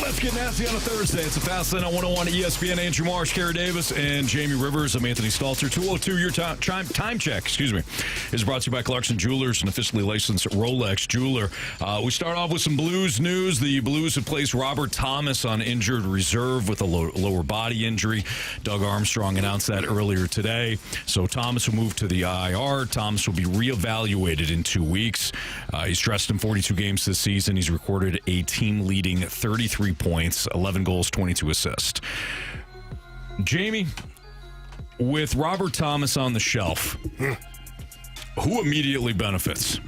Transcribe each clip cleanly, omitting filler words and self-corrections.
Let's get nasty on a Thursday. It's a Fast Lane on 101 at ESPN. Andrew Marsh, Kerry Davis, and Jamie Rivers. I'm Anthony Stalter. 202, your time check, is brought to you by Clarkson Jewelers, an officially licensed Rolex jeweler. We start off with some Blues news. The Blues have placed Robert Thomas on injured reserve with a lower body injury. Doug Armstrong announced that earlier today. So Thomas will move to the IR. Thomas will be reevaluated in 2 weeks. He's dressed in 42 games this season. He's recorded a team-leading 33 points, 11 goals, 22 assists. Jamie, with Robert Thomas on the shelf, who immediately benefits?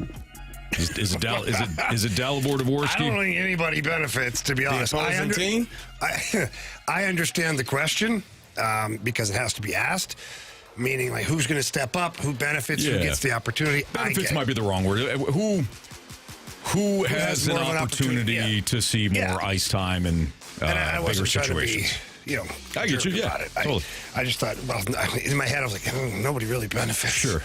Is it Dalibor Dvorsky? I don't think anybody benefits, to be honest. I understand the question because it has to be asked. Meaning, like, who's going to step up? Who benefits? Who gets the opportunity? Benefits might be the wrong word. Who has an opportunity to see more ice time and bigger situations? I get you. Yeah, totally. I just thought, in my head, I was like, nobody really benefits. Sure.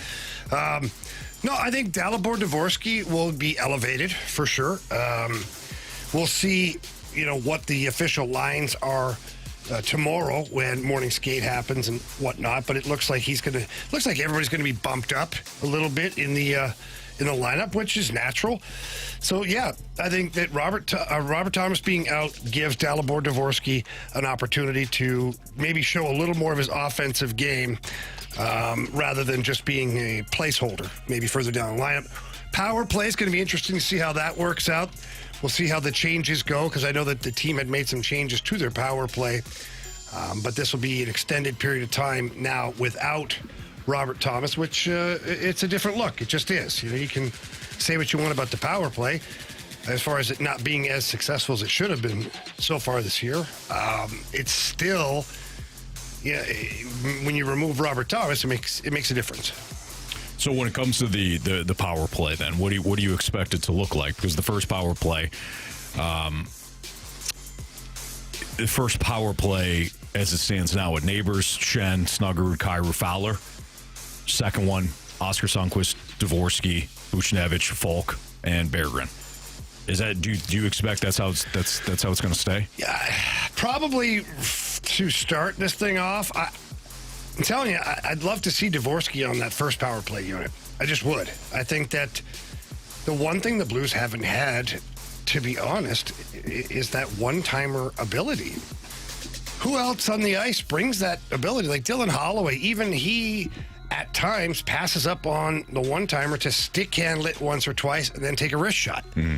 No, I think Dalibor Dvorsky will be elevated for sure. We'll see, what the official lines are tomorrow when morning skate happens and whatnot. But it looks like everybody's gonna be bumped up a little bit in the lineup, which is natural. So yeah, I think that Robert Thomas being out gives Dalibor Dvorsky an opportunity to maybe show a little more of his offensive game, rather than just being a placeholder, maybe further down the lineup. Power play is going to be interesting to see how that works out. We'll see how the changes go, because I know that the team had made some changes to their power play, but this will be an extended period of time now without Robert Thomas, which it's a different look. It just is. You can say what you want about the power play as far as it not being as successful as it should have been so far this year. It's still, when you remove Robert Thomas, it makes a difference. So when it comes to the power play, then what do you expect it to look like? Because the first power play as it stands now with Neighbors, Shen, Snuggerud, Kyrou, Fowler. Second one, Oscar Sundqvist, Dvorsky, Buchnevich, Falk, and Berggren. Is that do you expect that's how it's going to stay? Yeah, probably to start this thing off. I'm telling you, I'd love to see Dvorsky on that first power play unit. I just would. I think that the one thing the Blues haven't had, to be honest, is that one-timer ability. Who else on the ice brings that ability? Like Dylan Holloway, even he at times passes up on the one-timer to stick handle it once or twice and then take a wrist shot. Mm-hmm.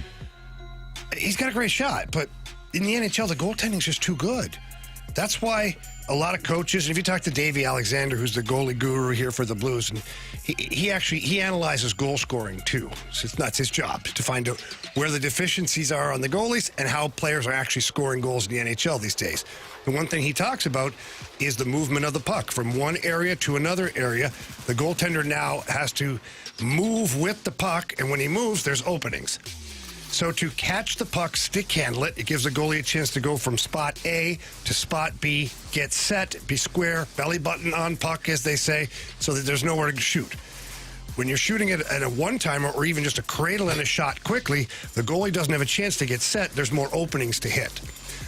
He's got a great shot, but in the NHL, the goaltending's just too good. That's why a lot of coaches, and if you talk to Davey Alexander, who's the goalie guru here for the Blues, and he analyzes goal scoring too. So it's his job to find out where the deficiencies are on the goalies and how players are actually scoring goals in the NHL these days. The one thing he talks about is the movement of the puck from one area to another area. The goaltender now has to move with the puck, and when he moves, there's openings. So to catch the puck, stick handle it, it gives the goalie a chance to go from spot A to spot B, get set, be square, belly button on puck, as they say, so that there's nowhere to shoot. When you're shooting at a one-timer or even just a cradle and a shot quickly, the goalie doesn't have a chance to get set. There's more openings to hit.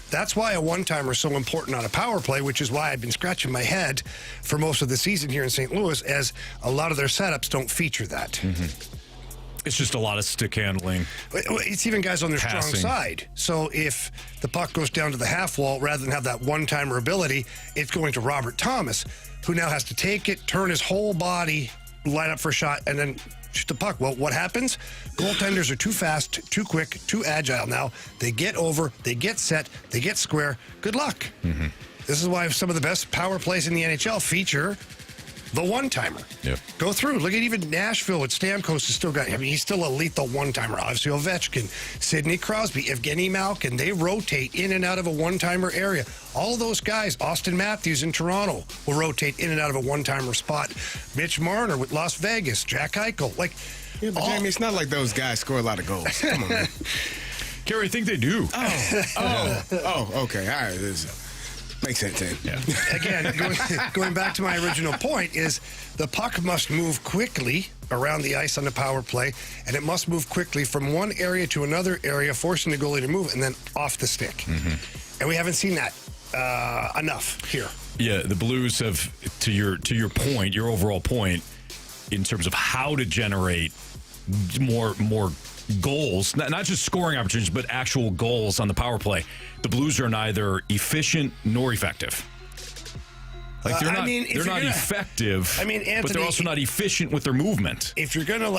That's why a one-timer is so important on a power play, which is why I've been scratching my head for most of the season here in St. Louis, as a lot of their setups don't feature that. Mm-hmm. It's just a lot of stick handling. It's even guys on their strong side. So if the puck goes down to the half wall, rather than have that one-timer ability, it's going to Robert Thomas, who now has to take it, turn his whole body, line up for a shot, and then shoot the puck. Well, what happens? Goaltenders are too fast, too quick, too agile now. They get over, they get set, they get square. Good luck. Mm-hmm. This is why some of the best power plays in the NHL feature the one-timer. Yep. Go through. Look at even Nashville with Stamkos has still got, he's still a lethal one-timer. Obviously, Ovechkin, Sidney Crosby, Evgeny Malkin, they rotate in and out of a one-timer area. All those guys, Austin Matthews in Toronto, will rotate in and out of a one-timer spot. Mitch Marner with Las Vegas, Jack Eichel. Yeah, but Jamie, it's not like those guys score a lot of goals. Come on, man. Kerry, I think they do. Oh, okay. All right. Makes sense, Tim. Yeah. Again, going back to my original point is the puck must move quickly around the ice on the power play, and it must move quickly from one area to another area, forcing the goalie to move, and then off the stick. Mm-hmm. And we haven't seen that enough here. Yeah, the Blues have, to your point, your overall point, in terms of how to generate more goals, not just scoring opportunities, but actual goals on the power play. The Blues are neither efficient nor effective. Like they're not effective. Anthony, but they're also not efficient with their movement. If you're gonna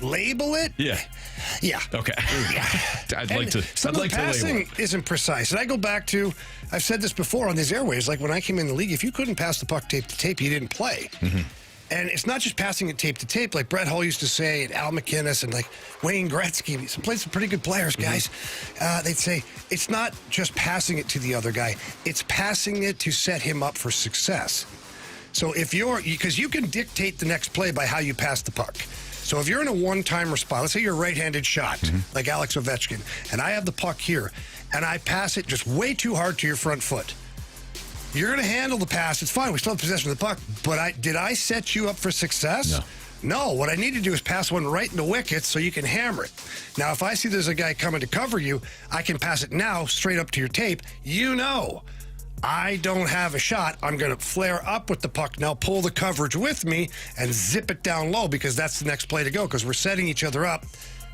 label it, yeah. Okay. Yeah. I'd like to. Some of the passing isn't precise, and I go back to, I've said this before on these airwaves. Like when I came in the league, if you couldn't pass the puck tape to tape, you didn't play. Mm-hmm. And it's not just passing it tape to tape, like Brett Hull used to say, and Al McInnes, and like Wayne Gretzky. Some pretty good players, guys. Mm-hmm. They'd say it's not just passing it to the other guy; it's passing it to set him up for success. So because you can dictate the next play by how you pass the puck. So if you're in a one-time response, let's say you're a right-handed shot, like Alex Ovechkin, and I have the puck here, and I pass it just way too hard to your front foot. You're going to handle the pass. It's fine. We still have possession of the puck. But did I set you up for success? No. What I need to do is pass one right in the wickets so you can hammer it. Now, if I see there's a guy coming to cover you, I can pass it now straight up to your tape. I don't have a shot. I'm going to flare up with the puck now, pull the coverage with me, and zip it down low because that's the next play to go because we're setting each other up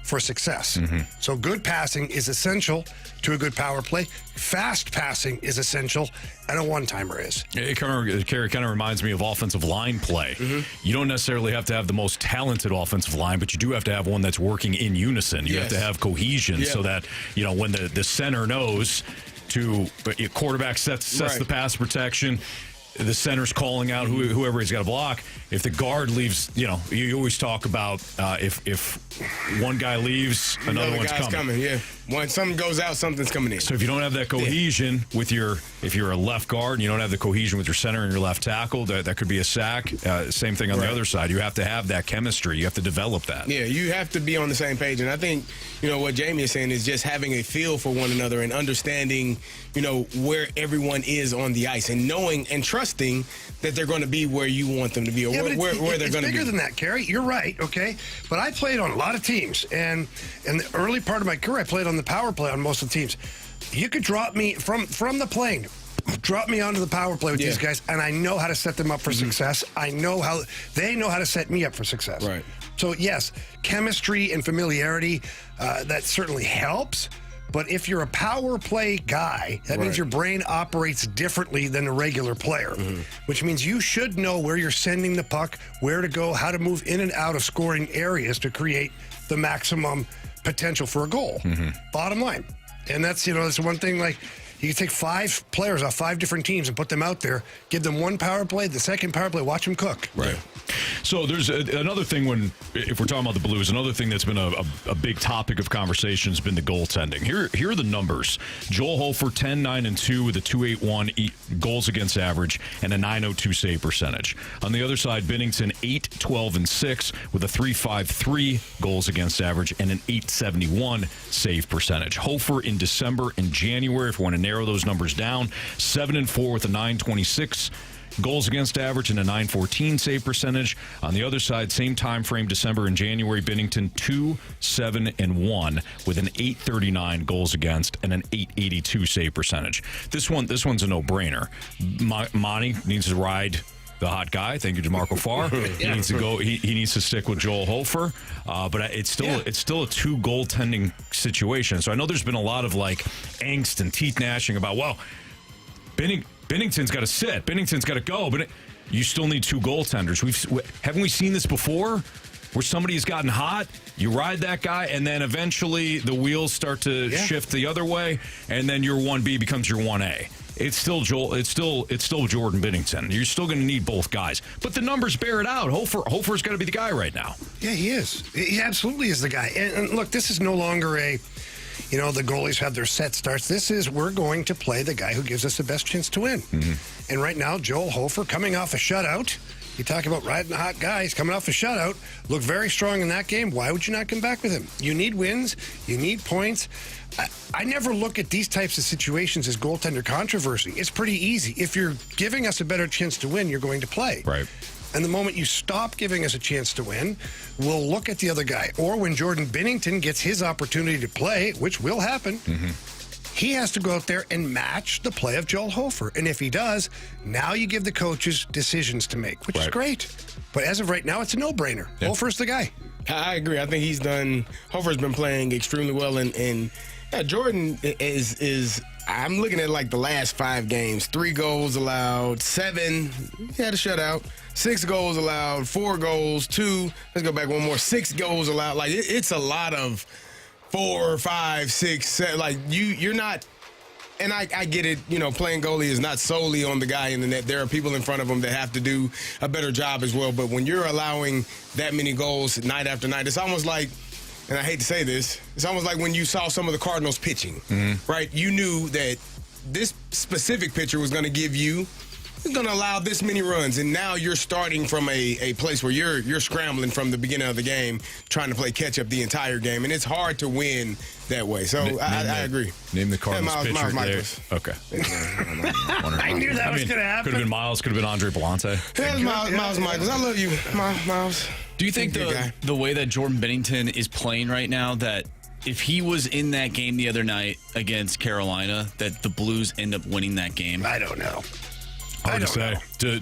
for success. Mm-hmm. So good passing is essential to a good power play. Fast passing is essential, and a one-timer is. Carey kind of reminds me of offensive line play. Mm-hmm. You don't necessarily have to have the most talented offensive line, but you do have to have one that's working in unison. You have to have cohesion so that, when the center knows quarterback sets the pass protection, the center's calling out whoever he's got to block. If the guard leaves, you always talk about if one guy leaves, another one's coming. Yeah. When something goes out, something's coming in. So if you don't have that cohesion with if you're a left guard and you don't have the cohesion with your center and your left tackle, that could be a sack. Same thing on the other side. You have to have that chemistry. You have to develop that. Yeah, you have to be on the same page. And I think, what Jamie is saying is just having a feel for one another and understanding, where everyone is on the ice and knowing and trusting that they're going to be where you want them to be or where they're going to be. It's bigger than that, Carey. You're right, okay? But I played on a lot of teams. And in the early part of my career, I played on the power play on most of the teams. You could drop me from the plane, drop me onto the power play with these guys, and I know how to set them up for success. I know how they know how to set me up for success. Right. So, yes, chemistry and familiarity, that certainly helps. But if you're a power play guy, that means your brain operates differently than a regular player, which means you should know where you're sending the puck, where to go, how to move in and out of scoring areas to create the maximum potential for a goal. Bottom line. And that's, that's one thing, like, you can take 5 players off 5 different teams and put them out there, give them one power play, the second power play, watch them cook. Right. So there's another thing if we're talking about the Blues, another thing that's been a big topic of conversation has been the goaltending. Here are the numbers. Joel Hofer, 10-9-2 with a .281 goals against average and a .902 save percentage. On the other side, Binnington, 8-12-6 with a .353 goals against average and an .871 save percentage. Hofer in December and January, if we want to narrow those numbers down, 7-4 with a .926 goals against average and a .914 save percentage. On the other side, same time frame, December and January, Binnington 2-7-1 with an .839 goals against and an .882 save percentage. This one's a no-brainer. Monty needs to ride the hot guy. Thank you, DeMarco Farr. He needs to go. He needs to stick with Joel Hofer. But it's still a 2 goaltending situation. So I know there's been a lot of angst and teeth gnashing about Binnington's got to sit. Binnington's got to go. But you still need 2 goaltenders. Haven't we seen this before? Where somebody has gotten hot, you ride that guy, and then eventually the wheels start to shift the other way, and then your 1B becomes your 1A. It's still Jordan Binnington. You're still going to need both guys, but the numbers bear it out. Hofer's got to be the guy right now. Yeah, he is. He absolutely is the guy. And look, this is no longer the goalies have their set starts. This is, we're going to play the guy who gives us the best chance to win. And right now, Joel Hofer, coming off a shutout, You talk about riding the hot guy. He's coming off a shutout. Looked very strong in that game. Why would you not come back with him? You need wins. You need points. I never look at these types of situations as goaltender controversy. It's pretty easy. If you're giving us a better chance to win, you're going to play. Right. And the moment you stop giving us a chance to win, we'll look at the other guy. Or when Jordan Binnington gets his opportunity to play, which will happen, he has to go out there and match the play of Joel Hofer. And if he does, now you give the coaches decisions to make, which is great. But as of right now, it's a no-brainer. Yeah. Hofer's the guy. I agree. I think Hofer's been playing extremely well, and Jordan is. I'm looking at like the last 5 games. 3 goals allowed, 7. He had a shutout. 6 goals allowed, 4 goals, 2. Let's go back one more. 6 goals allowed. Like it's a lot of 4, 5, 6, 7. Like you're not. And I get it, playing goalie is not solely on the guy in the net. There are people in front of him that have to do a better job as well. But when you're allowing that many goals night after night, it's almost like, and I hate to say this, it's almost like when you saw some of the Cardinals pitching, right? You knew that this specific pitcher was going to give you, he's going to allow this many runs. And now you're starting from a place where you're scrambling from the beginning of the game, trying to play catch up the entire game. And it's hard to win that way. So I agree. Name the Cardinals pitcher. Miles there. Michaels. Okay. I knew that was going to happen. Could have been Miles. Could have been Andre Bellante. Yeah, Miles Michaels. I love you, Miles. Do you think the way that Jordan Binnington is playing right now, that if he was in that game the other night against Carolina, that the Blues end up winning that game? I don't know. Hard to say.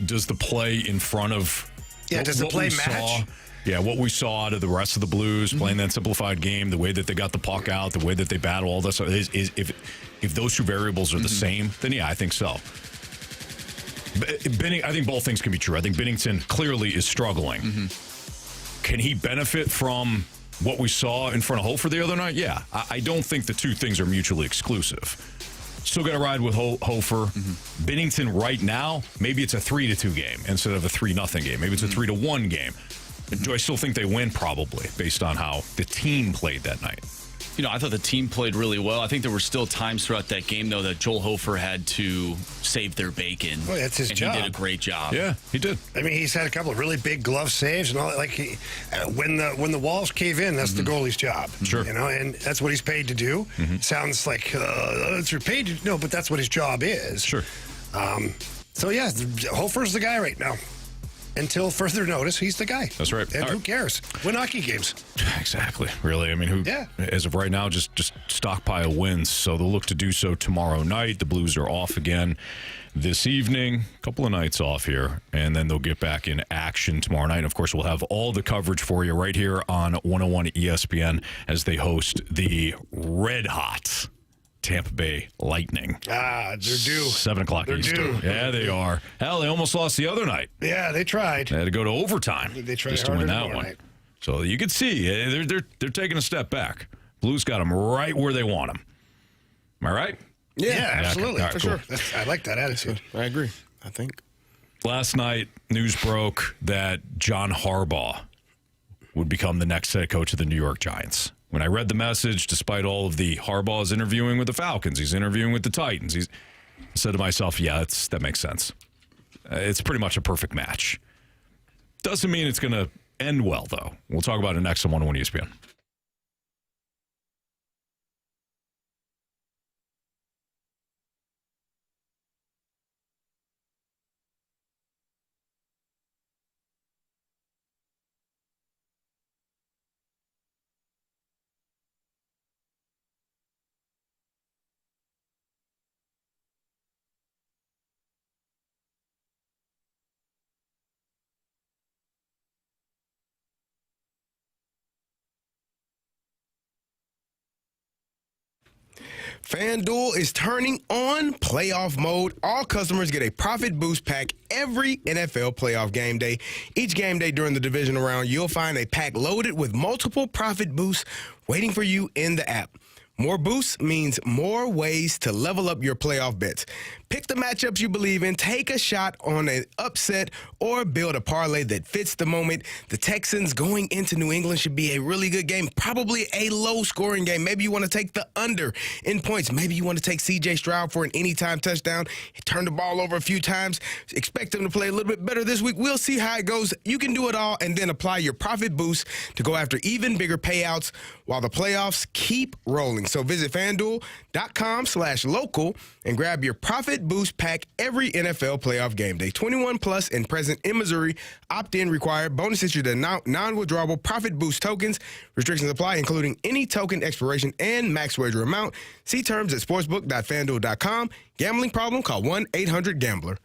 Does the play in front of does the play match? What we saw out of the rest of the Blues playing that simplified game, the way that they got the puck out, the way that they battle all this, is if those 2 variables are the same, then yeah, I think so. I think both things can be true. I think Binnington clearly is struggling. Can he benefit from what we saw in front of Hofer the other night? Yeah. I don't think the 2 things are mutually exclusive. Still got to ride with Hofer. Binnington right now, maybe it's a 3-2 game instead of a 3-0 game. Maybe it's a 3-1 game. Do I still think they win? Probably, based on how the team played that night. I thought the team played really well. I think there were still times throughout that game, though, that Joel Hofer had to save their bacon. Well, that's his job. He did a great job. Yeah, he did. I mean, he's had a couple of really big glove saves and all that. Like when the walls cave in, that's the goalie's job. Sure. And that's what he's paid to do. Sounds like it's your paid to, no, but that's what his job is. Sure. So yeah, Hofer's the guy right now. Until further notice, he's the guy. That's right. And All who right. cares? Win hockey games. Exactly. Really. I mean, as of right now, just stockpile wins. So they'll look to do so tomorrow night. The Blues are off again this evening. A couple of nights off here. And then they'll get back in action tomorrow night. And of course, we'll have all the coverage for you right here on 101 ESPN as they host the red hot Tampa Bay Lightning. They're due. 7 o'clock Eastern. Due. Yeah, they are. Hell, they almost lost the other night. Yeah, they tried. They had to go to overtime They tried just to win that one. Night. So you could see they're taking a step back. Blues got them right where they want them. Am I right? Yeah, absolutely. Okay. For All right, sure. I like that attitude. I agree. I think. Last night, news broke that John Harbaugh would become the next head coach of the New York Giants. When I read the message, despite all of the Harbaugh's interviewing with the Falcons, he's interviewing with the Titans. I said to myself, yeah, that makes sense. It's pretty much a perfect match. Doesn't mean it's going to end well, though. We'll talk about it next on 101 ESPN. FanDuel is turning on playoff mode. All customers get a profit boost pack every NFL playoff game day. Each game day during the divisional round, you'll find a pack loaded with multiple profit boosts waiting for you in the app. More boosts means more ways to level up your playoff bets. Pick the matchups you believe in, take a shot on an upset, or build a parlay that fits the moment. The Texans going into New England should be a really good game, probably a low-scoring game. Maybe you want to take the under in points. Maybe you want to take C.J. Stroud for an anytime touchdown. He turned the ball over a few times. Expect him to play a little bit better this week. We'll see how it goes. You can do it all and then apply your profit boost to go after even bigger payouts while the playoffs keep rolling. So visit FanDuel.com/local and grab your profit boost pack every NFL playoff game day. 21 plus and present in Missouri. Opt-in required. Bonus issued to non-withdrawable profit boost tokens. Restrictions apply, including any token expiration and max wager amount. See terms at sportsbook.fanduel.com. Gambling problem? Call 1-800-GAMBLER.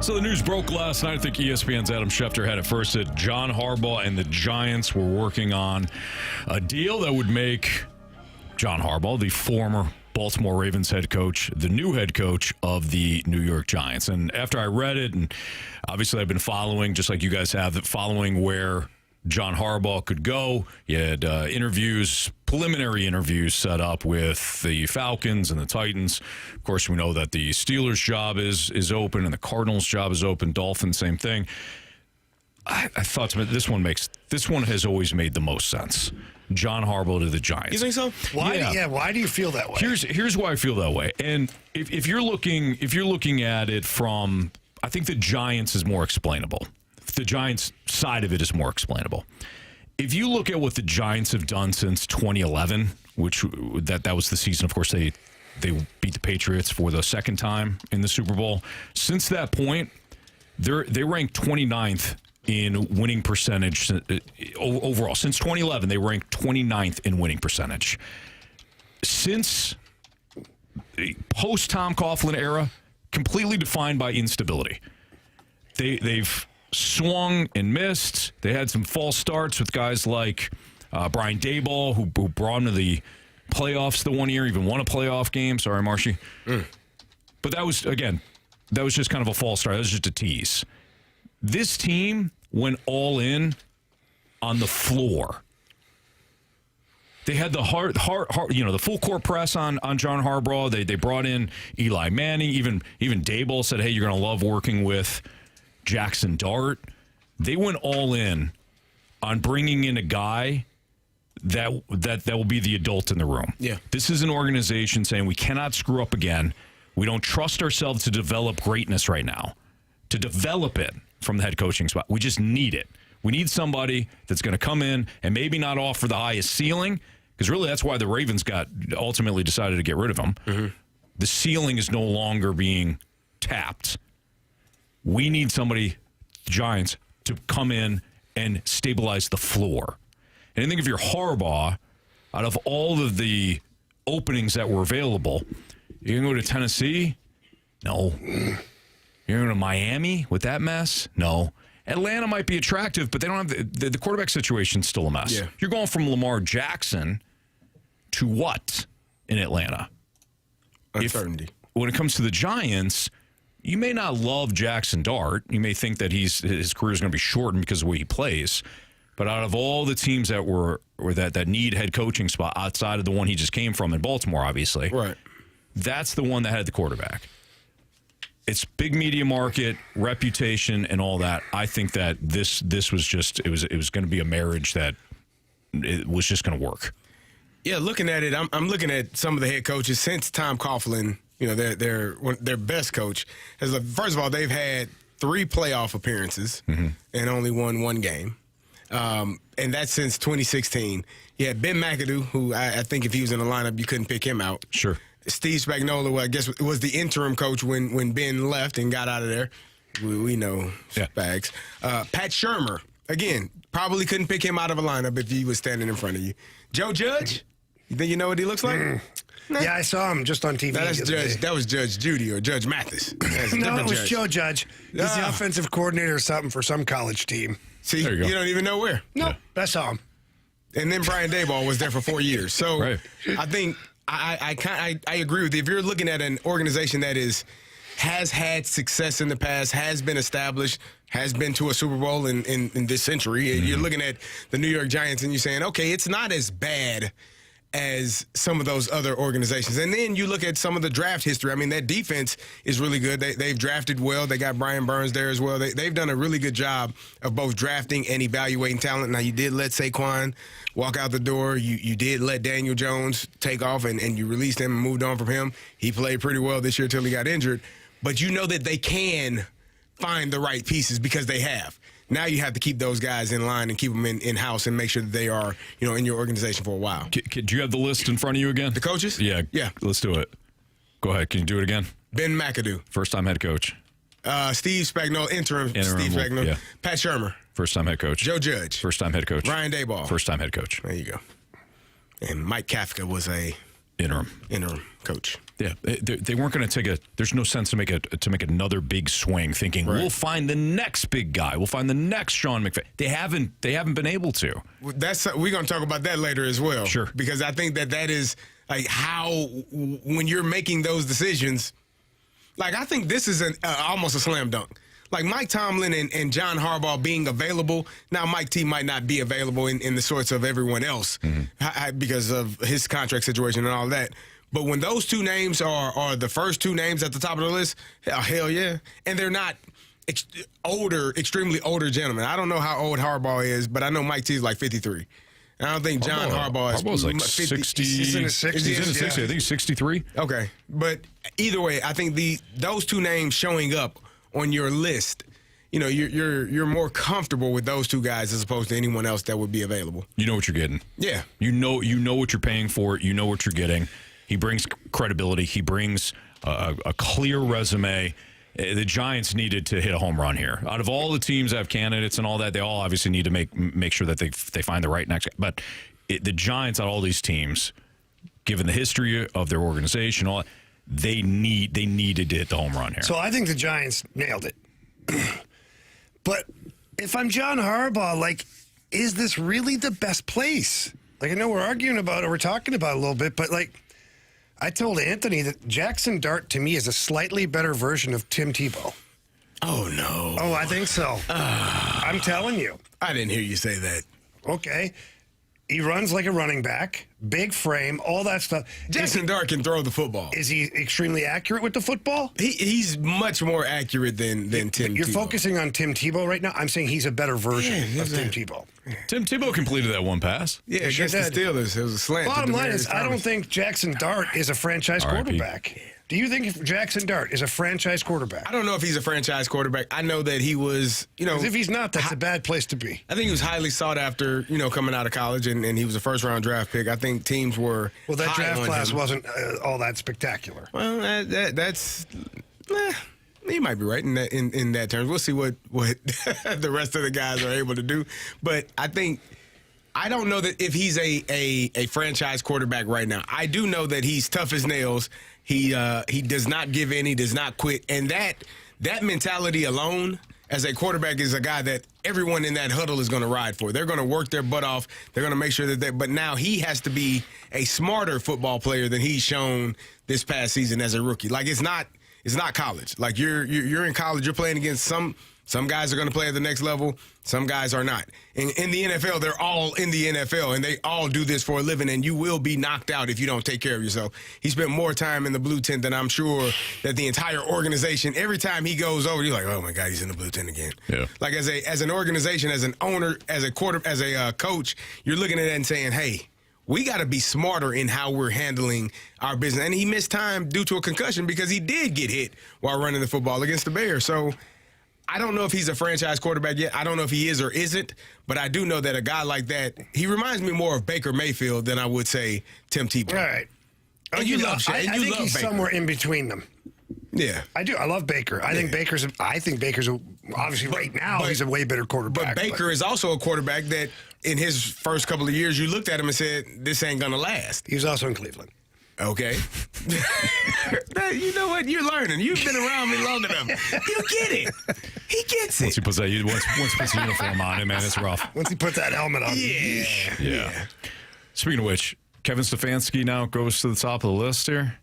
So the news broke last night. I think ESPN's Adam Schefter had it first that John Harbaugh and the Giants were working on a deal that would make John Harbaugh, the former Baltimore Ravens head coach, the new head coach of the New York Giants. And after I read it, and obviously I've been following, just like you guys have, following where John Harbaugh could go. He had preliminary interviews set up with the Falcons and the Titans. Of course, we know that the Steelers' job is open and the Cardinals' job is open. Dolphins, same thing. I thought this one has always made the most sense. John Harbaugh to the Giants. You think so? Why? Why do you feel that way? Here's why I feel that way. And if you're looking at it from, I think the Giants is more explainable. The Giants side of it is more explainable. If you look at what the Giants have done since 2011, which that was the season, of course, they beat the Patriots for the second time in the Super Bowl. Since that point, they ranked 29th in winning percentage overall. Since 2011, they ranked 29th in winning percentage. Since the post-Tom Coughlin era, completely defined by instability. They've swung and missed. They had some false starts with guys like Brian Daboll, who brought them to the playoffs the one year, even won a playoff game. Sorry, Marshy. But that was just kind of a false start. That was just a tease. This team went all in on the floor. They had the the full court press on John Harbaugh. They brought in Eli Manning. Even Daboll said, "Hey, you're going to love working with Jackson Dart." They went all in on bringing in a guy that will be the adult in the room. Yeah. This is an organization saying we cannot screw up again. We don't trust ourselves to develop greatness right now, to develop it from the head coaching spot. We just need it. We need somebody that's going to come in and maybe not offer the highest ceiling, because really that's why the Ravens ultimately decided to get rid of him. Mm-hmm. The ceiling is no longer being tapped. We need somebody, Giants, to come in and stabilize the floor. And I think if you're Harbaugh, out of all of the openings that were available, you're going to go to Tennessee? No. You're going to Miami with that mess? No. Atlanta might be attractive, but they don't have the quarterback situation's still a mess. Yeah. You're going from Lamar Jackson to what in Atlanta? Uncertainty. When it comes to the Giants, you may not love Jackson Dart. You may think that his career is going to be shortened because of the way he plays. But out of all the teams that were that need head coaching spot outside of the one he just came from in Baltimore, obviously, right, that's the one that had the quarterback. It's big media market, reputation, and all that. I think that this was just it was going to be a marriage that it was just going to work. Yeah, looking at it, I'm looking at some of the head coaches since Tom Coughlin. You know, their best coach. First of all, they've had 3 playoff appearances and only won 1 game. And that's since 2016. You had Ben McAdoo, who I think if he was in the lineup, you couldn't pick him out. Sure. Steve Spagnuolo, who I guess was the interim coach when Ben left and got out of there. We know Spags. Pat Shurmur, again, probably couldn't pick him out of a lineup if he was standing in front of you. Joe Judge, you think you know what he looks like? Nah. Yeah, I saw him just on TV. That was Judge Judy or Judge Mathis. No, it was Judge. Joe Judge. He's the offensive coordinator or something for some college team. See, you don't even know where. No, I saw him. And then Brian Daboll was there for 4 years. So right. I think I agree with you. If you're looking at an organization that has had success in the past, has been established, has been to a Super Bowl in this century, you're looking at the New York Giants and you're saying, okay, it's not as bad as some of those other organizations. And then you look at some of the draft history. I mean, that defense is really good. They've drafted well. They got Brian Burns there as well. They've done a really good job of both drafting and evaluating talent. Now, you did let Saquon walk out the door. You did let Daniel Jones take off, and you released him and moved on from him. He played pretty well this year until he got injured. But you know that they can find the right pieces because they have. Now you have to keep those guys in line and keep them in-house and make sure that they are, in your organization for a while. Do you have the list in front of you again? The coaches? Yeah. Let's do it. Go ahead. Can you do it again? Ben McAdoo. First-time head coach. Steve Spagnuolo, interim Steve Spagnuolo. Yeah. Pat Shurmur. First-time head coach. Joe Judge. First-time head coach. Brian Daboll. First-time head coach. There you go. And Mike Kafka was a interim coach. Yeah, they weren't going to take there's no sense to make another big swing thinking we'll find the next big guy. We'll find the next Sean McVay. They haven't been able to. We're going to talk about that later as well. Sure. Because I think that is like how when you're making those decisions, like I think this is almost a slam dunk. Like Mike Tomlin and John Harbaugh being available. Now Mike T might not be available in the sorts of everyone else because of his contract situation and all that. But when those 2 names are the first 2 names at the top of the list, hell yeah. And they're not extremely older gentlemen. I don't know how old Harbaugh is, but I know Mike T is like 53. And I don't think John Harbaugh is Harbaugh's like 50. 60. He's in his 60s. He's in his 60s. I think he's 63. Okay. But either way, I think those 2 names showing up on your list, you're more comfortable with those 2 guys as opposed to anyone else that would be available. You know what you're getting. Yeah. You know what you're paying for. You know what you're getting. He brings credibility. He brings a clear resume. The Giants needed to hit a home run here. Out of all the teams that have candidates and all that, they all obviously need to make sure that they find the right next. But the Giants, out of all these teams, given the history of their organization, they needed to hit the home run here. So I think the Giants nailed it. But if I'm John Harbaugh, is this really the best place? I know we're arguing about it, we're talking about it a little bit, but I told Anthony that Jackson Dart, to me, is a slightly better version of Tim Tebow. Oh, no. Oh, I think so. I'm telling you. I didn't hear you say that. Okay. He runs like a running back, big frame, all that stuff. Jackson Dart can throw the football. Is he extremely accurate with the football? He's much more accurate than Tim You're Tebow. focusing on Tim Tebow right now. I'm saying he's a better version of Tim Tebow. Tim Tebow completed that one pass. Yeah, He sure against the did. Steelers. It was a slant. Bottom to line is, Demaryius I don't Thomas. think Jackson Dart is a franchise R.I.P. quarterback. Do you think Jackson Dart is a franchise quarterback? I don't know if he's a franchise quarterback. I know that he was, 'Cause if he's not, that's a bad place to be. I think he was highly sought after, coming out of college, and he was a first-round draft pick. I think teams were Well, that high draft on class him. wasn't all that spectacular. Well, that's he might be right in that terms. We'll see what the rest of the guys are able to do. But I don't know that if he's a franchise quarterback right now. I do know that he's tough as nails. He does not give in. He does not quit. And that mentality alone as a quarterback is a guy that everyone in that huddle is going to ride for. They're going to work their butt off. They're going to make sure that but now he has to be a smarter football player than he's shown this past season as a rookie. Like it's not college. Like you're in college, you're playing against some guys are going to play at the next level. Some guys are not. In the NFL, they're all in the NFL, and they all do this for a living, and you will be knocked out if you don't take care of yourself. He spent more time in the blue tent than I'm sure that the entire organization, every time he goes over, you're like, oh, my God, he's in the blue tent again. Yeah. Like as an organization, as an owner, as a coach, you're looking at that and saying, hey, we got to be smarter in how we're handling our business. And he missed time due to a concussion because he did get hit while running the football against the Bears. So I don't know if he's a franchise quarterback yet. I don't know if he is or isn't, but I do know that a guy like that, he reminds me more of Baker Mayfield than I would say Tim Tebow. All right. And you love Shaq. I think he's Baker. somewhere in between them. Yeah. I do. I love Baker. I think Baker's obviously right now he's a way better quarterback. But Baker is also a quarterback that in his first couple of years, you looked at him and said, this ain't going to last. He was also in Cleveland. Okay. You know what? You're learning. You've been around me long enough. You get it. He gets Once it. he puts that, once he puts the uniform on him, man, it's rough. Once he put that helmet on. Yeah. Speaking of which, Kevin Stefanski now goes to the top of the list here.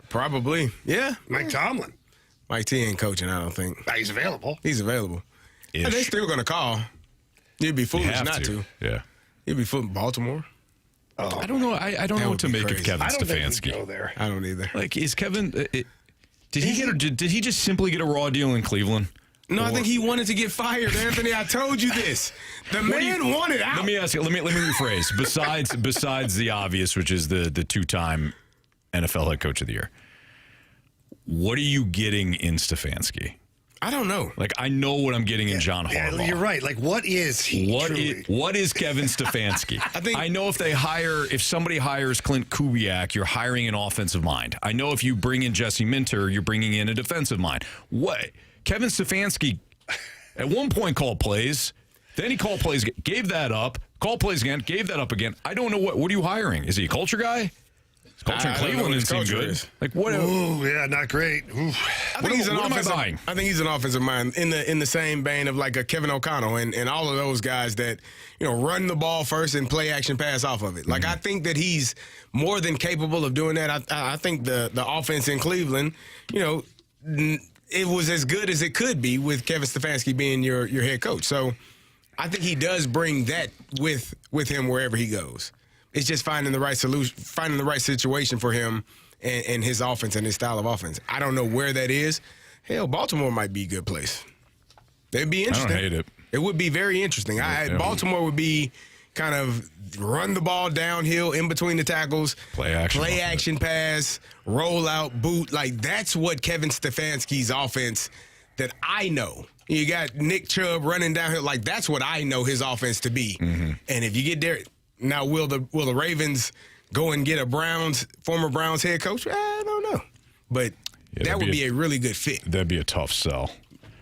Probably. Yeah. Mike Tomlin. Mike T ain't coaching, I don't think. He's available. He's available. Ish. And they're still going to call. You'd be You foolish have not to. Yeah. You'd be foolish. Baltimore? Oh, I don't know. I don't know what to would be make of crazy. Kevin I don't think he'd Stefanski. go there. I don't either. Like, is Kevin? Did he just simply get a raw deal in Cleveland? No, I think he wanted to get fired, Anthony. I told you this. The man wanted out. Let me ask you. Let me rephrase. Besides the obvious, which is the two-time NFL head coach of the year, what are you getting in Stefanski? I don't know. Like, I know what I'm getting in John Harbaugh. Yeah, you're right. Like, what is he? truly? What is Kevin Stefanski? think- I know if somebody hires Clint Kubiak, you're hiring an offensive mind. I know if you bring in Jesse Minter, you're bringing in a defensive mind. What? Kevin Stefanski at one point called plays, then he called plays, gave that up, called plays again, gave that up again. I don't know what are you hiring? Is he a culture guy? His culture in I don't know Cleveland what his didn't seem culture good. is. Like what? Ooh, yeah, not great. Ooh. I think he's an what am I offensive. buying? I think he's an offensive mind in the same vein of like a Kevin O'Connell and all of those guys that run the ball first and play action pass off of it. Like I think that he's more than capable of doing that. I think the offense in Cleveland, it was as good as it could be with Kevin Stefanski being your head coach. So I think he does bring that with him wherever he goes. It's just finding the right solution, finding the right situation for him and his offense and his style of offense. I don't know where that is. Hell, Baltimore might be a good place. It'd be interesting. I don't hate it. It would be very interesting. Baltimore would be kind of run the ball downhill in between the tackles, Play action pass, roll out, boot. Like that's what Kevin Stefanski's offense that I know. You got Nick Chubb running downhill. Like that's what I know his offense to be. Mm-hmm. And if you get there, now will the Ravens go and get a former Browns head coach? I don't know, but that would be a really good fit. That'd be a tough sell.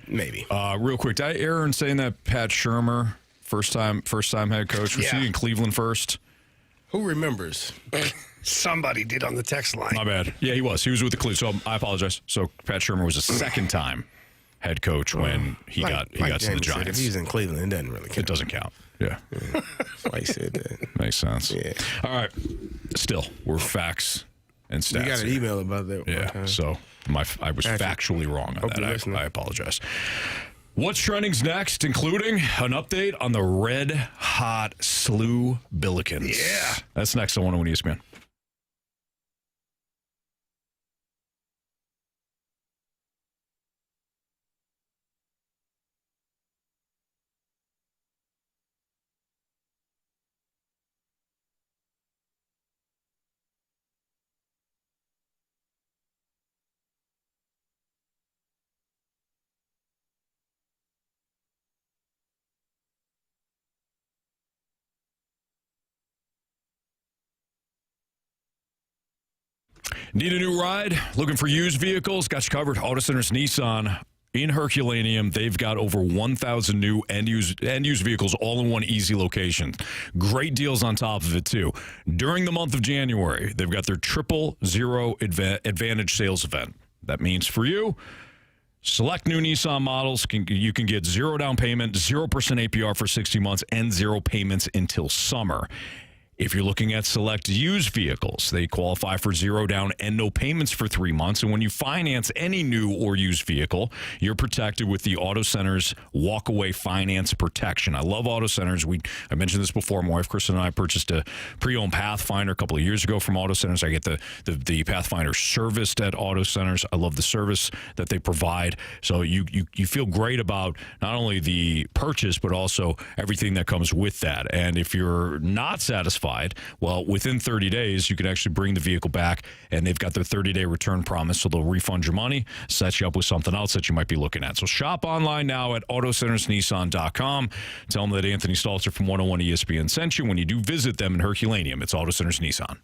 Maybe. Real quick, did I err in saying that Pat Shurmur, first time head coach, was he in Cleveland first? Who remembers? Somebody did on the text line. My bad. Yeah, he was. He was with the Cleveland. So I apologize. So Pat Shurmur was a second time head coach when he got to the Jamie said, Giants. if he's in Cleveland, it doesn't really count. It doesn't count. Yeah. That's why he said that. Makes sense. Yeah. All right. Still, we're facts and stats. You got an here. email about that. Yeah, one time. so I was Gotcha. factually wrong on Hope you're that. listening. I apologize. What's trending's next, including an update on the red hot slew Billikens. Yeah. That's next on 101 ESPN. Need a new ride? Looking for used vehicles? Got you covered. Auto Centers Nissan in Herculaneum. They've got over 1,000 new and used vehicles all in one easy location. Great deals on top of it, too. During the month of January, they've got their 000 Advantage sales event. That means for you, select new Nissan models. You can get 0 down payment, 0% APR for 60 months, and 0 payments until summer. If you're looking at select used vehicles, they qualify for 0 down and no payments for 3 months. And when you finance any new or used vehicle, you're protected with the Auto Centers walkaway finance protection. I love Auto Centers. I mentioned this before. My wife, Kristen, and I purchased a pre-owned Pathfinder a couple of years ago from Auto Centers. I get the Pathfinder serviced at Auto Centers. I love the service that they provide. So you feel great about not only the purchase, but also everything that comes with that. And if you're not satisfied, well, within 30 days, you can actually bring the vehicle back, and they've got their 30-day return promise, so they'll refund your money, set you up with something else that you might be looking at. So shop online now at AutoCentersNissan.com. Tell them that Anthony Stalter from 101 ESPN sent you. When you do visit them in Herculaneum, it's Auto Centers Nissan.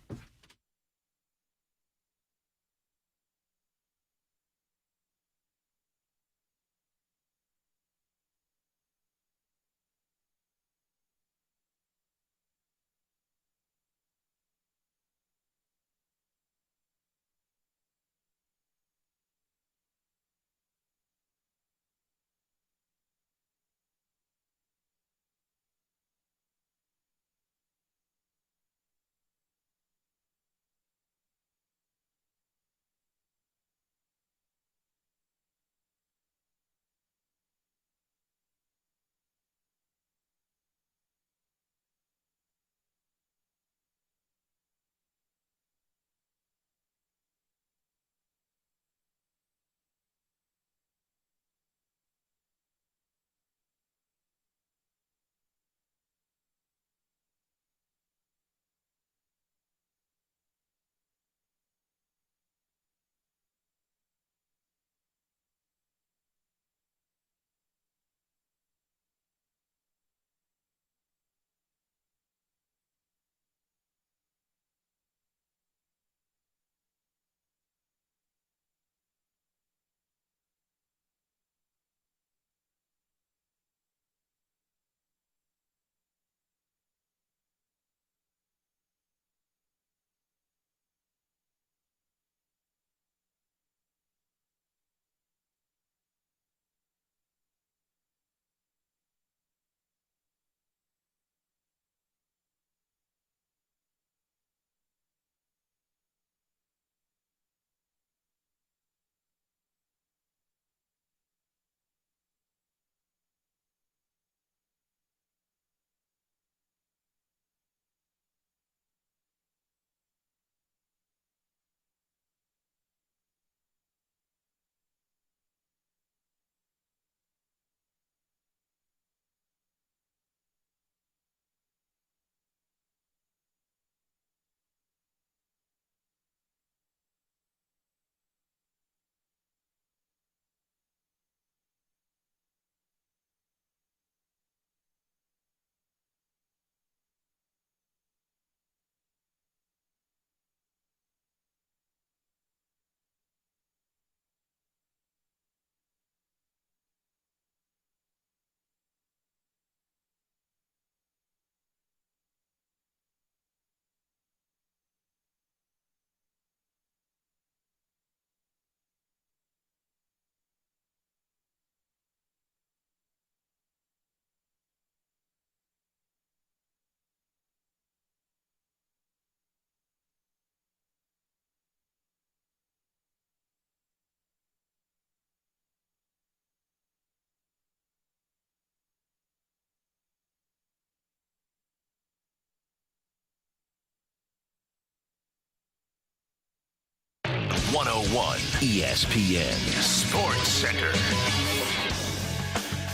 101 ESPN Sports Center.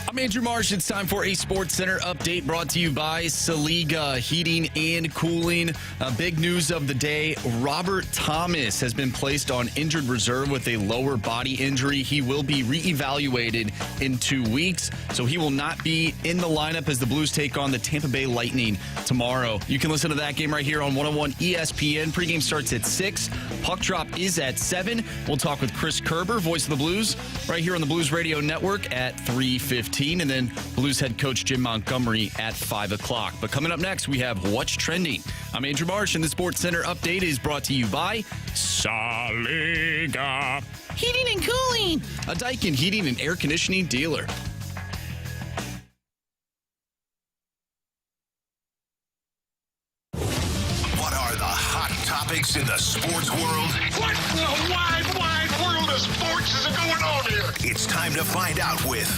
I'm Andrew Marsh. It's time for a Sports Center update brought to you by Saliga Heating and Cooling. Big news of the day, Robert Thomas has been placed on injured reserve with a lower body injury. He will be reevaluated in 2 weeks, so he will not be in the lineup as the Blues take on the Tampa Bay Lightning tomorrow. You can listen to that game right here on 101 ESPN. Pregame starts at 6. Puck drop is at 7. We'll talk with Chris Kerber, voice of the Blues, right here on the Blues Radio Network at 3:15. And then Blues head coach Jim Montgomery at 5 o'clock. But coming up next, we have What's Trending. I'm Andrew Marsh, and the Sports Center update is brought to you by Saliga Heating and Cooling, a Daikin heating and air conditioning dealer. What are the hot topics in the sports world? What in the wide world of sports is going on here? It's time to find out with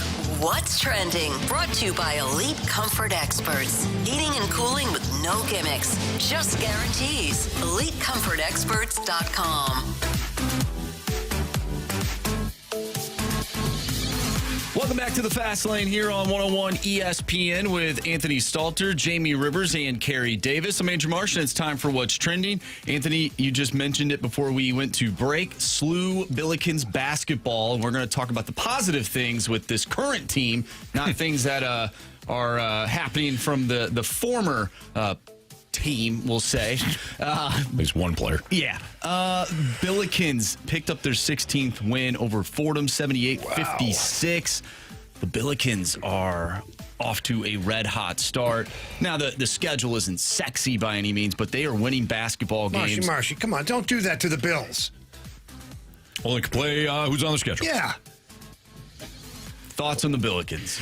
What's Trending? Brought to you by Elite Comfort Experts. Heating and cooling with no gimmicks, just guarantees. EliteComfortExperts.com. Welcome back to the Fast Lane here on 101 ESPN with Anthony Stalter, Jamie Rivers, and Carey Davis. I'm Andrew Marsh, and it's time for What's Trending. Anthony, you just mentioned it before we went to break. SLU Billikens basketball, and we're going to talk about the positive things with this current team, not things that are happening from the former team, we'll say. There's one player. Yeah. Billikens picked up their 16th win over Fordham, 78-56. The Billikens are off to a red-hot start. Now, the schedule isn't sexy by any means, but they are winning basketball games. Marshy, come on. Don't do that to the Bills. Only can play who's on the schedule. Yeah. Thoughts on the Billikens?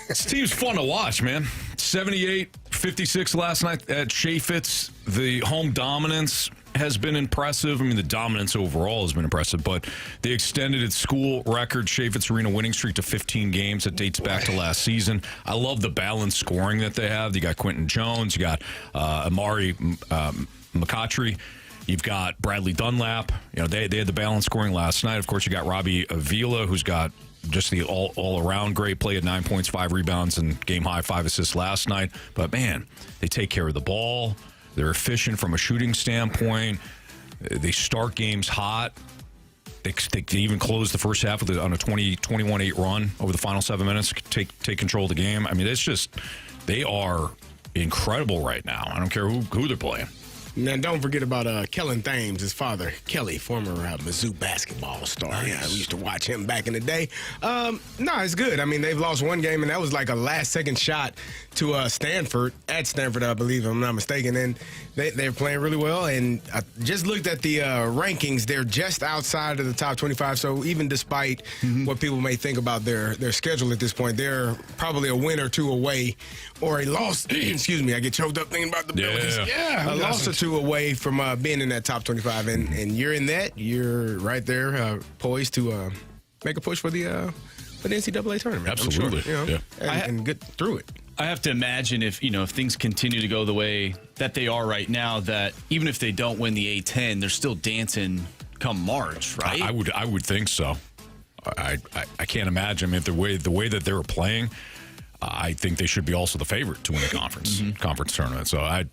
This team's fun to watch, man. 78-56 last night at Chaffetz. The home dominance has been impressive. I mean, the dominance overall has been impressive, but they extended its school record Chaffetz Arena winning streak to 15 games. That dates back to last season. I love the balanced scoring that they have. You got Quentin Jones. You got Amari McCautry. You've got Bradley Dunlap. You know, they had the balanced scoring last night. Of course, you got Robbie Avila, who's got just the all-around great play at 9 points, 5 rebounds, and game-high 5 assists last night. But, man, they take care of the ball. They're efficient from a shooting standpoint. They start games hot. They even close the first half on a 21-8 run over the final 7 minutes, take control of the game. I mean, it's just they are incredible right now. I don't care who they're playing. Now, don't forget about Kellen Thames, his father, Kelly, former Mizzou basketball star. Nice. Yeah, we used to watch him back in the day. No, it's good. I mean, they've lost one game, and that was like a last-second shot to Stanford, at Stanford, I believe, if I'm not mistaken. And they're playing really well. And I just looked at the rankings. They're just outside of the top 25. So even despite what people may think about their schedule at this point, they're probably a win or two away, or a loss. Excuse me, I get choked up thinking about the Billikens. Yeah, A loss or two away from being in that top 25, and you're in that. You're right there, poised to make a push for the NCAA tournament. Absolutely, I'm sure, you know, and get through it. I have to imagine if things continue to go the way that they are right now, that even if they don't win the A10, they're still dancing come March, right? I would think so. I can't imagine. I mean, the way that they're playing, I think they should be also the favorite to win the conference tournament. So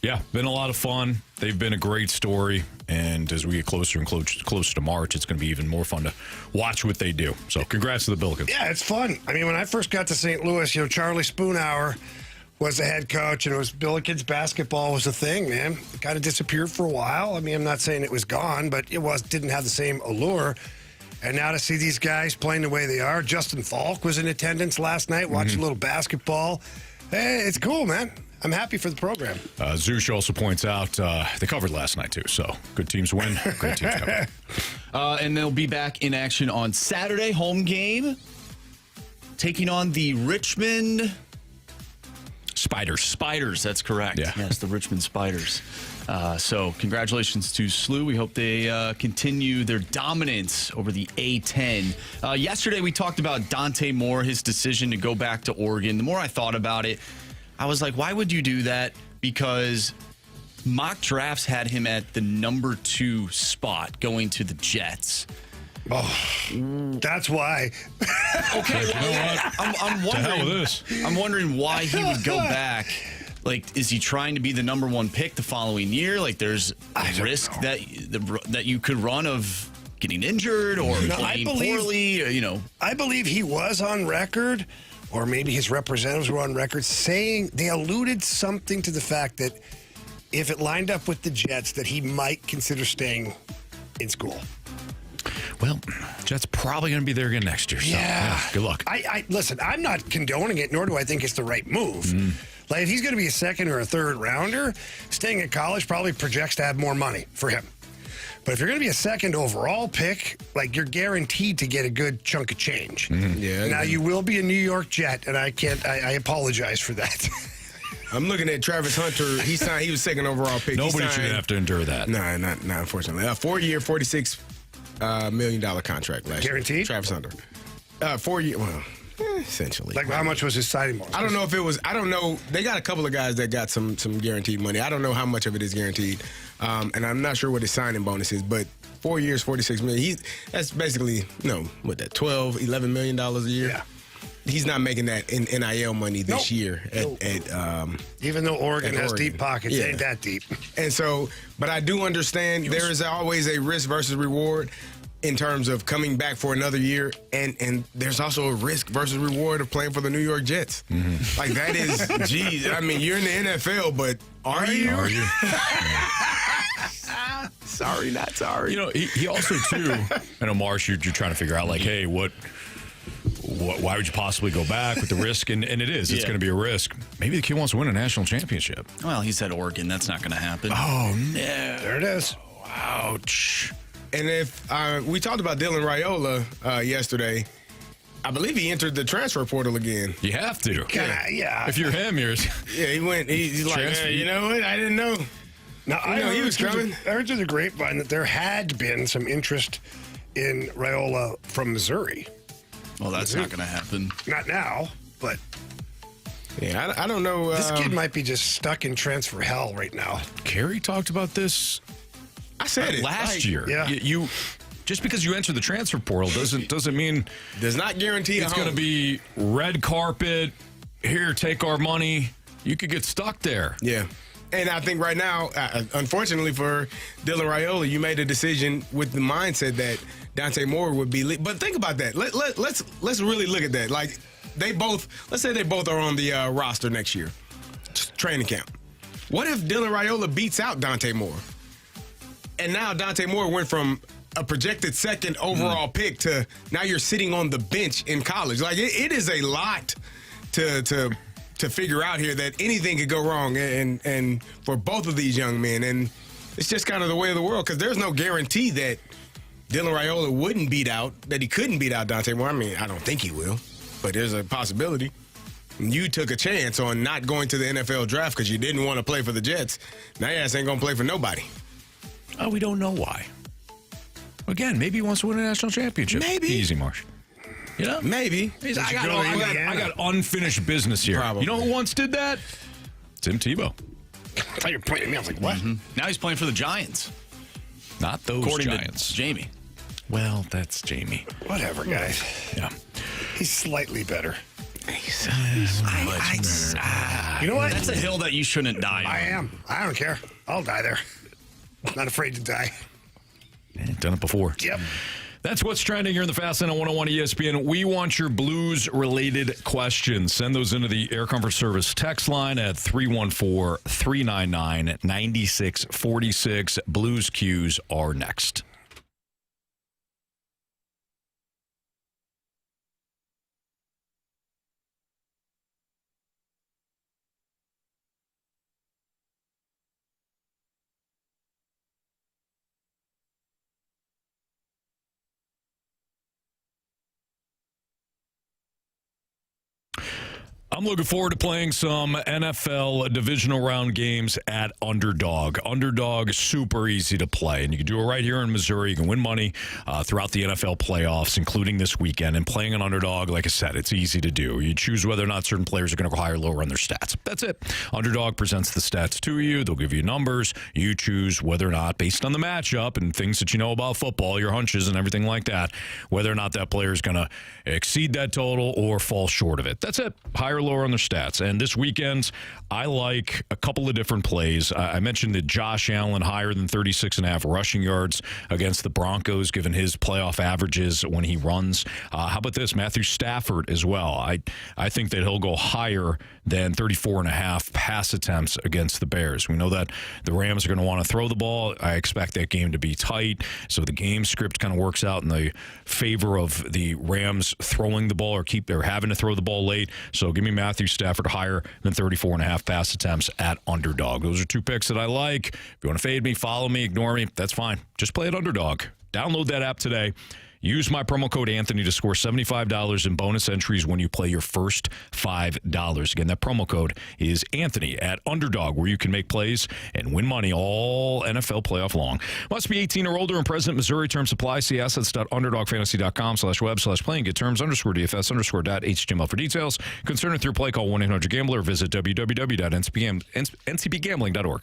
yeah, been a lot of fun. They've been a great story, and as we get closer and closer to March, it's going to be even more fun to watch what they do. So congrats to the Billikens. Yeah, it's fun. I mean, when I first got to St. Louis, Charlie Spoonhour was the head coach, and it was Billikens basketball was the thing, man. It kind of disappeared for a while. I mean, I'm not saying it was gone, but it didn't have the same allure. And now to see these guys playing the way they are, Justin Falk was in attendance last night, watching a little basketball. Hey, it's cool, man. I'm happy for the program. Zush also points out they covered last night, too. So good teams win, great teams cover. And they'll be back in action on Saturday, home game, taking on the Richmond Spiders, that's correct. Yeah. Yes, the Richmond Spiders. So congratulations to SLU. We hope they continue their dominance over the A10. Yesterday we talked about Dante Moore, his decision to go back to Oregon. The more I thought about it, I was like, why would you do that? Because mock drafts had him at the number 2 spot going to the Jets. Oh, that's why. Okay, You know what? I'm To hell with wondering. this. I'm wondering why he would go back. Like, is he trying to be the number 1 pick the following year? Like, there's a risk that you could run of getting injured or playing poorly. I believe he was on record, or maybe his representatives were on record, saying they alluded something to the fact that if it lined up with the Jets, that he might consider staying in school. Well, Jets probably going to be there again next year. So, good luck. I listen, I'm not condoning it, nor do I think it's the right move. Like, if he's going to be a second or a third rounder, staying at college probably projects to have more money for him. But if you're going to be a second overall pick, like, you're guaranteed to get a good chunk of change. Yeah. Now, you will be a New York Jet, and I apologize for that. I'm looking at Travis Hunter. He signed. He was second overall pick. Nobody should have to endure that. No, not unfortunately. A 4-year, $46 million contract last year. Guaranteed? Travis Hunter. 4 year. Well, essentially. Like, how much was his signing bonus? I don't know if it was. I don't know. They got a couple of guys that got some guaranteed money. I don't know how much of it is guaranteed, and I'm not sure what his signing bonus is. But 4 years, $46 million. That's basically $12, $11 million a year. Yeah. He's not making that in NIL money this year. Even though Oregon has Oregon. deep pockets, Yeah. it ain't that deep. And so, but I do understand there is always a risk versus reward in terms of coming back for another year, and there's also a risk versus reward of playing for the New York Jets. Like, that is, geez, I mean, you're in the NFL, but are you? Are you? Sorry, not sorry. He also, too, I know, Marsh, you're trying to figure out, like, hey, why would you possibly go back with the risk? And it is. It's Yeah. going to be a risk. Maybe the kid wants to win a national championship. Well, he said Oregon. That's not going to happen. Oh, no. There it is. Ouch. And if we talked about Dylan Raiola yesterday, I believe he entered the transfer portal again. You have to. Yeah. If you're him, you're... Yeah, he went. He's like, Transfer. you know what? I didn't know. Now, I he was coming. heard through the grapevine that there had been some interest in Raiola from Missouri. Well, that's not going to happen. Not now, but Yeah, I don't know. this kid might be just stuck in transfer hell right now. Carey talked about this I said it last year. Yeah. You just because you enter the transfer portal doesn't mean Does not guarantee it's going to be red carpet. Here, take our money. You could get stuck there. Yeah. And I think right now, unfortunately for Dylan Raiola, you made a decision with the mindset that Dante Moore would be. But think about that. Let's really look at that. Like, let's say they both are on the roster next year, training camp. What if Dylan Raiola beats out Dante Moore? And now Dante Moore went from a projected second overall pick to now you're sitting on the bench in college. Like, it is a lot to figure out here, that anything could go wrong and for both of these young men. And it's just kind of the way of the world, because there's no guarantee that Dylan Raiola wouldn't beat out, that he couldn't beat out Dante Moore. I mean, I don't think he will, but there's a possibility. You took a chance on not going to the NFL draft because you didn't want to play for the Jets. Now your ass ain't going to play for nobody. Oh, we don't know why. Again, maybe he wants to win a national championship. Maybe. Easy, Marsh. You know? Maybe. I go to Indiana? got unfinished business here. Probably. You know who once did that? Tim Tebow. I thought you were pointing at me. I was like, what? Now he's playing for the Giants. Not those According Giants. to Jamie. Well, that's Jamie. Whatever, guys. Yeah. He's slightly better. I You know what? That's a hill that you shouldn't die on. I am. I don't care. I'll die there. Not afraid to die. done it before. Yep. That's what's trending here in the Fast Lane on 101 ESPN. We want your Blues-related questions. Send those into the Air Comfort Service text line at 314-399-9646. Blues Qs are next. I'm looking forward to playing some NFL divisional round games at Underdog. Underdog is super easy to play, and you can do it right here in Missouri. You can win money throughout the NFL playoffs, including this weekend. And playing an Underdog, like I said, it's easy to do. You choose whether or not certain players are going to go higher or lower on their stats. That's it. Underdog presents the stats to you. They'll give you numbers. You choose whether or not, based on the matchup and things that you know about football, your hunches and everything like that, whether or not that player is going to exceed that total or fall short of it. That's it. Higher or lower on their stats. And this weekend, I like a couple of different plays. I mentioned that Josh Allen higher than 36.5 rushing yards against the Broncos, given his playoff averages when he runs. How about this? Matthew Stafford as well. I think that he'll go higher than 34.5 pass attempts against the Bears. We know that the Rams are going to want to throw the ball. I expect that game to be tight. So the game script kind of works out in the favor of the Rams throwing the ball or they're having to throw the ball late. So give me Matthew Stafford higher than 34.5 pass attempts at Underdog. Those are two picks that I like. If you want to fade me, follow me, ignore me, that's fine. Just play at Underdog. Download that app today. Use my promo code Anthony to score $75 in bonus entries when you play your first $5. Again, that promo code is Anthony at Underdog, where you can make plays and win money all NFL playoff long. Must be 18 or older and present. Missouri. Terms apply. See assets.underdogfantasy.com/web/playing. Get terms _DFS_.html for details. Concern with your play, call 1-800-GAMBLER or visit www.ncpgambling.org.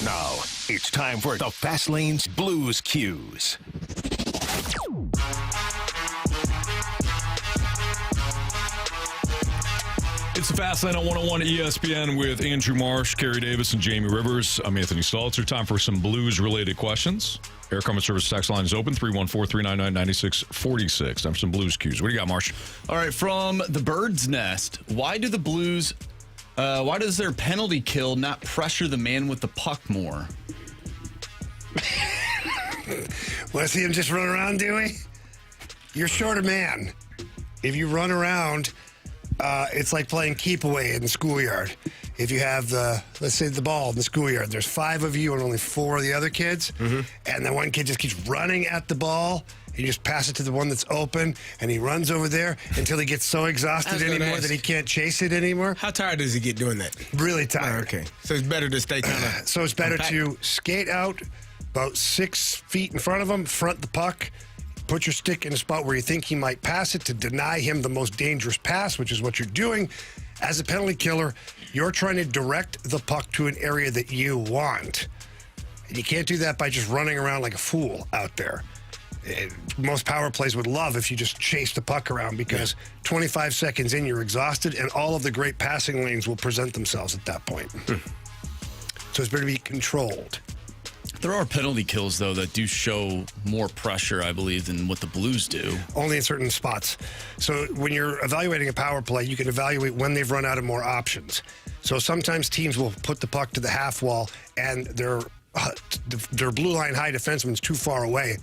Now, it's time for the Fast Lane's Blues Cues. It's the Fast Lane on 101 ESPN with Andrew Marsh, Kerry Davis, and Jamie Rivers. I'm Anthony Stalter. Time for some Blues-related questions. Air Common Service text line is open, 314-399-9646. Time for some Blues Cues. What do you got, Marsh? All right, from the Bird's Nest, why does their penalty kill not pressure the man with the puck more? Want to see him just run around, Dewey? You're a shorter man. If you run around, it's like playing keep away in the schoolyard. If you have let's say the ball in the schoolyard, there's 5 of you and only 4 of the other kids, and the one kid just keeps running at the ball. You just pass it to the one that's open, and he runs over there until he gets so exhausted anymore that he can't chase it anymore. How tired does he get doing that? Really tired. Okay. So it's better to stay kind of So it's better compact. to skate out about 6 feet in front of him, front the puck, put your stick in a spot where you think he might pass it to deny him the most dangerous pass, which is what you're doing, As a penalty killer, you're trying to direct the puck to an area that you want. And you can't do that by just running around like a fool out there. Most power plays would love if you just chase the puck around because 25 seconds in, you're exhausted, and all of the great passing lanes will present themselves at that point. So it's better to be controlled. There are penalty kills, though, that do show more pressure, I believe, than what the Blues do. Only in certain spots. So when you're evaluating a power play, you can evaluate when they've run out of more options. So sometimes teams will put the puck to the half wall and their blue line high defenseman's too far away.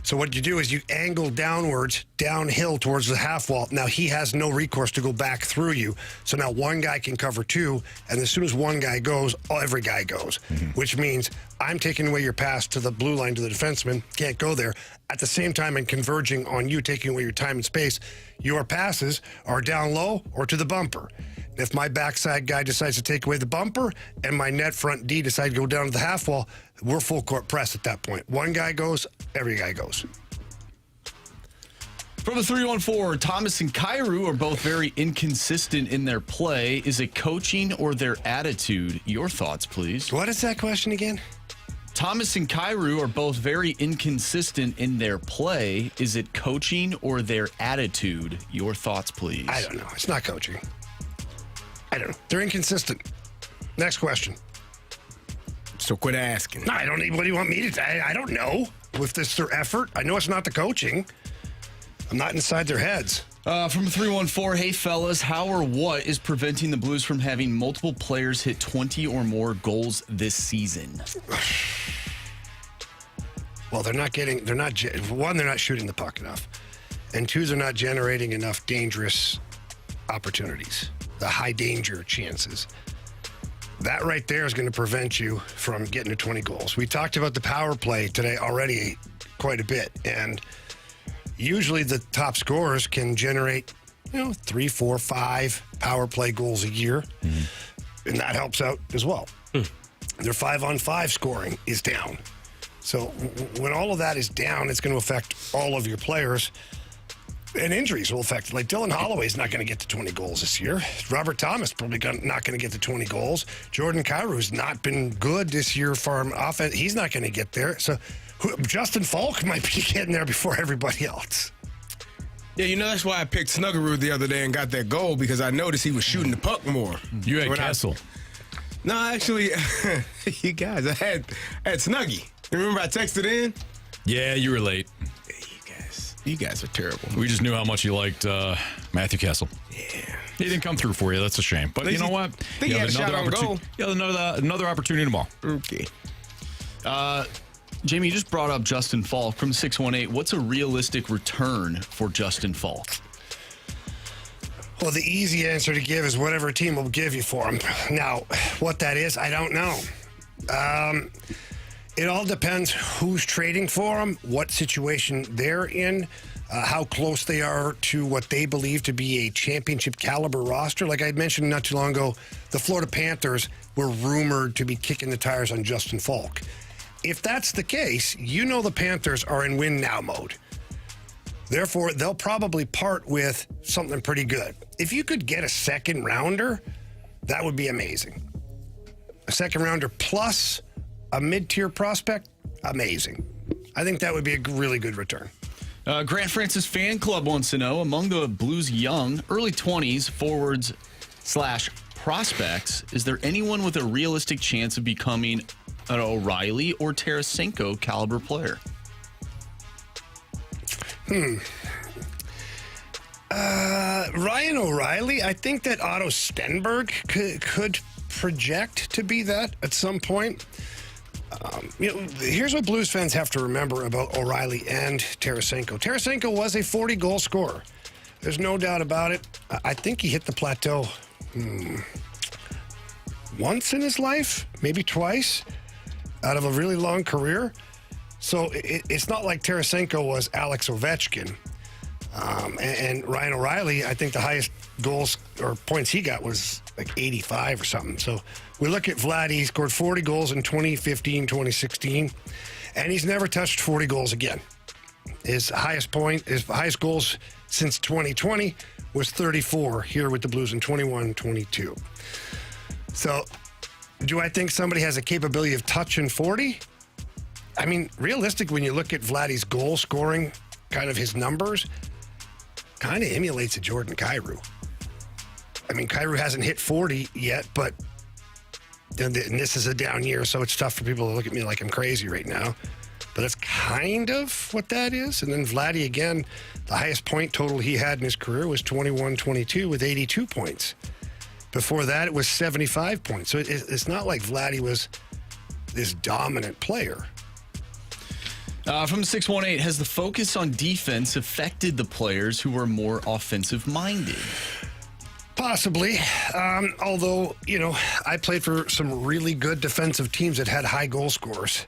So what you do is you angle downwards, downhill towards the half wall. Now he has no recourse to go back through you. So now one guy can cover two, and as soon as one guy goes, every guy goes, which means I'm taking away your pass to the blue line to the defenseman, can't go there. At the same time, and converging on you, taking away your time and space, your passes are down low or to the bumper. If my backside guy decides to take away the bumper and my net front D decides to go down to the half wall, we're full court press at that point. One guy goes, every guy goes. From the 314, Thomas and Kerber are both very inconsistent in their play. Is it coaching or their attitude? Your thoughts, please. What is that question again? Thomas and Kerber are both very inconsistent in their play. Is it coaching or their attitude? Your thoughts, please. I don't know. It's not coaching. I don't know. They're inconsistent. Next question. So quit asking. No, I don't need. What do you want me to say? I don't know. If this is their effort, I know it's not the coaching. I'm not inside their heads. From 314, hey fellas, how or what is preventing the Blues from having multiple players hit 20 or more goals this season? Well, they're not shooting the puck enough. And two, they're not generating enough dangerous opportunities, the high danger chances. That right there is going to prevent you from getting to 20 goals. We talked about the power play today already quite a bit, and usually the top scorers can generate, 3, 4, 5 power play goals a year, and that helps out as well. Their 5-on-5 scoring is down. So when all of that is down, it's going to affect all of your players. And injuries will affect. Like Dylan Holloway's not going to get to 20 goals this year. Robert Thomas probably not going to get to 20 goals. Jordan Kyrie's not been good this year for offense. He's not going to get there. So Justin Falk might be getting there before everybody else. Yeah, that's why I picked Snuggerud the other day and got that goal, because I noticed he was shooting the puck more. You had Kessel. No, actually, you guys, I had Snuggie. Remember I texted in? Yeah, you were late. You guys are terrible. We just knew how much you liked Matthew Kessel. Yeah. He didn't come through for you. That's a shame. But you know what? Think he had a shot on goal. Yeah, another opportunity tomorrow. Okay. Jamie, you just brought up Justin Falk from 618. What's a realistic return for Justin Falk? Well, the easy answer to give is whatever team will give you for him. Now, what that is, I don't know. It all depends who's trading for him, what situation they're in, how close they are to what they believe to be a championship caliber roster. Like I mentioned not too long ago, the Florida Panthers were rumored to be kicking the tires on Justin Falk. If that's the case, the Panthers are in win now mode. Therefore, they'll probably part with something pretty good. If you could get a second rounder, that would be amazing. A second rounder plus a mid-tier prospect, amazing. I think that would be a really good return. Grant Francis Fan Club wants to know, among the Blues' young, early 20s forwards / prospects, is there anyone with a realistic chance of becoming an O'Reilly or Tarasenko caliber player? Ryan O'Reilly, I think that Otto Stenberg could project to be that at some point. Here's what Blues fans have to remember about O'Reilly and Tarasenko. Tarasenko was a 40-goal scorer. There's no doubt about it. I think he hit the plateau once in his life, maybe twice, out of a really long career. So it's not like Tarasenko was Alex Ovechkin. And Ryan O'Reilly, I think the highest goals or points he got was like 85 or something. So we look at Vlad, he scored 40 goals in 2015, 2016, and he's never touched 40 goals again. His highest goals since 2020 was 34 here with the Blues in 21-22. So, do I think somebody has a capability of touching 40? I mean, realistic, when you look at Vladdy's goal scoring, kind of his numbers, kind of emulates a Jordan Kyrou. I mean, Kyrou hasn't hit 40 yet, but and this is a down year, so it's tough for people to look at me like I'm crazy right now. But that's kind of what that is. And then Vladdy, again, the highest point total he had in his career was 21-22 with 82 points. Before that, it was 75 points. So it's not like Vladdy was this dominant player. From 618, has the focus on defense affected the players who were more offensive-minded? Possibly. Although, I played for some really good defensive teams that had high goal scorers.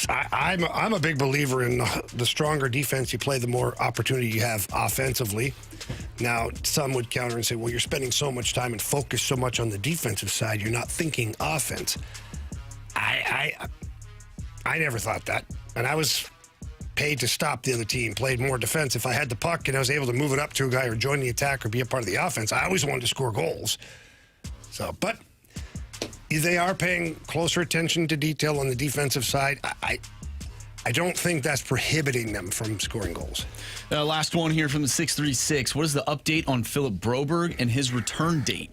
I'm a big believer in the stronger defense you play, the more opportunity you have offensively. Now, some would counter and say, well, you're spending so much time and focus so much on the defensive side, you're not thinking offense. I never thought that. And I was paid to stop the other team, played more defense. If I had the puck and I was able to move it up to a guy or join the attack or be a part of the offense, I always wanted to score goals. So, but they are paying closer attention to detail on the defensive side. I don't think that's prohibiting them from scoring goals. Last one here from the 636. What is the update on Philip Broberg and his return date?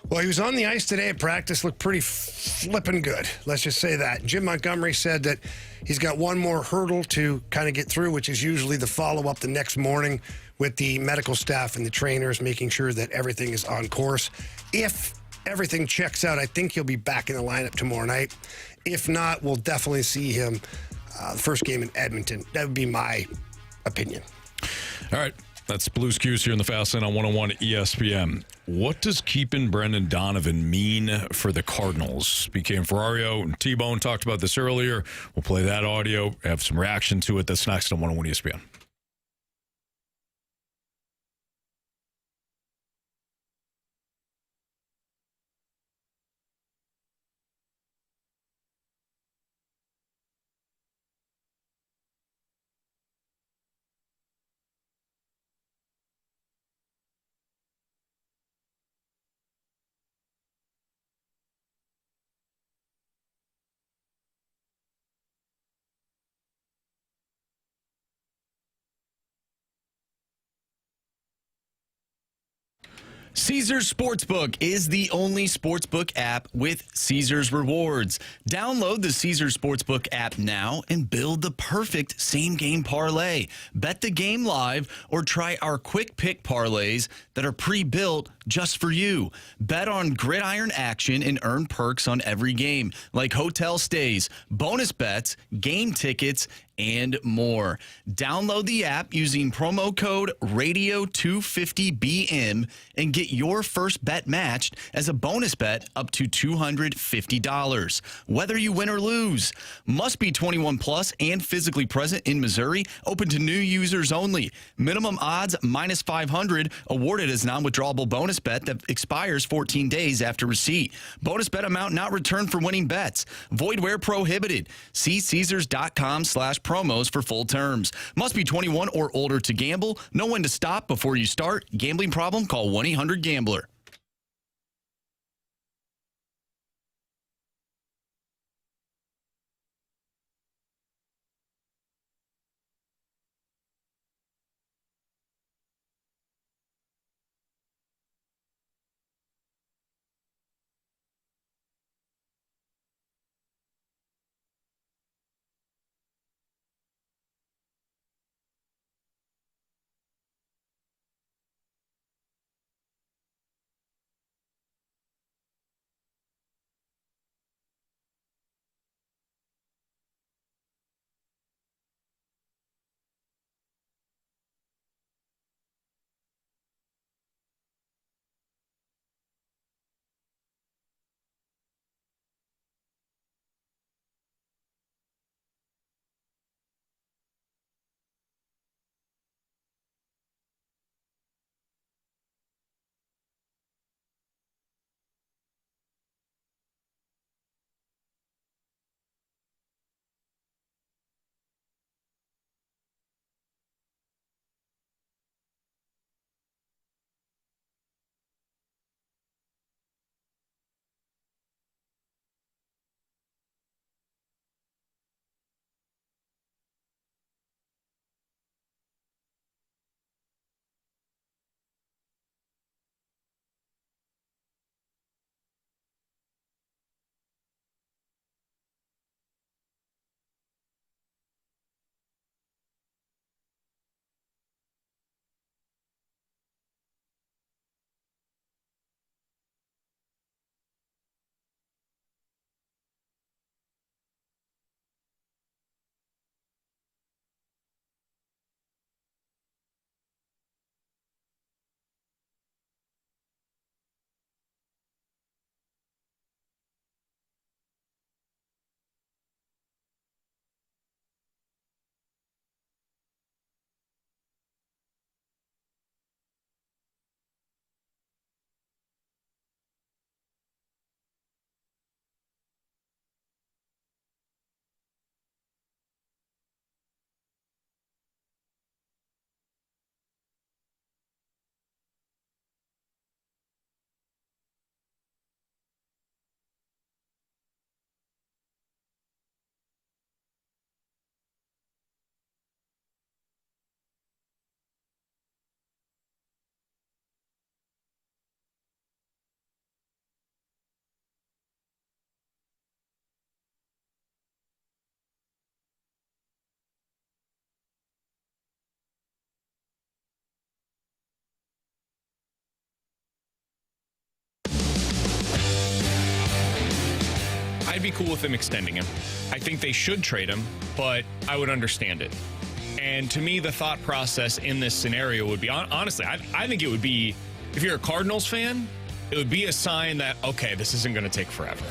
Well, he was on the ice today at practice, looked pretty flipping good. Let's just say that. Jim Montgomery said that he's got one more hurdle to kind of get through, which is usually the follow-up the next morning with the medical staff and the trainers, making sure that everything is on course. If everything checks out, I think he'll be back in the lineup tomorrow night. If not, we'll definitely see him the first game in Edmonton. That would be my opinion. All right. That's Blues Cues here in the Fast Lane on 101 ESPN. What does keeping Brendan Donovan mean for the Cardinals? BK and Ferrario and T-Bone talked about this earlier. We'll play that audio, have some reaction to it. That's next on 101 ESPN. Caesars Sportsbook is the only sportsbook app with Caesars rewards. Download the Caesars Sportsbook app now and build the perfect same-game parlay. Bet the game live or try our quick pick parlays that are pre-built just for you. Bet on gridiron action and earn perks on every game, like hotel stays, bonus bets, game tickets, and more. Download the app using promo code RADIO250BM and get your first bet matched as a bonus bet up to $250. Whether you win or lose. Must be 21 plus and physically present in Missouri. Open to new users only. Minimum odds minus 500. Awarded as non-withdrawable bonus bet that expires 14 days after receipt. Bonus bet amount not returned for winning bets. Void where prohibited. See Caesars.com/promos for full terms. Must be 21 or older to gamble. Know when to stop before you start. Gambling problem? Call 1-800-GAMBLER. I'd be cool with them extending him. I think they should trade him, but I would understand it. And to me, the thought process in this scenario would be, honestly, I think it would be, if you're a Cardinals fan, it would be a sign that, okay, this isn't going to take forever.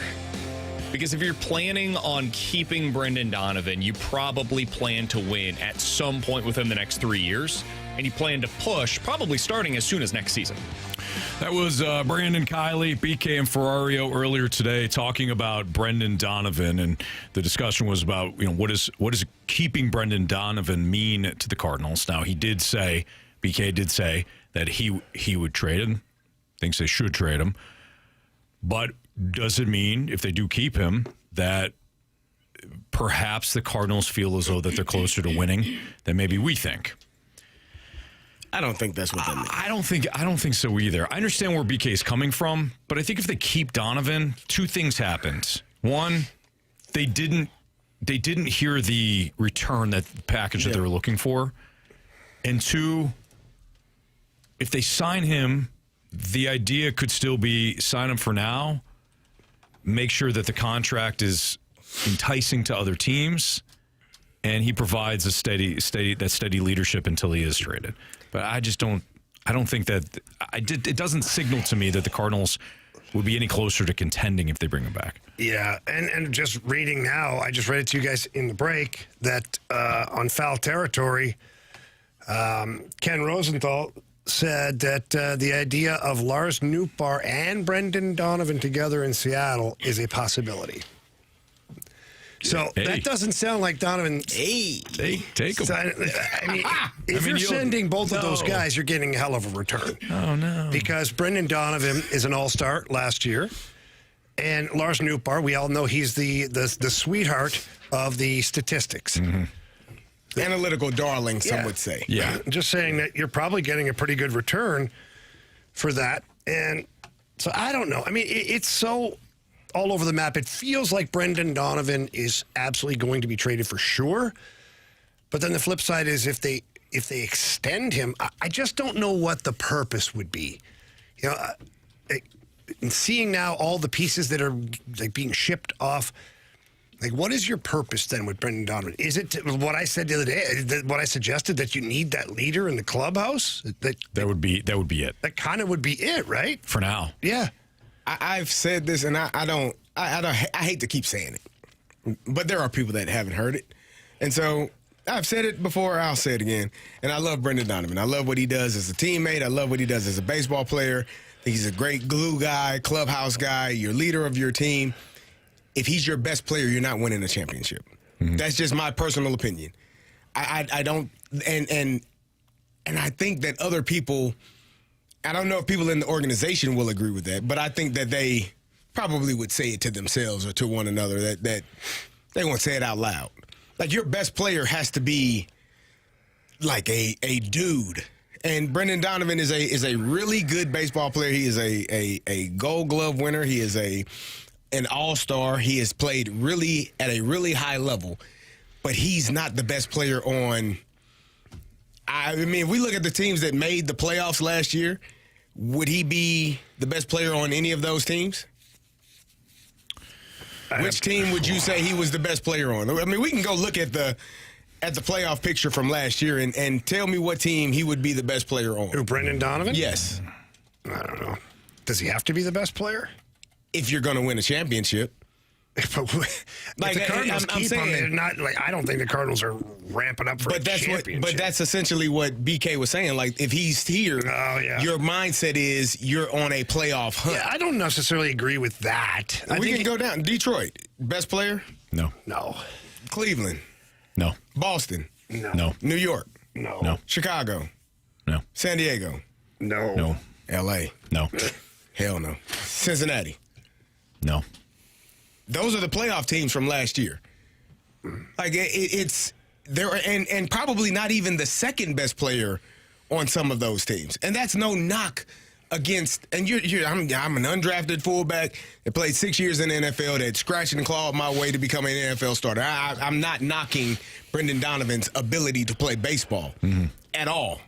Because if you're planning on keeping Brendan Donovan, you probably plan to win at some point within the next 3 years. And you plan to push, probably starting as soon as next season. That was Brandon Kiley, BK, and Ferrario earlier today talking about Brendan Donovan, and the discussion was about what does keeping Brendan Donovan mean to the Cardinals. Now he did say, BK did say that he would trade him, thinks they should trade him, but does it mean if they do keep him that perhaps the Cardinals feel as though that they're closer to winning than maybe we think? I don't think that's what that means. I don't think so either. I understand where BK is coming from, but I think if they keep Donovan, two things happened. One, they didn't hear the return that package that they were looking for. And two, if they sign him, the idea could still be sign him for now, make sure that the contract is enticing to other teams, and he provides a steady leadership until he is traded. But I don't think that it doesn't signal to me that the Cardinals would be any closer to contending if they bring him back. Yeah, and just reading now, I just read it to you guys in the break that on Foul Territory, Ken Rosenthal said that the idea of Lars Nootbaar and Brendan Donovan together in Seattle is a possibility. So that doesn't sound like Donovan. Take him. I mean, if you're sending both of those guys, you're getting a hell of a return. Oh, no. Because Brendan Donovan is an all-star last year. And Lars Nootbaar, we all know he's the sweetheart of the statistics. Mm-hmm. Analytical darling, some would say. Yeah. Just saying that you're probably getting a pretty good return for that. And so I don't know. I mean, it's so all over the map. It feels like Brendan Donovan is absolutely going to be traded for sure. But then the flip side is if they extend him, I just don't know what the purpose would be. And seeing now all the pieces that are like being shipped off, like what is your purpose then with Brendan Donovan? Is it what I said the other day? What I suggested, that you need that leader in the clubhouse? That would be it. That kind of would be it, right? For now. Yeah. I've said this, and I hate to keep saying it, but there are people that haven't heard it, and so I've said it before. I'll say it again. And I love Brendan Donovan. I love what he does as a teammate. I love what he does as a baseball player. I think he's a great glue guy, clubhouse guy. You're leader of your team. If he's your best player, you're not winning a championship. Mm-hmm. That's just my personal opinion. I don't, and I think that other people. I don't know if people in the organization will agree with that, but I think that they probably would say it to themselves or to one another, that they won't say it out loud. Like, your best player has to be like a dude. And Brendan Donovan is a really good baseball player. He is a Gold Glove winner. He is an all-star. He has played really at a really high level, but he's not the best player on. I mean, if we look at the teams that made the playoffs last year, would he be the best player on any of those teams? Which team would you say he was the best player on? I mean, we can go look at the playoff picture from last year and tell me what team he would be the best player on. Who, Brendan Donovan? Yes. I don't know. Does he have to be the best player? If you're going to win a championship. If the Cardinals keep him, they're not like. I don't think the Cardinals are ramping up for a championship. But that's essentially what BK was saying. Like, if he's here, your mindset is you're on a playoff hunt. Yeah, I don't necessarily agree with that. We can go down. Detroit, best player? No. Cleveland? No. Boston? No. New York? No. Chicago? No. San Diego? No. L.A.? No. Hell no. Cincinnati? No. Those are the playoff teams from last year. Like, it's there, and probably not even the second best player on some of those teams. And that's no knock against. And I'm an undrafted fullback that played 6 years in the NFL, that scratched and clawed my way to becoming an NFL starter. I'm not knocking Brendan Donovan's ability to play baseball at all.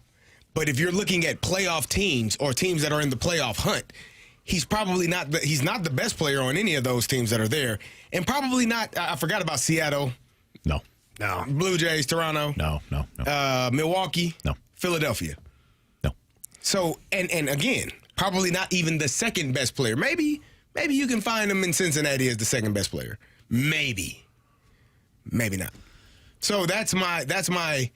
But if you're looking at playoff teams or teams that are in the playoff hunt, he's probably not the best player on any of those teams that are there, and probably not. I forgot about Seattle. No. Blue Jays, Toronto. No. Milwaukee. No. Philadelphia. No. So and again, probably not even the second best player. Maybe you can find him in Cincinnati as the second best player. Maybe not. So that's my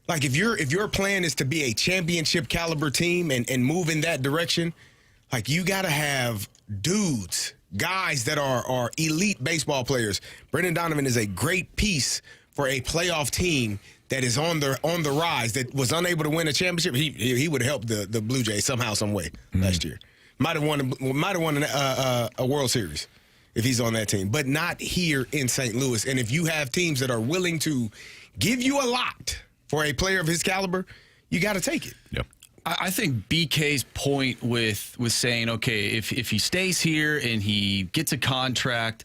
like if your plan is to be a championship caliber team and move in that direction, like you got to have guys that are elite baseball players. Brendan Donovan is a great piece for a playoff team that is on the rise, that was unable to win a championship. He would have helped the Blue Jays somehow, some way last year. Might have won a World Series if he's on that team, but not here in St. Louis. And if you have teams that are willing to give you a lot for a player of his caliber, you got to take it. Yep. I think BK's point with saying, okay, if he stays here and he gets a contract,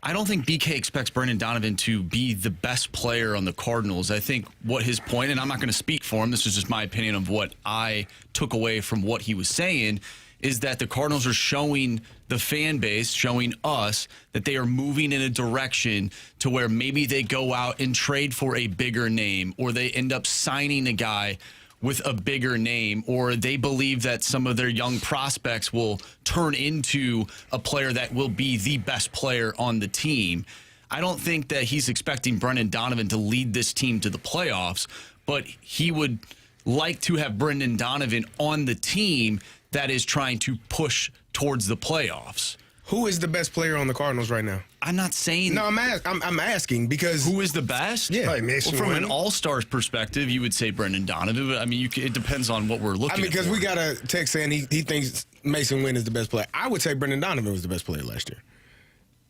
I don't think BK expects Brendan Donovan to be the best player on the Cardinals. I think what his point, and I'm not going to speak for him, this is just my opinion of what I took away from what he was saying, is that the Cardinals are showing the fan base, showing us that they are moving in a direction to where maybe they go out and trade for a bigger name, or they end up signing a guy with a bigger name, or they believe that some of their young prospects will turn into a player that will be the best player on the team. I don't think that he's expecting Brendan Donovan to lead this team to the playoffs, but he would like to have Brendan Donovan on the team that is trying to push towards the playoffs. Who is the best player on the Cardinals right now? I'm not saying... No, I'm asking because... Who is the best? Yeah. Probably Mason Well, from Wynn. an all-stars perspective, you would say Brendan Donovan, but I mean, it depends on what we're looking at. I mean, because we got a text saying he thinks Mason Wynn is the best player. I would say Brendan Donovan was the best player last year.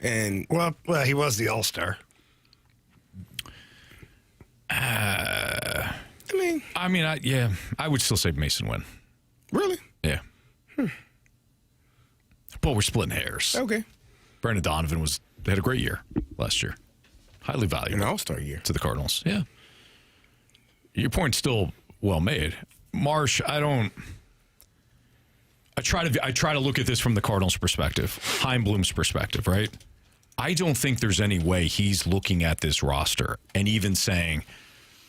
And Well, he was the All-Star. I would still say Mason Wynn. Really? Yeah. But we're splitting hairs. Okay. Brendan Donovan had a great year last year. Highly valuable. An All-Star year. To the Cardinals. Yeah. Your point's still well made. Marsh, I try to look at this from the Cardinals' perspective, Heimblum's perspective, right? I don't think there's any way he's looking at this roster and even saying,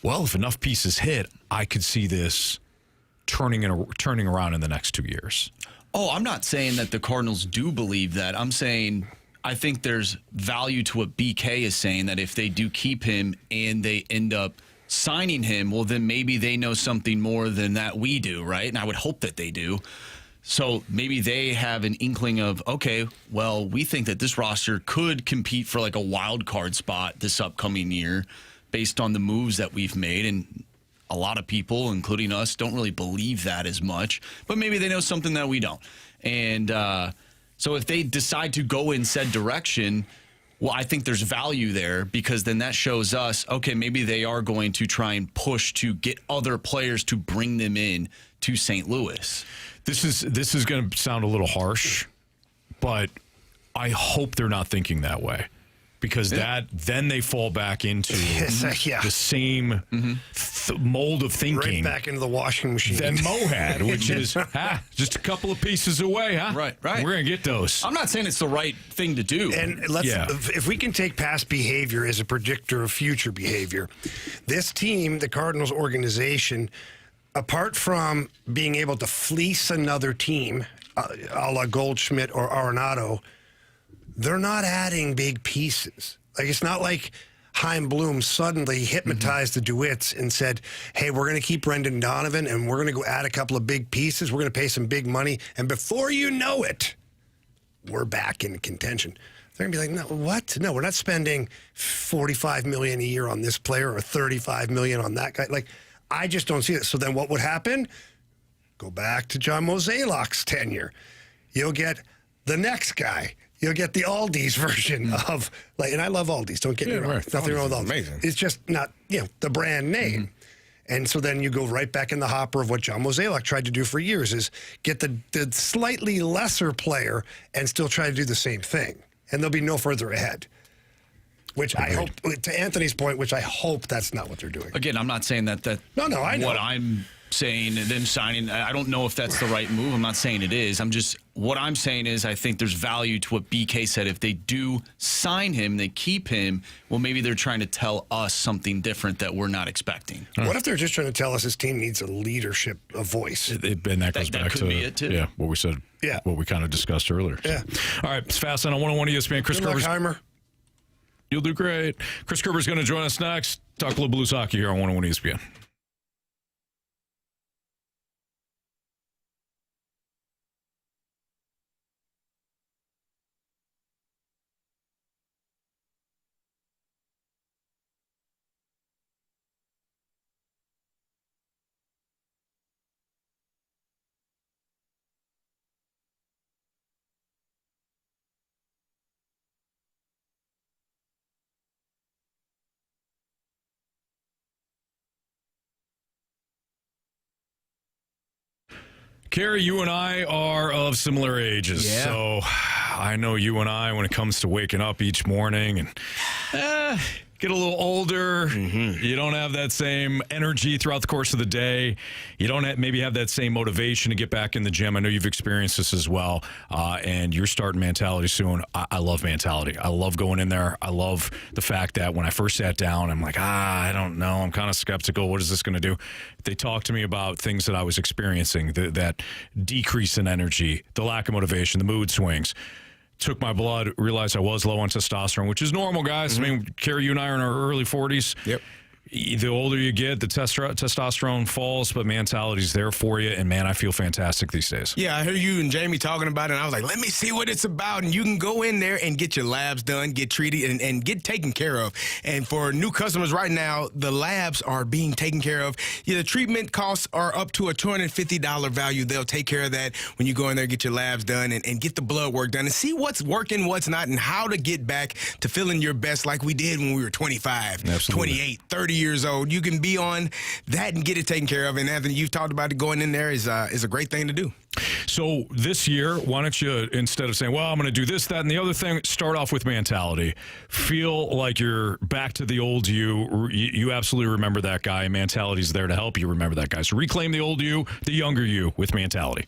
well, if enough pieces hit, I could see this turning around in the next 2 years. Oh, I'm not saying that the Cardinals do believe that. I'm saying I think there's value to what BK is saying, that if they do keep him and they end up signing him, well, then maybe they know something more than that we do, right? And I would hope that they do. So maybe they have an inkling of, okay, well, we think that this roster could compete for like a wild card spot this upcoming year based on the moves that we've made. And a lot of people, including us, don't really believe that as much, but maybe they know something that we don't. And so if they decide to go in said direction, well, I think there's value there, because then that shows us, okay, maybe they are going to try and push to get other players to bring them in to St. Louis. This is going to sound a little harsh, but I hope they're not thinking that way, because then they fall back into the same mold of thinking. Right back into the washing machine. That Mo had, which is just a couple of pieces away, huh? Right. We're going to get those. I'm not saying it's the right thing to do. And if we can take past behavior as a predictor of future behavior, this team, the Cardinals organization, apart from being able to fleece another team, a la Goldschmidt or Arenado, they're not adding big pieces. Like, it's not like Heimblum suddenly hypnotized the DeWitts and said, hey, we're going to keep Brendan Donovan and we're going to go add a couple of big pieces. We're going to pay some big money. And before you know it, we're back in contention. They're going to be like, no, what? No, we're not spending $45 million a year on this player or $35 million on that guy. Like, I just don't see it. So then what would happen? Go back to John Mozeliak's tenure. You'll get the next guy. You'll get the Aldi's version of, like, and I love Aldi's, don't get me wrong. Right. Nothing wrong with Aldi's. Amazing. It's just not, the brand name. And so then you go right back in the hopper of what John Mozeliak tried to do for years, is get the slightly lesser player and still try to do the same thing. And they'll be no further ahead. Which I hope, to Anthony's point, which I hope that's not what they're doing. Again, I'm not saying that No, I know. what I'm saying them signing. I don't know if that's the right move. I'm not saying it is. What I'm saying is I think there's value to what BK said. If they do sign him, they keep him, well, maybe they're trying to tell us something different that we're not expecting. What if they're just trying to tell us his team needs a leadership, a voice? That goes back to be it too. what we said, what we kind of discussed earlier. Yeah. All right, it's Fast on 101 ESPN. Chris Kerber's. You'll do great. Chris Kerber's going to join us next. Talk a little Blues hockey here on 101 ESPN. Carey, you and I are of similar ages, so I know you and I, when it comes to waking up each morning and get a little older, you don't have that same energy throughout the course of the day. You don't maybe have that same motivation to get back in the gym. I know you've experienced this as well, and you're starting mentality soon. I love mentality. I love going in there. I love the fact that when I first sat down, I'm like, I don't know. I'm kind of skeptical. What is this going to do? They talked to me about things that I was experiencing, that decrease in energy, the lack of motivation, the mood swings. Took my blood, realized I was low on testosterone, which is normal, guys. I mean, Kerry, you and I are in our early 40s. Yep. The older you get, the testosterone falls, but mentality's there for you. And, man, I feel fantastic these days. Yeah, I heard you and Jamie talking about it, and I was like, let me see what it's about. And you can go in there and get your labs done, get treated, and get taken care of. And for new customers right now, the labs are being taken care of. Yeah, the treatment costs are up to a $250 value. They'll take care of that when you go in there, get your labs done, and get the blood work done, and see what's working, what's not, and how to get back to feeling your best like we did when we were 25, Absolutely. 28, 30 years old. You can be on that and get it taken care of. And Anthony, you've talked about it, going in there is a great thing to do. So this year, why don't you, instead of saying, well, I'm going to do this, that, and the other thing, start off with mentality. Feel like you're back to the old you. You absolutely remember that guy. Mentality's there to help you remember that guy. So reclaim the old you, the younger you with mentality.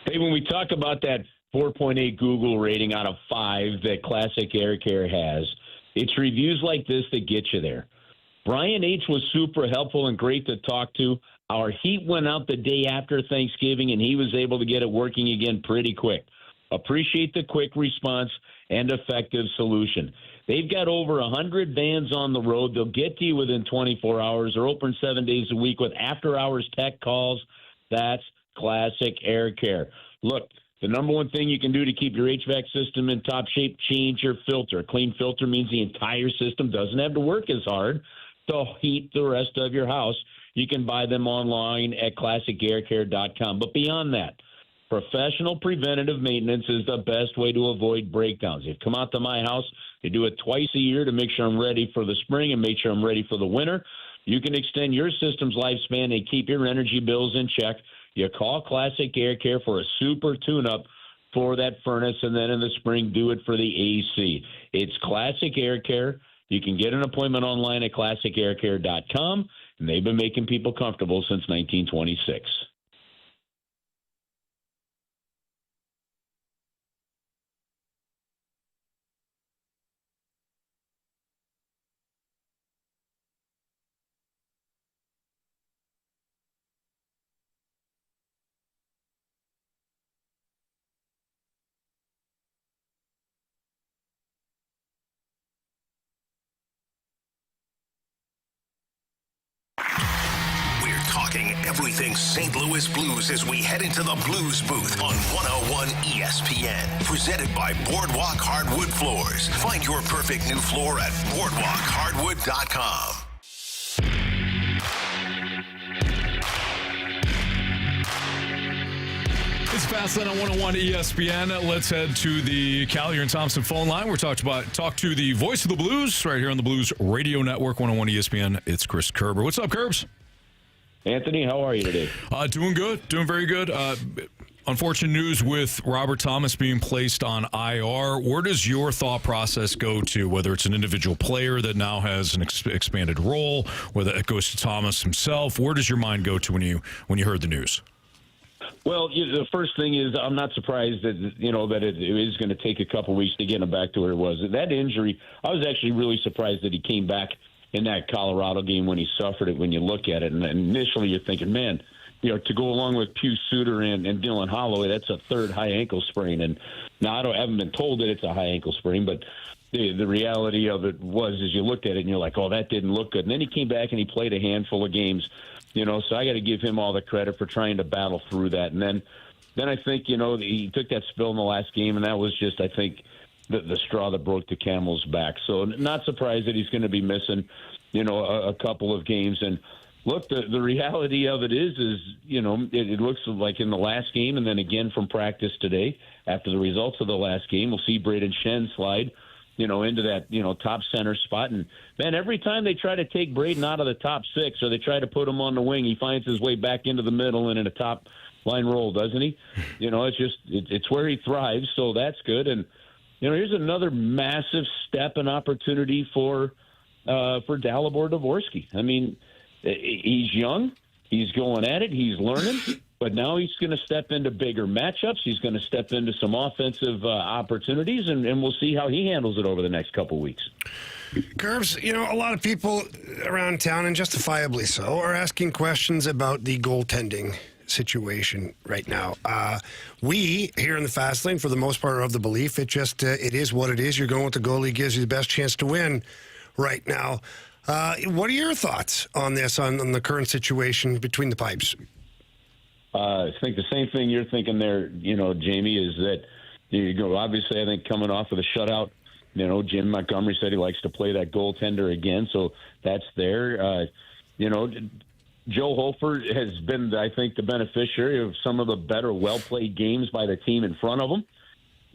Hey, when we talk about that 4.8 Google rating out of 5 that Classic Air Care has, it's reviews like this that get you there. Brian H. was super helpful and great to talk to. Our heat went out the day after Thanksgiving, and he was able to get it working again pretty quick. Appreciate the quick response and effective solution. They've got over 100 vans on the road. They'll get to you within 24 hours. They're open 7 days a week with after-hours tech calls. That's Classic Air Care. Look, the number one thing you can do to keep your HVAC system in top shape, change your filter. A clean filter means the entire system doesn't have to work as hard to heat the rest of your house. You can buy them online at classicaircare.com. But beyond that, professional preventative maintenance is the best way to avoid breakdowns. You come out to my house, you do it twice a year to make sure I'm ready for the spring and make sure I'm ready for the winter. You can extend your system's lifespan and keep your energy bills in check. You call Classic Air Care for a super tune-up for that furnace, and then in the spring, do it for the AC. It's Classic Air Care. You can get an appointment online at classicaircare.com, and they've been making people comfortable since 1926. Talking everything St. Louis Blues as we head into the Blues booth on 101 ESPN. Presented by Boardwalk Hardwood Floors. Find your perfect new floor at boardwalkhardwood.com. It's Fastlane on 101 ESPN. Let's head to the Callier and Thompson phone line. We're talk to the voice of the Blues right here on the Blues Radio Network, 101 ESPN. It's Chris Kerber. What's up, Kerbs? Anthony, how are you today? Doing good. Doing very good. Unfortunate news with Robert Thomas being placed on IR. Where does your thought process go to, whether it's an individual player that now has an expanded role, whether it goes to Thomas himself? Where does your mind go to when you heard the news? Well, the first thing is I'm not surprised that it is going to take a couple weeks to get him back to where it was. That injury, I was actually really surprised that he came back in that Colorado game when he suffered it. When you look at it, and initially you're thinking, man, to go along with Pius Suter and Dylan Holloway, that's a third high ankle sprain. And now I haven't been told that it's a high ankle sprain, but the reality of it was, is you looked at it and you're like, oh, that didn't look good. And then he came back and he played a handful of games, so I got to give him all the credit for trying to battle through that. And then I think, he took that spill in the last game, and that was just, I think, the straw that broke the camel's back. So not surprised that he's going to be missing, a couple of games. And look, the reality of it is it looks like in the last game and then again from practice today, after the results of the last game, we'll see Braden Shen slide, into that, top center spot. And, man, every time they try to take Braden out of the top six or they try to put him on the wing, he finds his way back into the middle and in a top line role, doesn't he? It's where he thrives, so that's good. And, here's another massive step and opportunity for Dalibor Dvorsky. I mean, he's young, he's going at it, he's learning, but now he's going to step into bigger matchups. He's going to step into some offensive opportunities, and we'll see how he handles it over the next couple weeks. Curbs, a lot of people around town, and justifiably so, are asking questions about the goaltending situation right now. We here in the Fast Lane, for the most part, are of the belief it is what it is. You're going with the goalie gives you the best chance to win right now. What are your thoughts on this, on the current situation between the pipes? I think the same thing you're thinking there, Jamie, is that obviously I think coming off of the shutout, Jim Montgomery said he likes to play that goaltender again, so that's there. Joe Hofer has been, I think, the beneficiary of some of the better, well-played games by the team in front of him,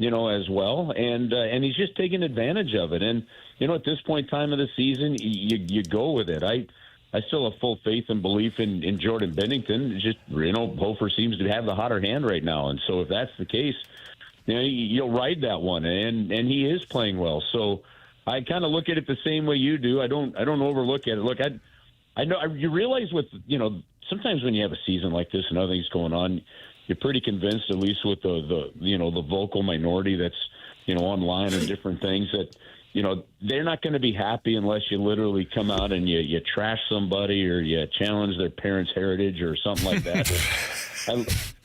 as well. And he's just taking advantage of it. And, at this point in time of the season, you go with it. I still have full faith and belief in Jordan Bennington. It's just, Hofer seems to have the hotter hand right now. And so if that's the case, you'll ride that one. And he is playing well. So I kind of look at it the same way you do. I don't overlook it. Look, I know you realize with, sometimes when you have a season like this and other things going on, you're pretty convinced, at least with the vocal minority that's, online and different things, that, they're not going to be happy unless you literally come out and you trash somebody or you challenge their parents' heritage or something like that.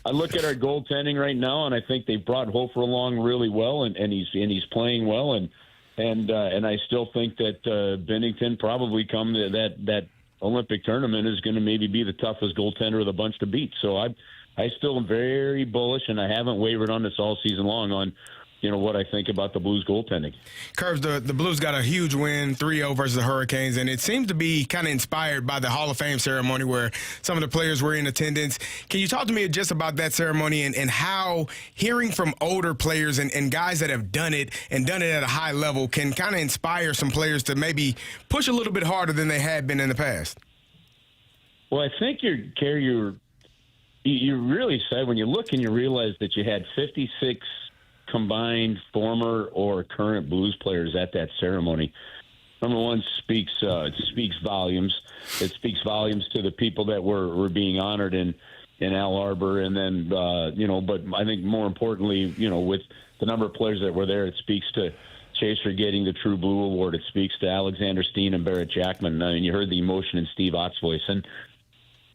I look at our goaltending right now, and I think they brought Hofer along really well, and he's playing well, and and I still think that Binnington probably come to that Olympic tournament is going to maybe be the toughest goaltender of the bunch to beat. So I still am very bullish, and I haven't wavered on this all season long on what I think about the Blues goaltending. Curbs, the Blues got a huge win, 3-0 versus the Hurricanes, and it seems to be kind of inspired by the Hall of Fame ceremony where some of the players were in attendance. Can you talk to me just about that ceremony and how hearing from older players and guys that have done it and done it at a high level can kind of inspire some players to maybe push a little bit harder than they had been in the past? Well, I think Kerry, you really said when you look and you realize that you had 56 combined former or current Blues players at that ceremony. Number one, speaks volumes. It speaks volumes to the people that were being honored in Al Arbor, and then but I think more importantly, with the number of players that were there, it speaks to Chaser getting the True Blue Award. It speaks to Alexander Steen and Barrett Jackman. I mean, you heard the emotion in Steve Ott's voice, and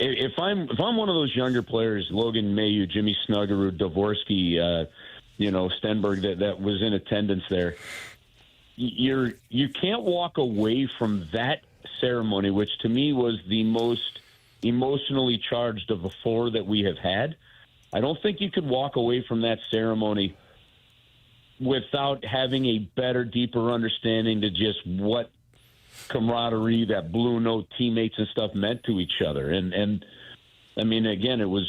if I'm one of those younger players, Logan Mailloux, Jimmy Snuggerud, Dvorsky, Stenberg that was in attendance there, you can't walk away from that ceremony, which to me was the most emotionally charged of the four that we have had. I don't think you could walk away from that ceremony without having a better, deeper understanding to just what camaraderie, that Blue Note teammates and stuff meant to each other. And I mean, again, it was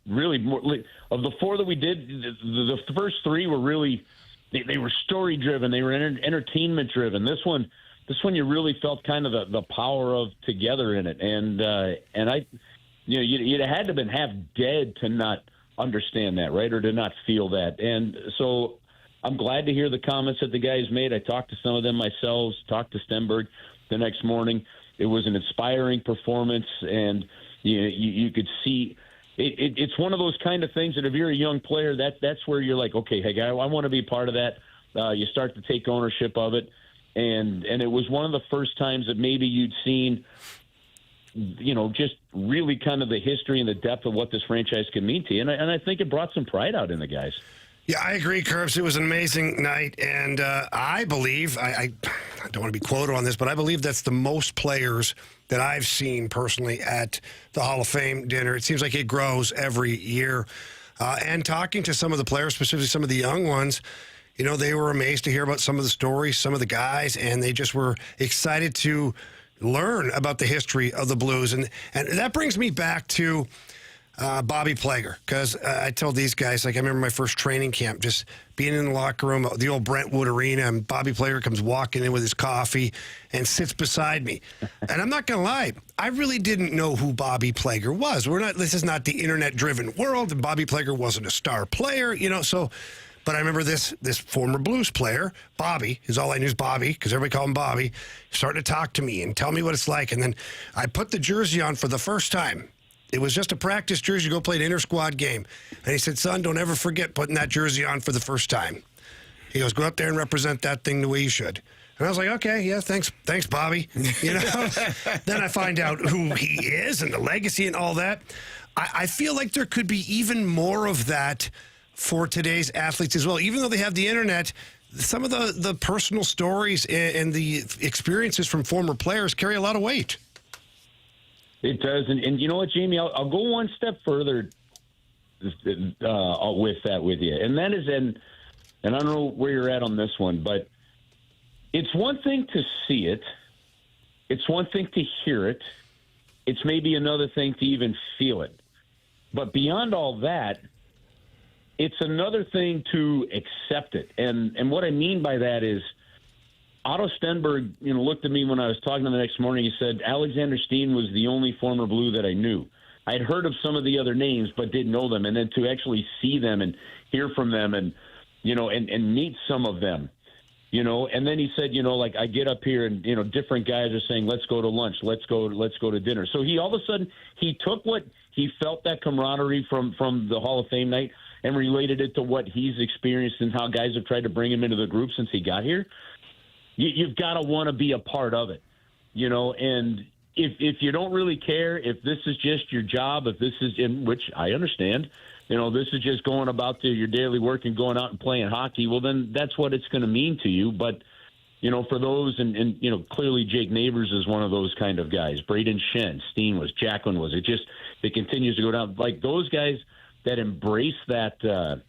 really more of the four that we did. The first three were really they were story driven. They were entertainment driven. This one, you really felt kind of the power of together in it. And I, you'd had to have been half dead to not understand that, right, or to not feel that. And so I'm glad to hear the comments that the guys made. I talked to some of them myself. Talked to Stenberg the next morning. It was an inspiring performance, and you could see it's one of those kind of things that if you're a young player, that's where you're like, okay, hey, guy, I want to be part of that. You start to take ownership of it, and it was one of the first times that maybe you'd seen, just really kind of the history and the depth of what this franchise can mean to you, and I think it brought some pride out in the guys. Yeah, I agree, Curbs. It was an amazing night, and I believe, I don't want to be quoted on this, but I believe that's the most players that I've seen personally at the Hall of Fame dinner. It seems like it grows every year. And talking to some of the players, specifically some of the young ones, they were amazed to hear about some of the stories, some of the guys, and they just were excited to learn about the history of the Blues. And that brings me back to Bobby Plager, because I told these guys, I remember my first training camp, just being in the locker room, the old Brentwood Arena, and Bobby Plager comes walking in with his coffee and sits beside me. And I'm not going to lie, I really didn't know who Bobby Plager was. This is not the internet-driven world, and Bobby Plager wasn't a star player, But I remember this former Blues player, Bobby, is all I knew is Bobby, because everybody called him Bobby, started to talk to me and tell me what it's like. And then I put the jersey on for the first time. It was just a practice jersey to go play an inter-squad game. And he said, son, don't ever forget putting that jersey on for the first time. He goes, go up there and represent that thing the way you should. And I was like, okay, yeah, thanks, Bobby. Then I find out who he is and the legacy and all that. I feel like there could be even more of that for today's athletes as well. Even though they have the internet, some of the personal stories and the experiences from former players carry a lot of weight. It does, and you know what, Jamie? I'll go one step further with that with you, and that is, and I don't know where you're at on this one, but it's one thing to see it, it's one thing to hear it, it's maybe another thing to even feel it, but beyond all that, it's another thing to accept it, and what I mean by that is, Otto Stenberg, looked at me when I was talking to him the next morning. He said, Alexander Steen was the only former Blue that I knew. I'd heard of some of the other names, but didn't know them. And then to actually see them and hear from them and meet some of them, and then he said, I get up here and, different guys are saying, let's go to lunch. Let's go to dinner. So he, all of a sudden, he took what he felt, that camaraderie from the Hall of Fame night, and related it to what he's experienced and how guys have tried to bring him into the group since he got here. You've got to want to be a part of it, and if you don't really care, if this is just your job, if this is in which I understand, this is just going about your daily work and going out and playing hockey, well, then that's what it's going to mean to you. But, for those, and clearly Jake Neighbors is one of those kind of guys. Braden Shen, Steen was, Jacqueline was. It continues to go down. Like those guys that embrace that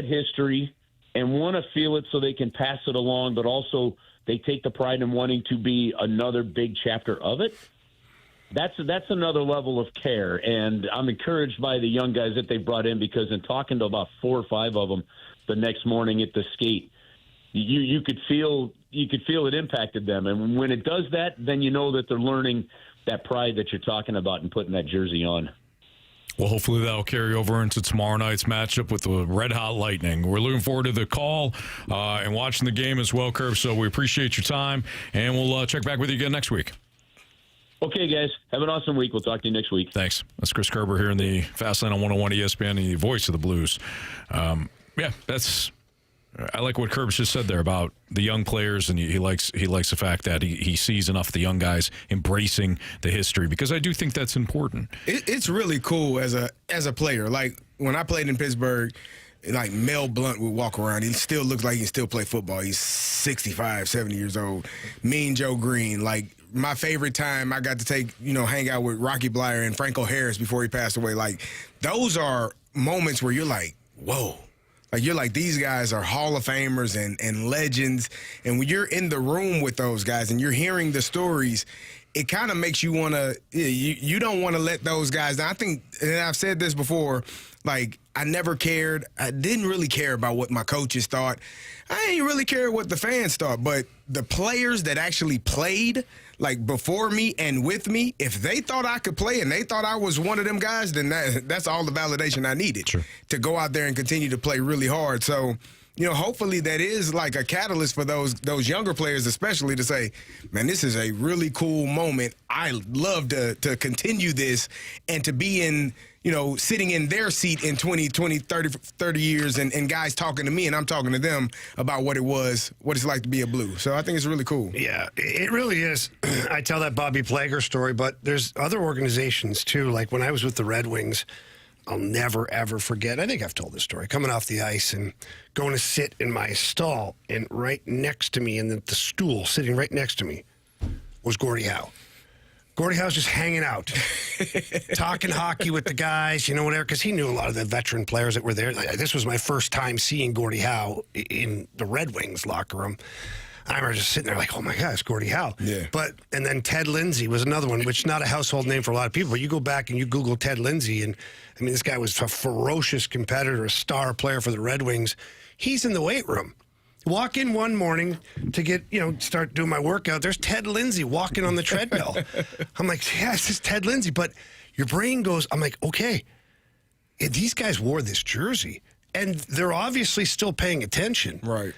history and want to feel it so they can pass it along, but also they take the pride in wanting to be another big chapter of it. That's another level of care, and I'm encouraged by the young guys that they brought in, because in talking to about 4 or 5 of them the next morning at the skate, you could feel it impacted them. And when it does that, then you know that they're learning that pride that you're talking about and putting that jersey on. Well, hopefully that'll carry over into tomorrow night's matchup with the Red Hot Lightning. We're looking forward to the call and watching the game as well, Kerb. So we appreciate your time, and we'll check back with you again next week. Okay, guys. Have an awesome week. We'll talk to you next week. Thanks. That's Chris Kerber here in the Fastlane on 101 ESPN, the voice of the Blues. I like what Kerb's just said there about the young players, and he likes the fact that he sees enough of the young guys embracing the history, because I do think that's important. It's really cool as a player. Like when I played in Pittsburgh, like Mel Blount would walk around. He still looks like he can still play football. He's 65, 70 years old. Mean Joe Green. Like my favorite time, I got to hang out with Rocky Blyer and Franco Harris before he passed away. Like those are moments where you're like, whoa. Like you're like, these guys are Hall of Famers and legends. And when you're in the room with those guys and you're hearing the stories, it kind of makes you want to, you don't want to let those guys down. I think, and I've said this before, like I never cared. I didn't really care about what my coaches thought. I didn't really care what the fans thought. But the players that actually played, like before me and with me, if they thought I could play and they thought I was one of them guys, then that's all the validation I needed to go out there and continue to play really hard. So, hopefully that is like a catalyst for those younger players, especially to say, man, this is a really cool moment. I love to continue this and to be in, sitting in their seat in 20, 30 years and guys talking to me and I'm talking to them about what it's like to be a Blue. So I think it's really cool. Yeah, it really is. I tell that Bobby Plager story, but there's other organizations too. Like when I was with the Red Wings, I'll never, ever forget. I think I've told this story. Coming off the ice and going to sit in my stall, and right next to me, and the stool sitting right next to me, was Gordie Howe. Gordie Howe's just hanging out, talking hockey with the guys, whatever, because he knew a lot of the veteran players that were there. This was my first time seeing Gordie Howe in the Red Wings locker room. I remember just sitting there like, oh, my God, it's Gordie Howe. Yeah. And then Ted Lindsay was another one, which is not a household name for a lot of people. But you go back and you Google Ted Lindsay, and, this guy was a ferocious competitor, a star player for the Red Wings. He's in the weight room. Walk in one morning to get, start doing my workout. There's Ted Lindsay walking on the treadmill. I'm like, yeah, this is Ted Lindsay. But your brain goes, I'm like, okay, these guys wore this jersey, and they're obviously still paying attention. Right.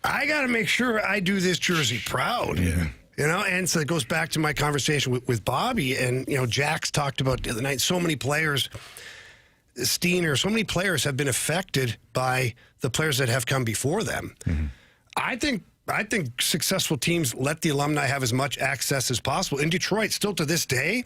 I got to make sure I do this jersey proud. Yeah. And so it goes back to my conversation with Bobby, and, Jack's talked about the other night, so many players, Steiner, so many players have been affected by the players that have come before them. Mm-hmm. I think successful teams let the alumni have as much access as possible. In Detroit, still to this day,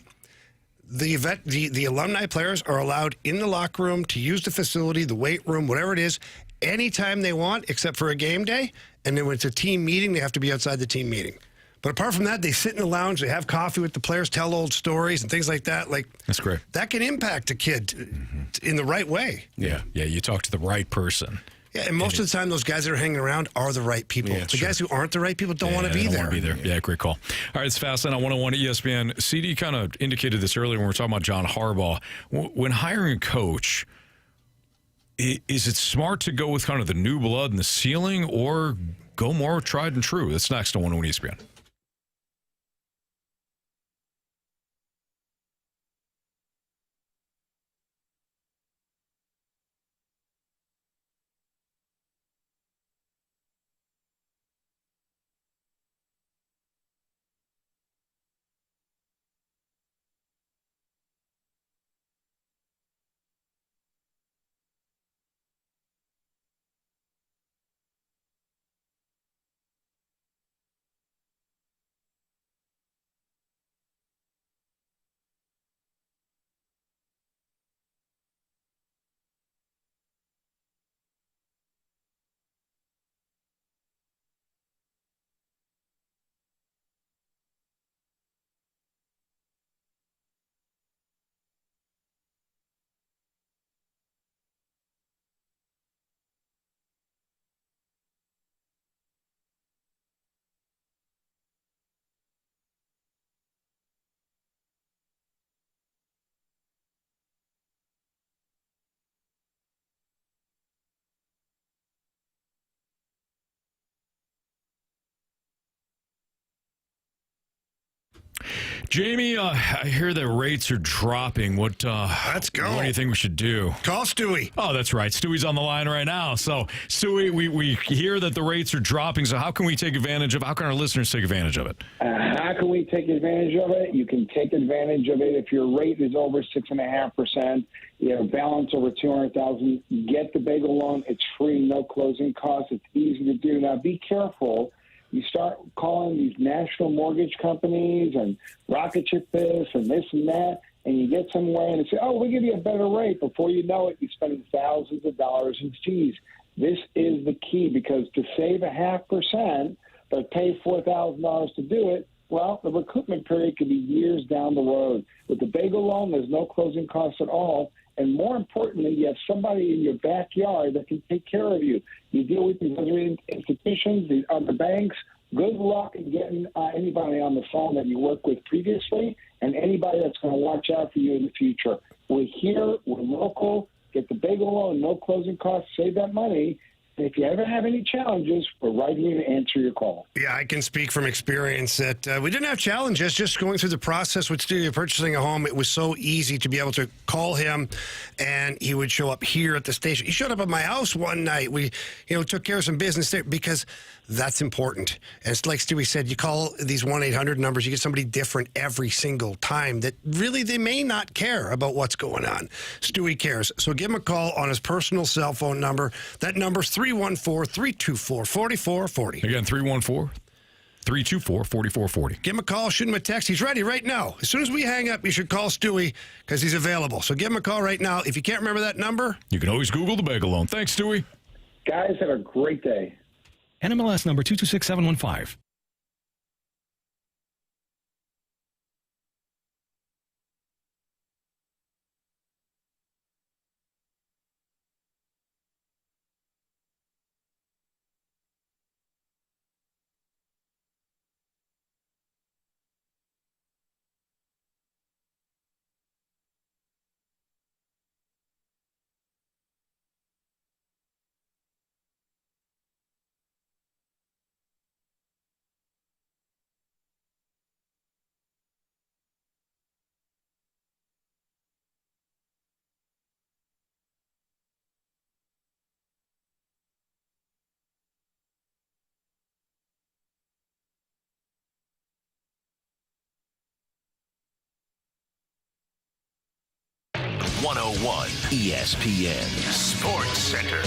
the alumni players are allowed in the locker room to use the facility, the weight room, whatever it is, anytime they want, except for a game day. And then when it's a team meeting, they have to be outside the team meeting. But apart from that, they sit in the lounge, they have coffee with the players, tell old stories and things like that. Like, that's great. That can impact a kid in the right way. Yeah, you talk to the right person. Yeah, and most of the time, those guys that are hanging around are the right people. Yeah, the guys who aren't the right people don't want to be there. Yeah, great call. All right, it's Fastlane on 101 ESPN. CD kind of indicated this earlier when we were talking about John Harbaugh. When hiring a coach, is it smart to go with kind of the new blood and the ceiling, or go more tried and true? That's next on 101 ESPN. Jamie, I hear that rates are dropping. Let's go. What do you think we should do? Call Stewie. Oh, that's right. Stewie's on the line right now. So, Stewie, we hear that the rates are dropping. So how can we take advantage of how can our listeners take advantage of it? How can we take advantage of it? You can take advantage of it if your rate is over 6.5%. You have a balance over $200,000. Get the bagel loan. It's free, no closing costs. It's easy to do. Now, be careful. You start calling these national mortgage companies and rocket ship this and this and that, and you get somewhere and they say, oh, we'll give you a better rate. Before you know it, you're spending thousands of dollars in fees. This is the key, because to save 0.5% but pay $4,000 to do it, well, the recoupment period could be years down the road. With the bagel loan, there's no closing costs at all. And more importantly, you have somebody in your backyard that can take care of you. You deal with these other institutions, these other banks. Good luck in getting anybody on the phone that you worked with previously and anybody that's going to watch out for you in the future. We're here. We're local. Get the bagel loan, no closing costs. Save that money. And if you ever have any challenges, we're right here to answer your call. Yeah, I can speak from experience that we didn't have challenges just going through the process with Studio purchasing a home. It was so easy to be able to call him, and he would show up here at the station. He showed up at my house one night. We, took care of some business there because that's important. And it's like Stewie said, you call these 1-800 numbers, you get somebody different every single time that really they may not care about what's going on. Stewie cares. So give him a call on his personal cell phone number. That number's 314-324-4440. Again, 314-324-4440. Give him a call, shoot him a text. He's ready right now. As soon as we hang up, you should call Stewie because he's available. So give him a call right now. If you can't remember that number, you can always Google the bagel loan. Thanks, Stewie. Guys, have a great day. NMLS number 226715. ESPN Sports Center.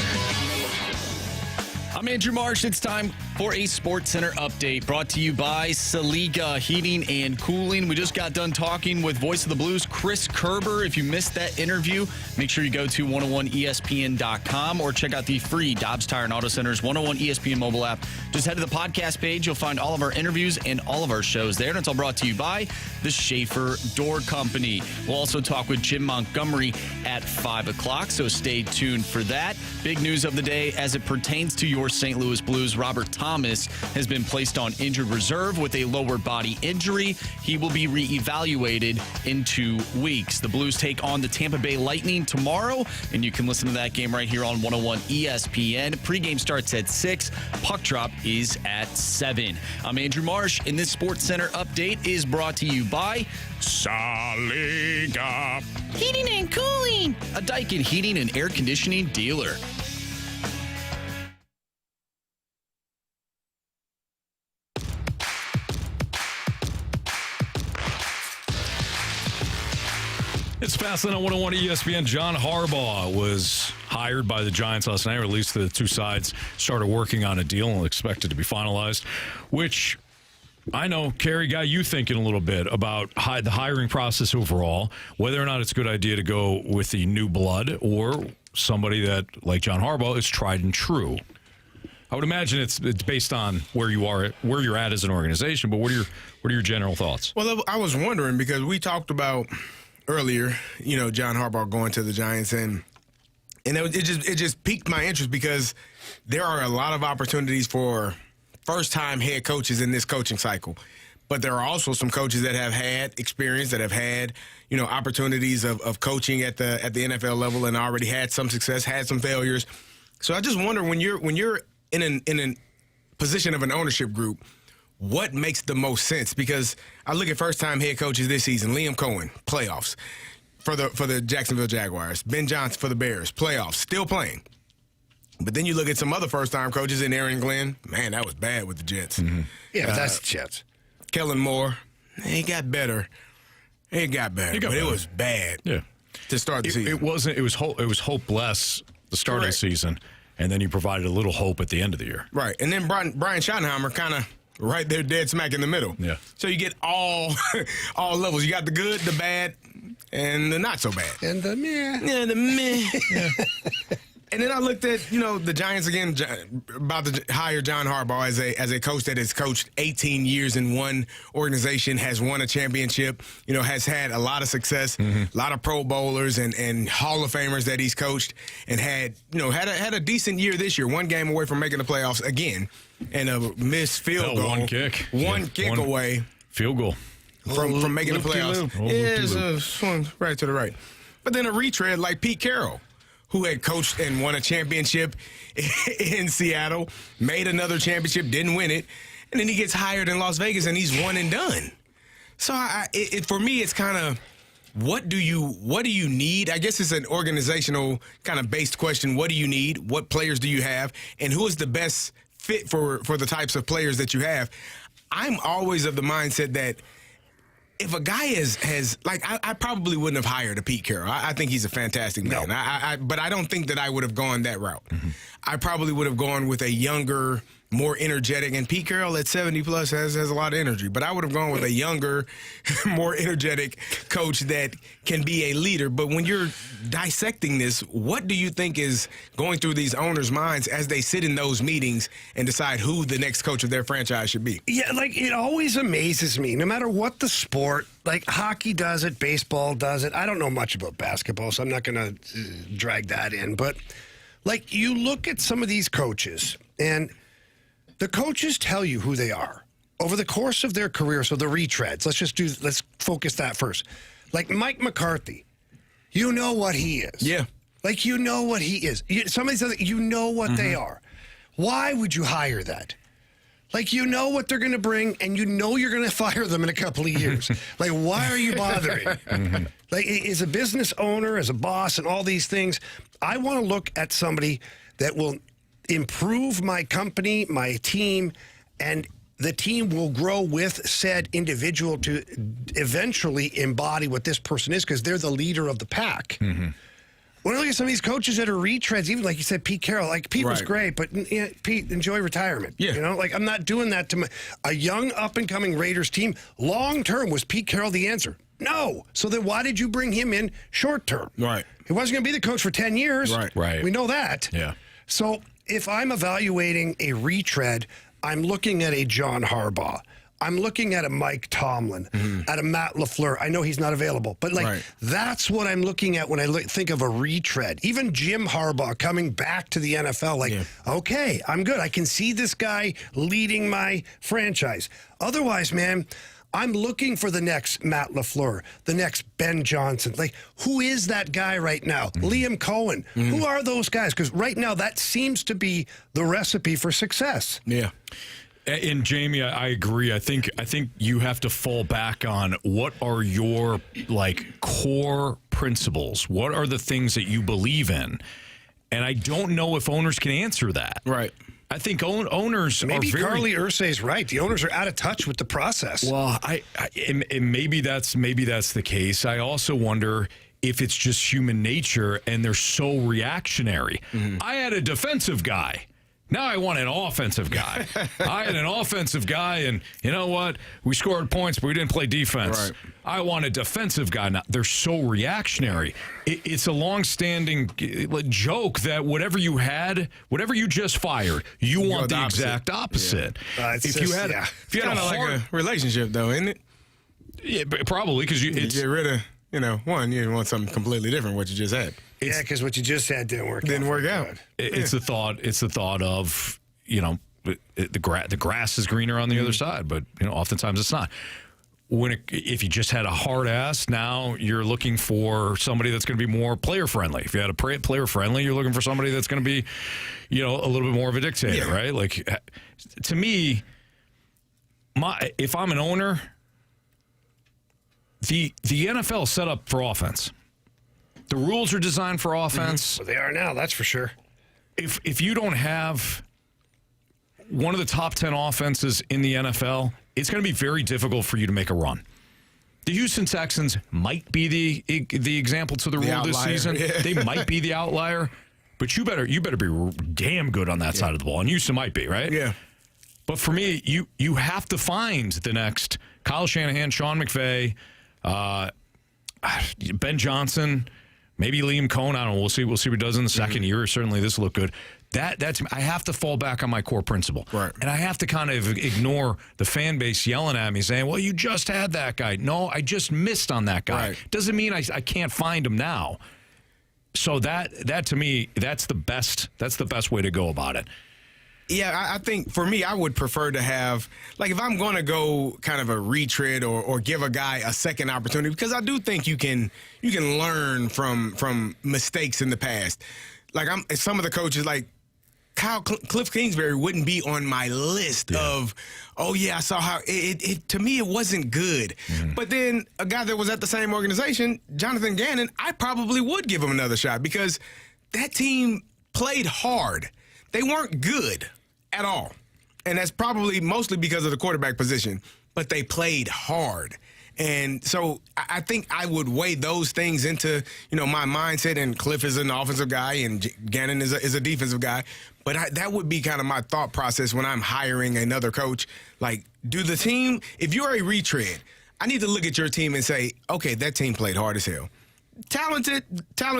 I'm Andrew Marsh. It's time for a Sports Center update brought to you by Saliga Heating and Cooling. We just got done talking with Voice of the Blues, Chris Kerber. If you missed that interview, make sure you go to 101ESPN.com or check out the free Dobbs Tire and Auto Center's 101 ESPN mobile app. Just head to the podcast page. You'll find all of our interviews and all of our shows there. And it's all brought to you by the Schaefer Door Company. We'll also talk with Jim Montgomery at 5 o'clock, so stay tuned for that. Big news of the day as it pertains to your St. Louis Blues. Robert Thomas has been placed on injured reserve with a lower body injury. He will be reevaluated in 2 weeks. The Blues take on the Tampa Bay Lightning tomorrow, and you can listen to that game right here on 101 ESPN. Pregame starts at 6. Puck drop is at 7. I'm Andrew Marsh, and this Sports Center update is brought to you by Saliga Heating and Cooling, a Daikin heating and air conditioning dealer. It's Fastlane on 101 ESPN. John Harbaugh was hired by the Giants last night, or at least the two sides started working on a deal and expected to be finalized, which I know, Carey, got you thinking a little bit about the hiring process overall, whether or not it's a good idea to go with the new blood or somebody that, like John Harbaugh, is tried and true. I would imagine it's based on where you're at as an organization, but what are your general thoughts? Well, I was wondering because we talked about earlier, John Harbaugh going to the Giants, and it just piqued my interest because there are a lot of opportunities for first-time head coaches in this coaching cycle. But there are also some coaches that have had experience, that have had, opportunities of coaching at the NFL level and already had some success, had some failures. So I just wonder when you're in a position of an ownership group, what makes the most sense? Because I look at first-time head coaches this season, Liam Cohen, playoffs for the Jacksonville Jaguars. Ben Johnson for the Bears, playoffs, still playing. But then you look at some other first-time coaches in Aaron Glenn. Man, that was bad with the Jets. Mm-hmm. Yeah, but that's the Jets. Kellen Moore, he got better. It was bad. Yeah. To start the season. It was hopeless the start of the season, and then you provided a little hope at the end of the year. Right. And then Brian Schottenheimer kind of right there dead smack in the middle. Yeah. So you get all levels. You got the good, the bad, and the not so bad. And the meh. Yeah, the meh. Yeah. And then I looked at, the Giants again, about to hire John Harbaugh as a coach that has coached 18 years in one organization, has won a championship, has had a lot of success, a lot of Pro Bowlers and Hall of Famers that he's coached, and had a decent year this year, one game away from making the playoffs again, and a missed field goal. One kick. Away. Field goal. From making the playoffs. Loop-de-loop. Swung right to the right. But then a retread like Pete Carroll, who had coached and won a championship in Seattle, made another championship, didn't win it, and then he gets hired in Las Vegas and he's one and done. So for me, it's kind of what do you need? I guess it's an organizational kind of based question. What do you need? What players do you have? And who is the best fit for the types of players that you have? I'm always of the mindset that if a guy has I probably wouldn't have hired a Pete Carroll. I think he's a fantastic man. No. But I don't think that I would have gone that route. Mm-hmm. I probably would have gone with a younger, more energetic, and Pete Carroll at 70 plus has a lot of energy. But I would have gone with a younger, more energetic coach that can be a leader. But when you're dissecting this, what do you think is going through these owners' minds as they sit in those meetings and decide who the next coach of their franchise should be? Yeah, it always amazes me, no matter what the sport, hockey does it, baseball does it. I don't know much about basketball, so I'm not going to drag that in. But, you look at some of these coaches, and the coaches tell you who they are over the course of their career. So the retreads, let's focus that first. Like Mike McCarthy, you know what he is. Yeah. You know what he is. Somebody says you know what they are. Why would you hire that? You know what they're going to bring, and you know you're going to fire them in a couple of years. Why are you bothering? As a business owner, as a boss, and all these things, I want to look at somebody that will improve my company, my team, and the team will grow with said individual to eventually embody what this person is because they're the leader of the pack. Mm-hmm. When I look at some of these coaches that are retreads, even like you said, Pete Carroll, Pete was great, but Pete, enjoy retirement. Yeah. I'm not doing that to a young up-and-coming Raiders team. Long-term, was Pete Carroll the answer? No. So then why did you bring him in short-term? Right. He wasn't going to be the coach for 10 years. Right. We know that. Yeah. So if I'm evaluating a retread, I'm looking at a John Harbaugh. I'm looking at a Mike Tomlin, at a Matt LaFleur. I know he's not available, but that's what I'm looking at when I think of a retread. Even Jim Harbaugh coming back to the NFL, okay, I'm good. I can see this guy leading my franchise. Otherwise, man, I'm looking for the next Matt LaFleur, the next Ben Johnson. Who is that guy right now? Liam Cohen. Who are those guys? Because right now, that seems to be the recipe for success. Yeah. And Jamie, I agree. I think you have to fall back on what are your core principles. What are the things that you believe in? And I don't know if owners can answer that. Right. I think owners maybe are very... Carly Ursay's right. The owners are out of touch with the process. Well, and maybe that's the case. I also wonder if it's just human nature and they're so reactionary. I had a defensive guy. Now I want an offensive guy. I had an offensive guy, and you know what? We scored points, but we didn't play defense. Right. I want a defensive guy. Now, they're so reactionary. It's a long-standing joke that whatever you just fired, you want the exact opposite. Yeah. If you had a relationship, though, isn't it? Yeah, probably, because you get rid of, you want something completely different what you just had. Because what you just said didn't work out. It's the thought of, the grass is greener on the other side, but oftentimes it's not. If you just had a hard ass, now you're looking for somebody that's going to be more player friendly. If you had a player friendly, you're looking for somebody that's going to be, a little bit more of a dictator, right? To me, if I'm an owner, the NFL is set up for offense. The rules are designed for offense. Well, they are now, that's for sure. If you don't have one of the top 10 offenses in the NFL, it's going to be very difficult for you to make a run. The Houston Texans might be the example to the rule this season. Yeah. They might be the outlier, but you better be damn good on that side of the ball. And Houston might be, right? Yeah. But for me, you have to find the next Kyle Shanahan, Sean McVay, Ben Johnson, maybe Liam Cohn. I don't know. We'll see what he does in the second year. Certainly, this will look good. That's I have to fall back on my core principle, right? And I have to kind of ignore the fan base yelling at me, saying, "Well, you just had that guy." No, I just missed on that guy. Right. Doesn't mean I can't find him now. So that to me, that's the best way to go about it. Yeah, I think for me, I would prefer to have, like, if I'm going to go kind of a retread or give a guy a second opportunity, because I do think you can learn from mistakes in the past. Like, some of the coaches, like Cliff Kingsbury, wouldn't be on my list of, oh yeah, I saw how it to me it wasn't good. But then a guy that was at the same organization, Jonathan Gannon, I probably would give him another shot because that team played hard. They weren't good at all. And that's probably mostly because of the quarterback position, but they played hard. And so I think I would weigh those things into, my mindset. And Cliff is an offensive guy and Gannon is a defensive guy. But that would be kind of my thought process when I'm hiring another coach. Like, do the team, if you're a retread, I need to look at your team and say, okay, that team played hard as hell. Talent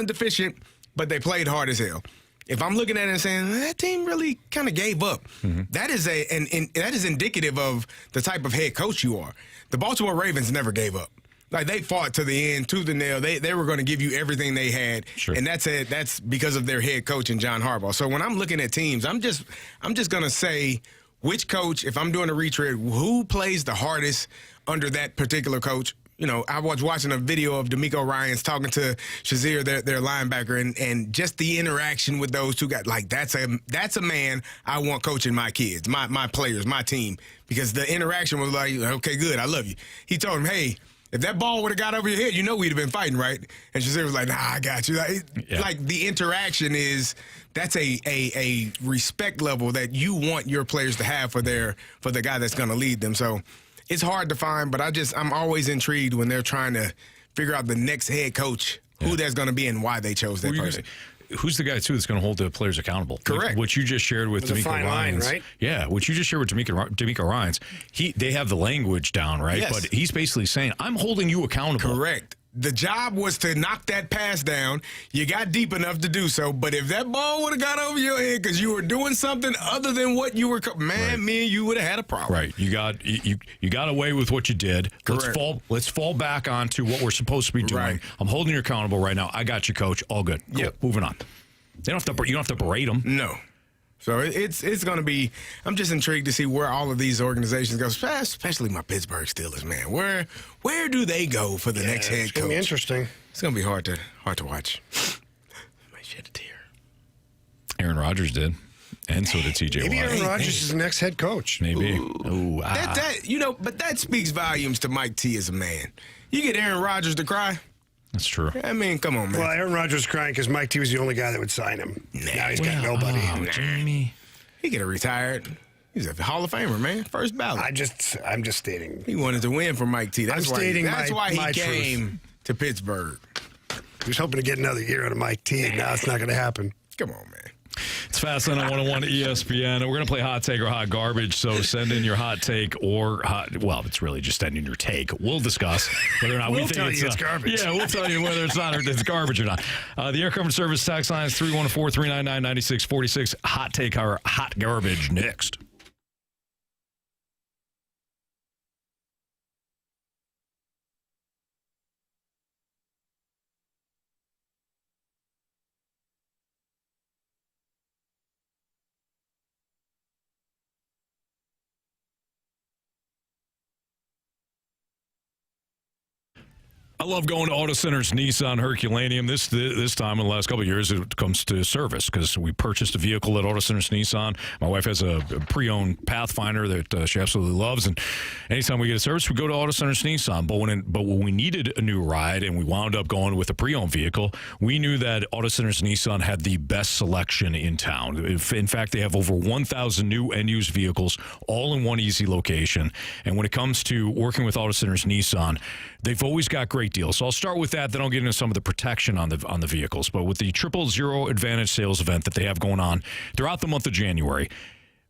deficient, but they played hard as hell. If I'm looking at it and saying that team really kind of gave up, that is that is indicative of the type of head coach you are. The Baltimore Ravens never gave up. Like, they fought to the end, to the nail. They were going to give you everything they had, and that's because of their head coach and John Harbaugh. So when I'm looking at teams, I'm just going to say which coach, if I'm doing a retread, who plays the hardest under that particular coach. I was watching a video of D'Amico Ryans talking to Shazier, their linebacker, and just the interaction with those two guys. Like, that's a man I want coaching my kids, my players, my team, because the interaction was like, okay, good, I love you. He told him, hey, if that ball would have got over your head, we'd have been fighting, right? And Shazier was like, nah, I got you. Like the interaction that's a respect level that you want your players to have for the guy that's going to lead them. So it's hard to find, but I'm always intrigued when they're trying to figure out the next head coach, who that's going to be and why they chose that person. Who's the guy, too, that's going to hold the players accountable? Correct. What you just shared with D'Amico Ryans. Right? Yeah, what you just shared with D'Amico Ryans, they have the language down, right? Yes. But he's basically saying, I'm holding you accountable. Correct. The job was to knock that pass down. You got deep enough to do so. But if that ball would have got over your head because you were doing something other than what you were, me and you would have had a problem. Right. You got away with what you did. Correct. Let's fall back onto what we're supposed to be doing. Right. I'm holding you accountable right now. I got you, coach. All good. Cool. Yep. Moving on. You don't have to berate them. No. So it's going to be – I'm just intrigued to see where all of these organizations go, especially my Pittsburgh Steelers, man. Where do they go for the next head coach? It's going to be interesting. It's going to be hard to watch. I might shed a tear. Aaron Rodgers did, and so did T.J. Watt. Maybe Aaron Rodgers is the next head coach. Maybe. Ooh, but that speaks volumes to Mike T as a man. You get Aaron Rodgers to cry. That's true. I mean, come on, man. Well, Aaron Rodgers crying because Mike T was the only guy that would sign him. Now he's got nobody. Jamie. He could have retired. He's a Hall of Famer, man. First ballot. I'm just stating. He wanted to win for Mike T. That's why he came to Pittsburgh. He was hoping to get another year out of Mike T. Now it's not going to happen. Come on, man. It's Fast Lane on 101 ESPN. We're going to play hot take or hot garbage. So send in your hot take or it's really just send in your take. We'll discuss whether or not we think it's garbage. Yeah, we'll tell you whether it's garbage or not. The Air Comfort Service tax line is 314-399-9646. Hot take or hot garbage next. I love going to Auto Center's Nissan Herculaneum. This time in the last couple of years, it comes to service because we purchased a vehicle at Auto Center's Nissan. My wife has a pre-owned Pathfinder that she absolutely loves, and anytime we get a service, we go to Auto Center's Nissan. But when we needed a new ride and we wound up going with a pre-owned vehicle, we knew that Auto Center's Nissan had the best selection in town. In fact, they have over 1,000 new and used vehicles, all in one easy location. And when it comes to working with Auto Center's Nissan, they've always got great deals. So I'll start with that, then I'll get into some of the protection on the vehicles. But with the 000 Advantage sales event that they have going on throughout the month of January,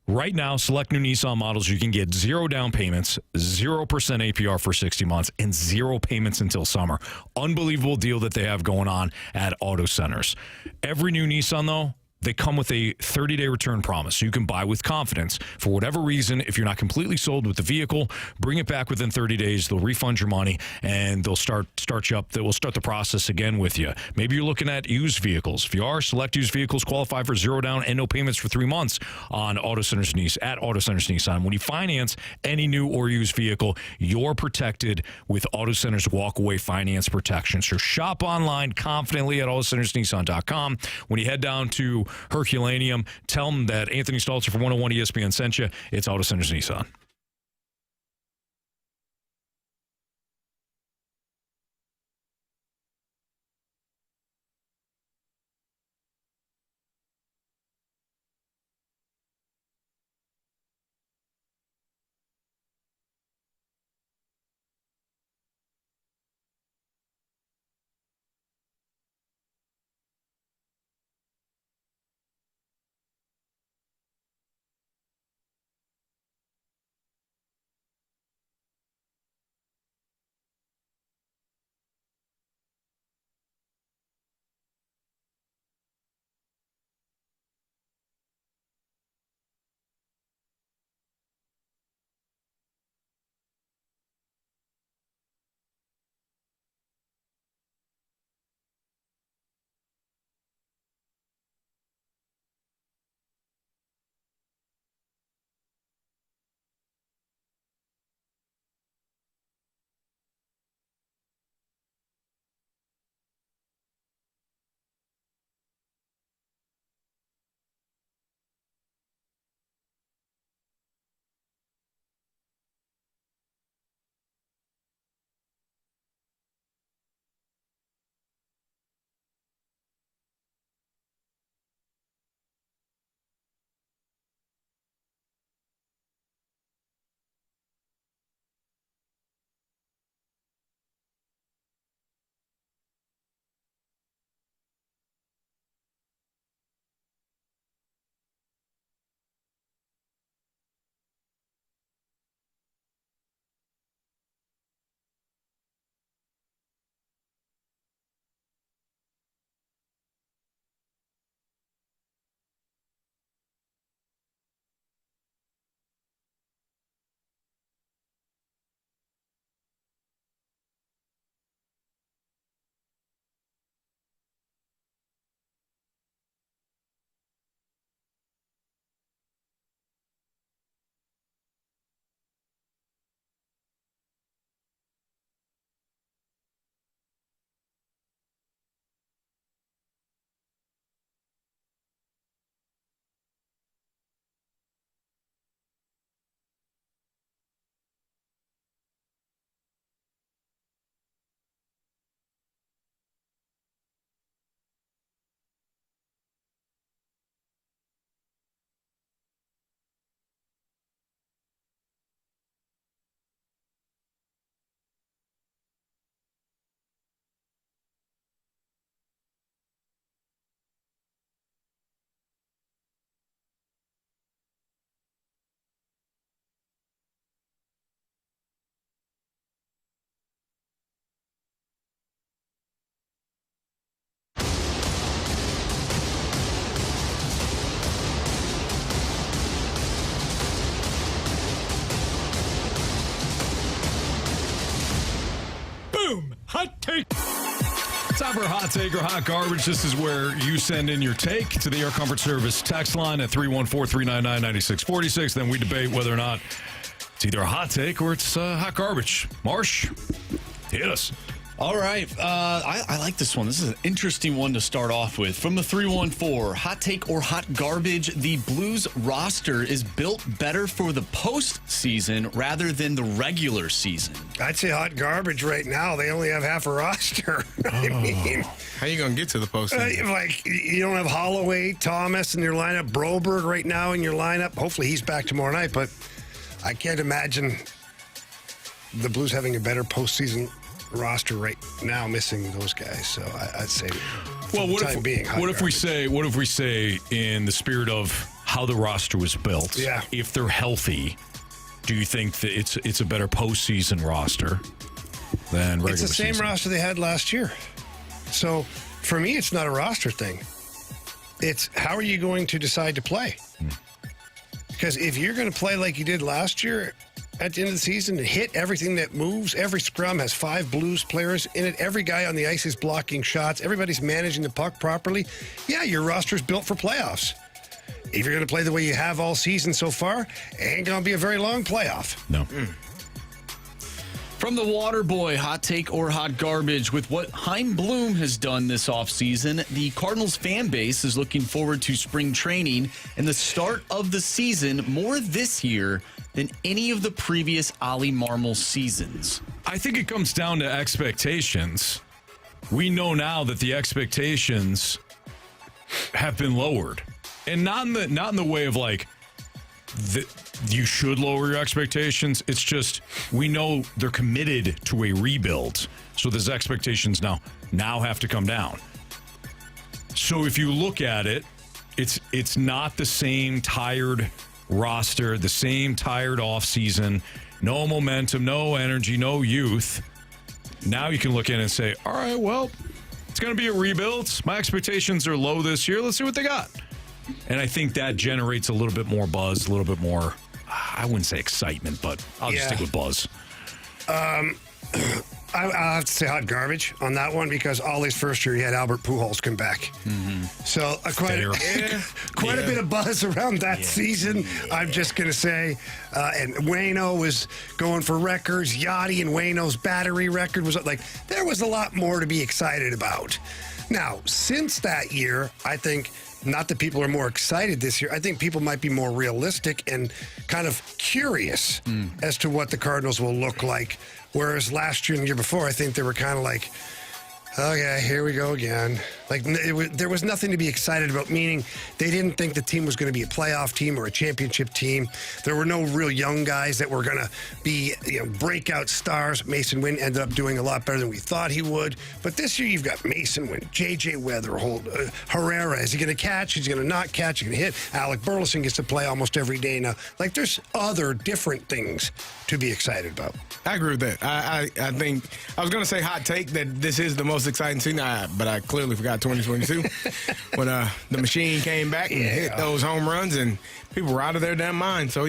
right now, select new Nissan models, you can get 0 down payments, 0% APR for 60 months, and 0 payments until summer. Unbelievable deal that they have going on at Auto Centers. Every new Nissan, though, they come with a 30-day return promise, so you can buy with confidence. For whatever reason, if you're not completely sold with the vehicle, bring it back within 30 days. They'll refund your money, and they'll start you up. They will start the process again with you. Maybe you're looking at used vehicles. If you are, select used vehicles qualify for 0 down and no payments for 3 months on Auto Centers Nissan. When you finance any new or used vehicle, you're protected with Auto Centers walk-away finance protection. So shop online confidently at AutoCentersNissan.com. When you head down to Herculaneum, tell them that Anthony Stalter from 101 ESPN sent you. It's Auto Centers Nissan. Hot take. Time for a hot take or hot garbage. This is where you send in your take to the Air Comfort Service text line at 314-399-9646. Then we debate whether or not it's either a hot take or it's hot garbage. Marsh, hit us. All right. I like this one. This is an interesting one to start off with. From the 314, hot take or hot garbage, the Blues roster is built better for the postseason rather than the regular season. I'd say hot garbage right now. They only have half a roster. I mean, how you going to get to the postseason? Like, you don't have Holloway, Thomas in your lineup, Broberg right now in your lineup. Hopefully he's back tomorrow night, but I can't imagine the Blues having a better postseason roster right now, missing those guys. So I'd say, well, what if we say in the spirit of how the roster was built? Yeah. If they're healthy, do you think that it's a better postseason roster than regular season? It's the same roster they had last year. So for me, it's not a roster thing. It's how are you going to decide to play? Because if you're going to play like you did last year, at the end of the season, and hit everything that moves. Every scrum has 5 Blues players in it. Every guy on the ice is blocking shots. Everybody's managing the puck properly. Yeah, your roster's built for playoffs. If you're going to play the way you have all season so far, it ain't going to be a very long playoff. No. From the Waterboy, hot take or hot garbage. With what Chaim Bloom has done this offseason, the Cardinals fan base is looking forward to spring training and the start of the season more this year than any of the previous Ollie Marmol seasons. I think it comes down to expectations. We know now that the expectations have been lowered. And not in the way of like you should lower your expectations. It's just we know they're committed to a rebuild. So those expectations now have to come down. So if you look at it, it's not the same tired roster, the same tired offseason, no momentum, no energy, no youth. Now you can look in and say, all right, well, it's going to be a rebuild. My expectations are low this year. Let's see what they got. And I think that generates a little bit more buzz, a little bit more, I wouldn't say excitement, but I'll just stick with buzz. I'll have to say hot garbage on that one because Ollie's first year he had Albert Pujols come back. Mm-hmm. So quite a bit of buzz around that season. I'm just going to say, and Waino was going for records. Yachty and Waino's battery record was like, there was a lot more to be excited about. Now, since that year, I think not that people are more excited this year. I think people might be more realistic and kind of curious as to what the Cardinals will look like. Whereas last year and the year before, I think they were kind of like, okay, here we go again. Like there was nothing to be excited about, meaning they didn't think the team was going to be a playoff team or a championship team. There were no real young guys that were going to be breakout stars. Mason Wynn ended up doing a lot better than we thought he would. But this year you've got Mason Wynn, J.J. Weatherholt, Herrera. Is he going to catch? Is he going to not catch? Is he going to hit? Alec Burleson gets to play almost every day now. Like there's other different things to be excited about. I agree with that. I think I was going to say hot take that this is the most exciting season, but I clearly forgot 2022 when the machine came back and hit those home runs and people were out of their damn mind. So,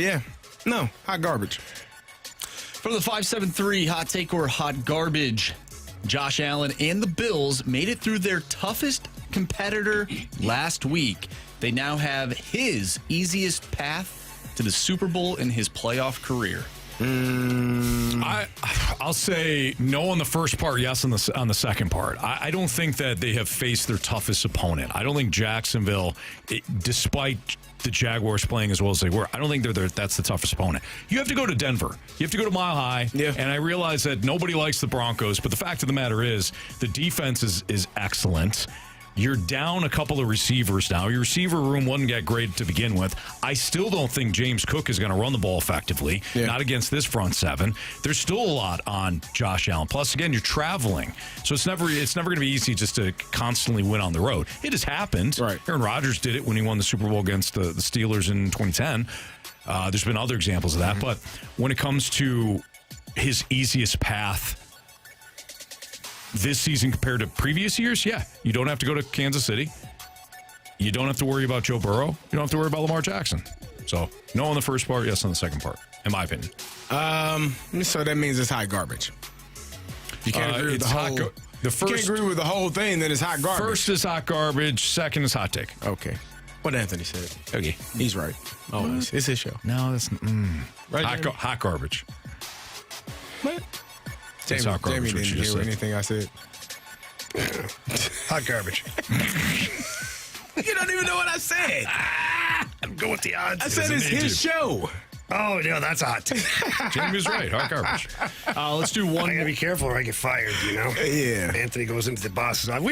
hot garbage. From the 573, hot take or hot garbage, Josh Allen and the Bills made it through their toughest competitor last week. They now have his easiest path to the Super Bowl in his playoff career. I'll say no on the first part, yes on the second part. I don't think that they have faced their toughest opponent. I don't think Jacksonville, despite the Jaguars playing as well as they were, I don't think that's the toughest opponent. You have to go to Denver. You have to go to Mile High. Yeah. And I realize that nobody likes the Broncos, but the fact of the matter is the defense is excellent. You're down a couple of receivers now. Your receiver room wasn't that great to begin with. I still don't think James Cook is going to run the ball effectively, not against this front seven. There's still a lot on Josh Allen. Plus, again, you're traveling. So it's never going to be easy just to constantly win on the road. It has happened. Right. Aaron Rodgers did it when he won the Super Bowl against the Steelers in 2010. There's been other examples of that. Mm-hmm. But when it comes to his easiest path this season compared to previous years, you don't have to go to Kansas City. You don't have to worry about Joe Burrow. You don't have to worry about Lamar Jackson. So, no on the first part, yes on the second part, in my opinion. So that means it's hot garbage. You can't agree with the whole. You can't agree with the whole thing. Then it's hot garbage. First is hot garbage. Second is hot take. Okay. What Anthony said. Okay, he's right. Always. It's his show. No, that's right. Hot garbage. What? It's hot garbage. Jamie what didn't you just hear said. anything I said. Hot garbage. You don't even know what I said. I'm going with the odds. I said it's his show. Oh, no, that's hot. Jamie's right. Hot garbage. Let's do one. I gotta be careful or I get fired, you know? Yeah. Anthony goes into the boss's office.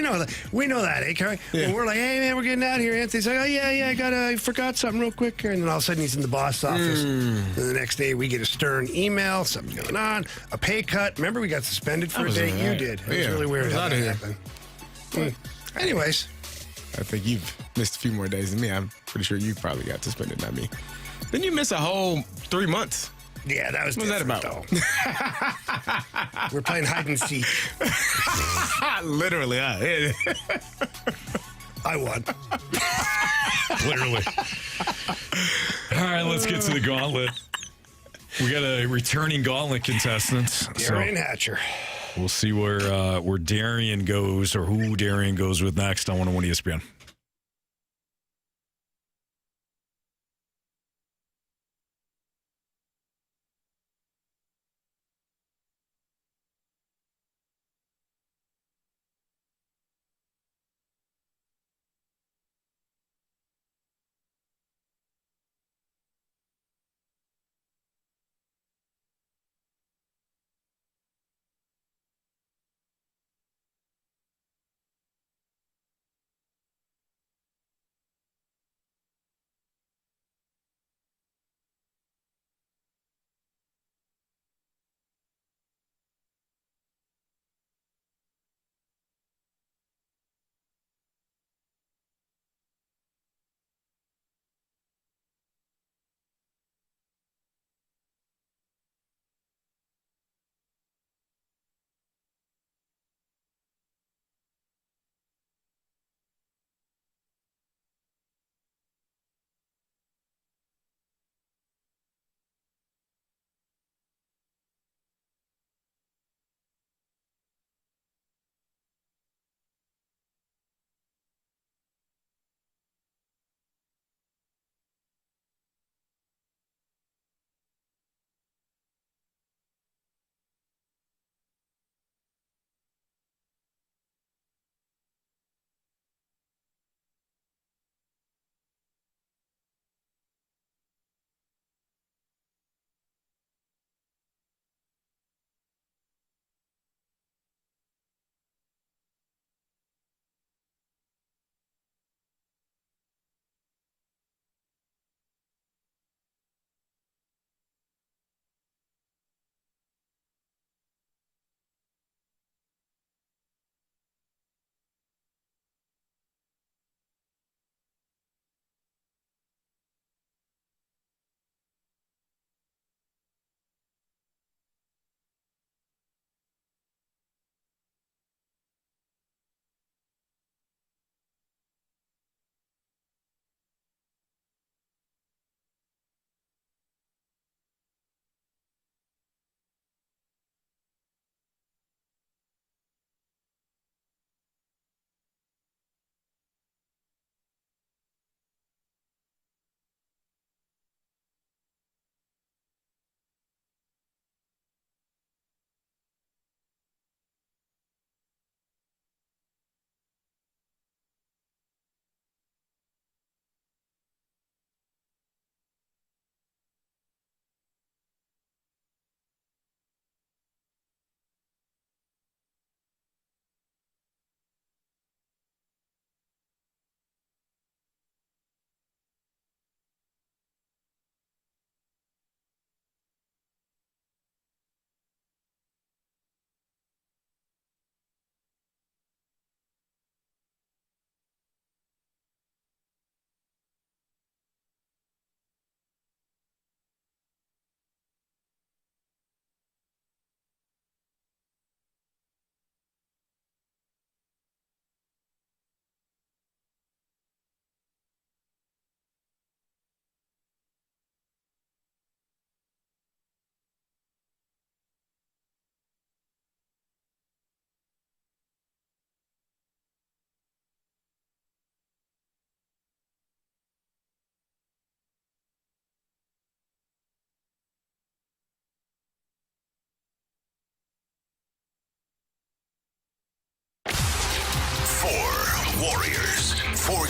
We know that, eh, Carey? Yeah. When we're like, hey, man, we're getting out of here. Anthony's like, oh, yeah, I forgot something real quick. And then all of a sudden he's in the boss's office. And the next day we get a stern email, something going on, a pay cut. Remember we got suspended for a day? You did. It was really weird how that happened. Anyways. I think you've missed a few more days than me. I'm pretty sure you probably got suspended, not me. Then you miss a whole 3 months. Yeah, that was What was that about? though. We're playing hide and seek. Literally, I won. Literally. All right, let's get to the gauntlet. We got a returning gauntlet contestant. Darian Hatcher. We'll see where Darian goes or who Darian goes with next on 101 ESPN.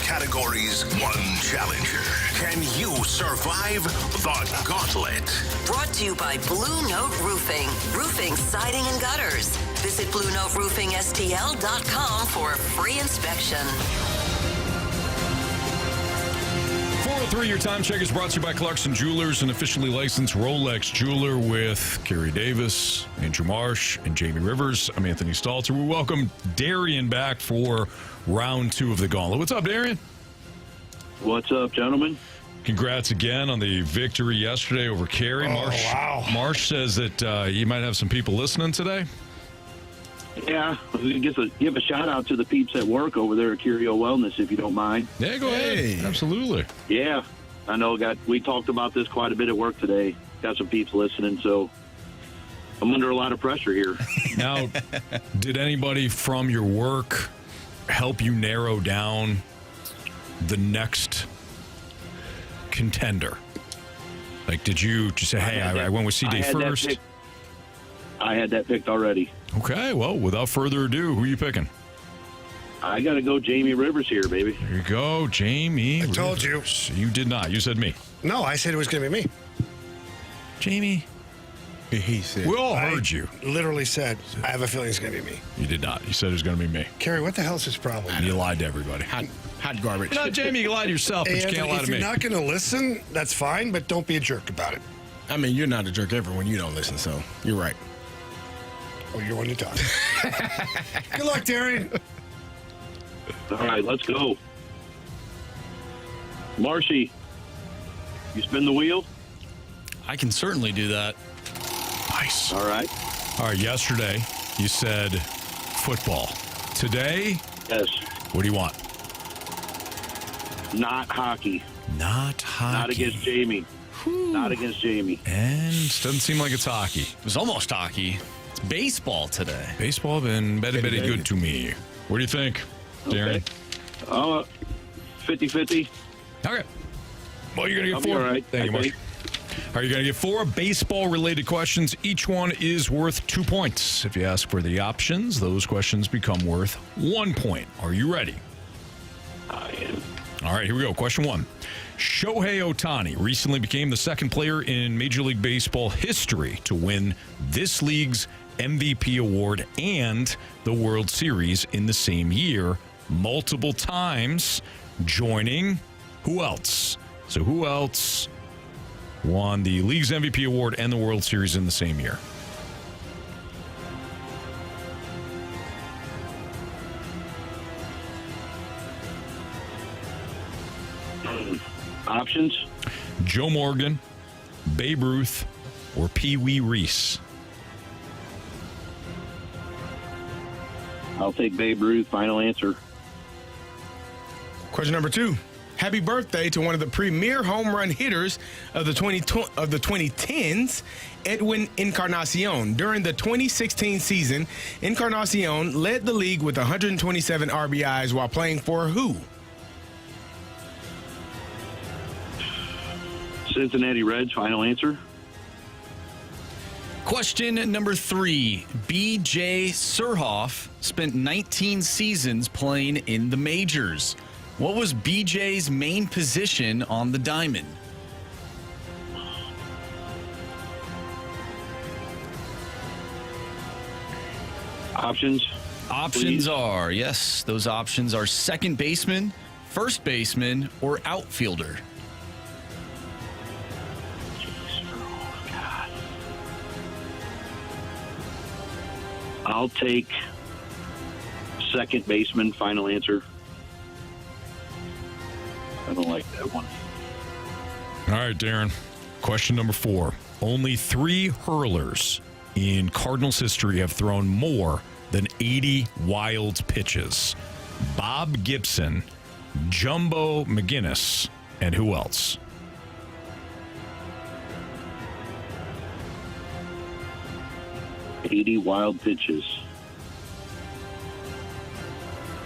categories, one challenger. Can you survive the gauntlet? Brought to you by Blue Note Roofing. Roofing, siding, and gutters. Visit BlueNoteRoofingSTL.com for a free inspection. 403, your time check is brought to you by Clarkson Jewelers, an officially licensed Rolex jeweler with Kerry Davis, Andrew Marsh, and Jamie Rivers. I'm Anthony Stalter. We welcome Darian back for round 2 of the Gauntlet. What's up, Darian? What's up, gentlemen? Congrats again on the victory yesterday over Carey. Wow. Marsh says that you might have some people listening today. Yeah, give a shout out to the peeps at work over there at Curio Wellness, if you don't mind. Yeah, go ahead. Absolutely. Yeah, I know. We talked about this quite a bit at work today. Got some peeps listening, so I'm under a lot of pressure here. Now, did anybody from your work help you narrow down the next contender? Like, did you just say, hey, I went with C.J. first? I had that picked already. Okay, well, without further ado, who are you picking? I got to go Jamie Rivers here, baby. There you go, Jamie. I told you. You did not. You said me. No, I said it was going to be me. Jamie. He said. We all heard you. Literally said, I have a feeling it's going to be me. You did not. You said it was going to be me. Kerry, what the hell is his problem? And you lied to everybody. Hot garbage. No, Jamie, you lied to yourself, but you can't lie to if me. you're not going to listen, that's fine, but don't be a jerk about it. I mean, you're not a jerk ever when you don't listen, so you're right. Oh, you're one to talk. Good luck, Darian. All right, let's go. Marshy, you spin the wheel? I can certainly do that. Nice. All right. All right, yesterday you said football. Today, Yes. what do you want? Not hockey. Not hockey. Not against Jamie. Not against Jamie. And doesn't seem like it's hockey. It was almost hockey. It's baseball today. Baseball been very good to me. What do you think, Darren? 50-50. Okay. Well, you're going to get I'll be 4. all right. Thank you, Mark. Are you going to get 4 baseball-related questions? Each one is worth 2 points. If you ask for the options, those questions become worth 1 point. Are you ready? I am. All right, here we go. Question 1. Shohei Ohtani recently became the second player in Major League Baseball history to win this league's MVP award and the World Series in the same year, multiple times, joining who else? So who else won the league's MVP award and the World Series in the same year? Options? Joe Morgan, Babe Ruth, or Pee Wee Reese? I'll take Babe Ruth. Final answer. Question number 2. Happy birthday to one of the premier home run hitters of the 2010s, Edwin Encarnacion. During the 2016 season, Encarnacion led the league with 127 RBIs while playing for who? Cincinnati Reds. Final answer. Question number 3. B.J. Surhoff spent 19 seasons playing in the majors. What was B.J.'s main position on the diamond? Options? Options are, yes, those options are second baseman, first baseman, or outfielder. I'll take second baseman. Final answer. I don't like that one. All right, Darren. Question number 4. Only 3 hurlers in Cardinals history have thrown more than 80 wild pitches. Bob Gibson, Jumbo McGinnis, and who else? $80 wild pitches.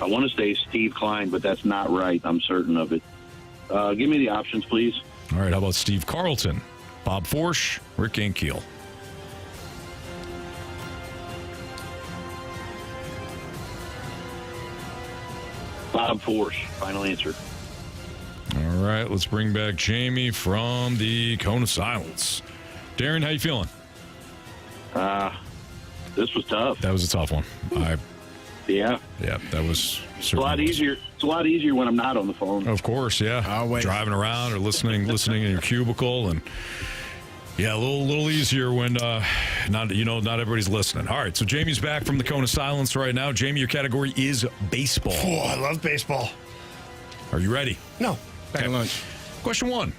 I want to say Steve Klein, but that's not right. I'm certain of it. Give me the options, please. All right, how about Steve Carlton, Bob Forsch, Rick Ankiel? Bob Forsch. Final answer. right, let's bring back Jamie from the Cone of Silence. Darren, how you feeling? This was tough. That was a tough one. Yeah, that was it's a lot easier. It's a lot easier when I'm not on the phone. Of course, yeah. Always. Driving around or listening in your cubicle, and yeah, a little easier when not everybody's listening. All right, so Jamie's back from the Cone of Silence right now. Jamie, your category is baseball. Oh, I love baseball. Are you ready? No. Back at lunch. Question 1.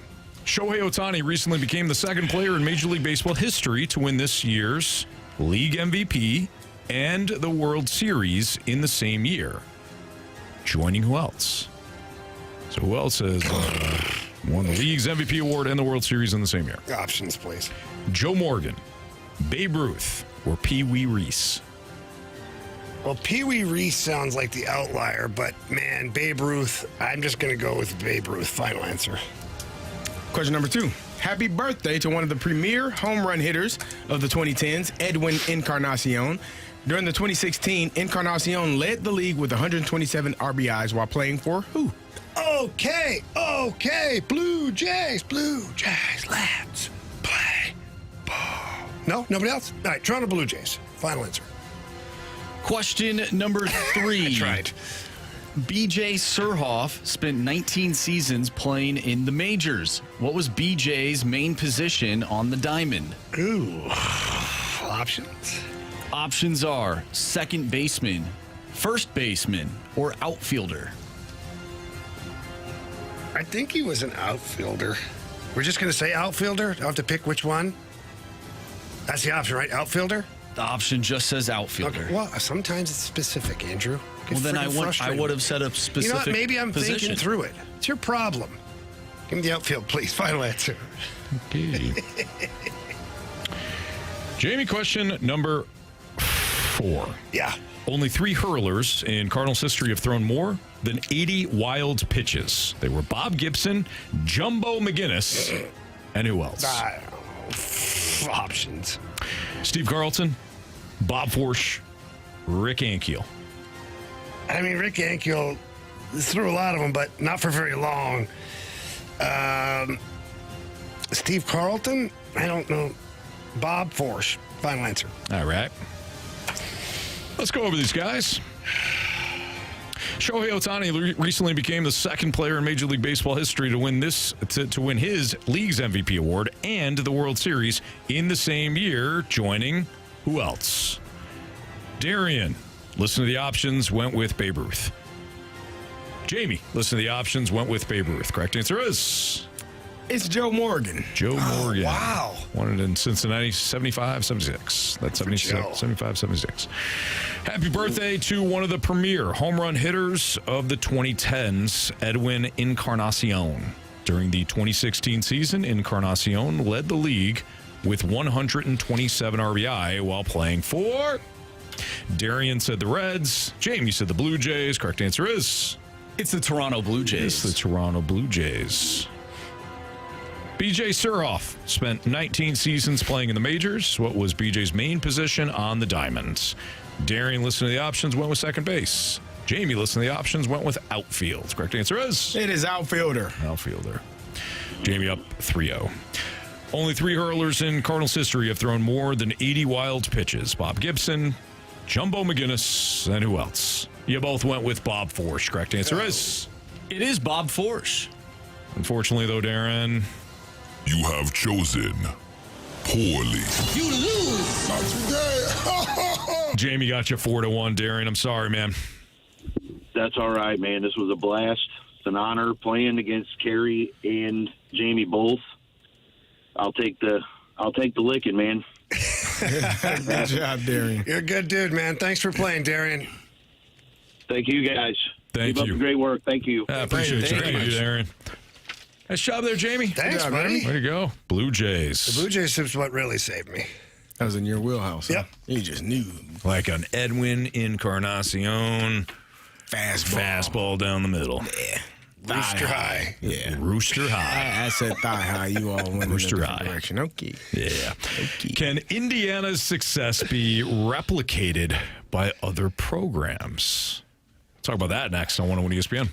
Shohei Ohtani recently became the second player in Major League Baseball history to win this year's league MVP and the World Series in the same year. Joining who else? So who else has won the league's MVP award and the World Series in the same year? Options, please. Joe Morgan, Babe Ruth, or Pee Wee Reese? Well, Pee Wee Reese sounds like the outlier, but man, Babe Ruth, I'm just going to go with Babe Ruth. Final answer. Question number 2. Happy birthday to one of the premier home run hitters of the 2010s, Edwin Encarnacion. During the 2016, Encarnacion led the league with 127 RBIs while playing for who? Okay. Blue Jays, let's play ball. No, nobody else? All right, Toronto Blue Jays. Final answer. Question number 3. That's right. BJ Surhoff spent 19 seasons playing in the majors. What was BJ's main position on the diamond? Ooh. Options? Options are second baseman, first baseman, or outfielder. I think he was an outfielder. We're just going to say outfielder? I'll have to pick which one? That's the option, right? Outfielder? The option just says outfielder. Okay. Well, sometimes it's specific, Andrew. Well, then I would have said a specific You know what? Maybe I'm position. thinking through it. It's your problem. Give me the outfield, please. Final answer. Okay. Jamie, question number 4. Yeah. Only 3 hurlers in Cardinals history have thrown more than 80 wild pitches. They were Bob Gibson, Jumbo McGinnis, and who else? Options. Steve Carlton, Bob Forsch, Rick Ankiel. I mean, Rick Ankiel threw a lot of them, but not for very long. Steve Carlton? I don't know. Bob Forsch. Final answer. All right. Let's go over these guys. Shohei Ohtani recently became the second player in Major League Baseball history to win to win his league's MVP award and the World Series in the same year, joining who else? Darian, listen to the options, went with Babe Ruth. Jamie, listen to the options, went with Babe Ruth. Correct answer is... It's Joe Morgan. Joe Morgan. Wow. Won it in Cincinnati, 75-76. That's 75-76. Happy birthday to one of the premier home run hitters of the 2010s, Edwin Encarnacion. During the 2016 season, Encarnacion led the league with 127 RBI while playing for... Darian said the Reds. Jamie said the Blue Jays. Correct answer is... It's the Toronto Blue Jays. It's the Toronto Blue Jays. BJ Surhoff spent 19 seasons playing in the majors. What was BJ's main position on the diamonds? Darian listened to the options, went with second base. Jamie listened to the options, went with outfield. Correct answer is? It is outfielder. Outfielder. Jamie up 3-0. Only 3 hurlers in Cardinals history have thrown more than 80 wild pitches. Bob Gibson, Jumbo McGinnis, and who else? You both went with Bob Forsch. Correct answer is? It is Bob Forsch. Unfortunately, though, Darren... You have chosen poorly. You lose. Not today. Jamie got you 4-1, Darren. I'm sorry, man. That's all right, man. This was a blast. It's an honor playing against Carey and Jamie both. I'll take the licking, man. Good job, Darian. You're a good dude, man. Thanks for playing, Darian. Thank you, guys. Thank Keep you. up the great work. Thank you. I appreciate you. Thank you, Darren. Nice job there, Jamie. Thanks, buddy. Way to go. Blue Jays. The Blue Jays is what really saved me. That was in your wheelhouse. Yep. Huh? You just knew. Like an Edwin Encarnacion. Fastball down the middle. Yeah. Rooster high. Yeah. Rooster high. I said thigh high. You all went Rooster in a different high. direction. Okay. Yeah. Okay. Can Indiana's success be replicated by other programs? Talk about that next on 101 ESPN.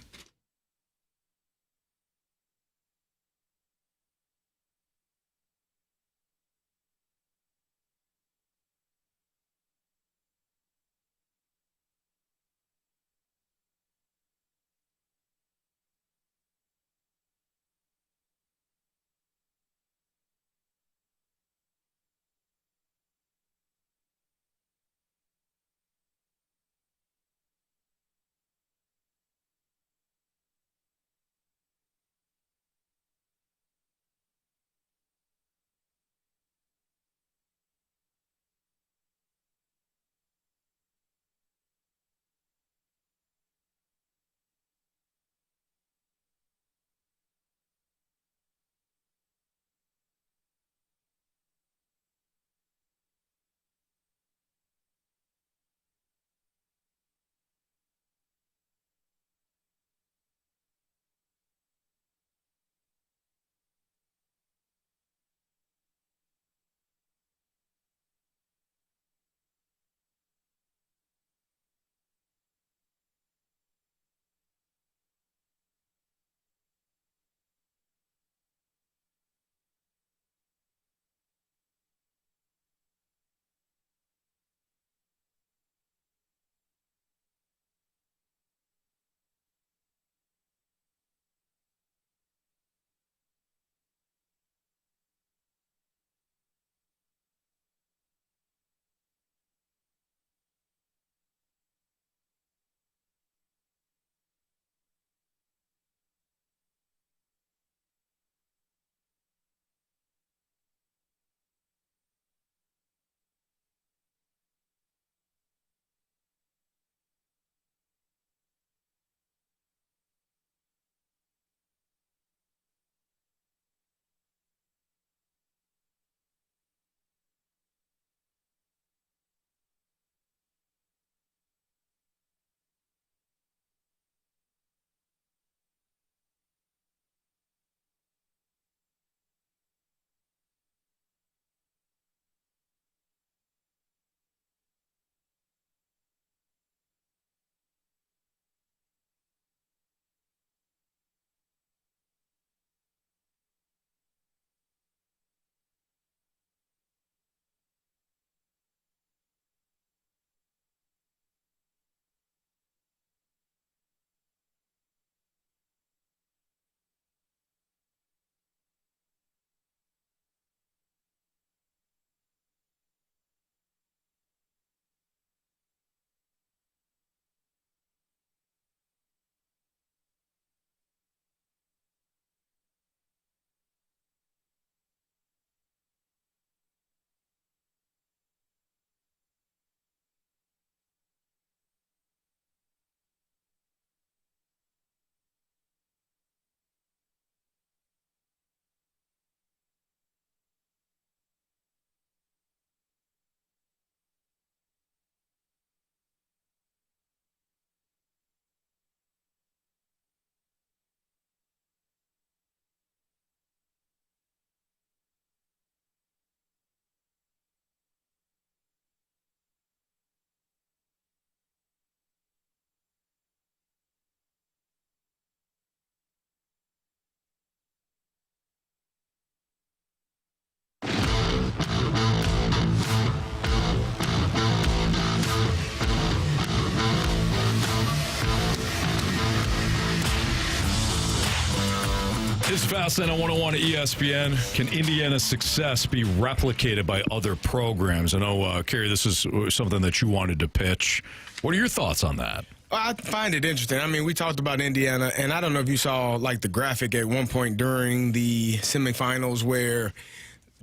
It's Fastlane on 101 at ESPN. Can Indiana's success be replicated by other programs? I know, Kerry, this is something that you wanted to pitch. What are your thoughts on that? I find it interesting. I mean, we talked about Indiana, and I don't know if you saw, like, the graphic at one point during the semifinals where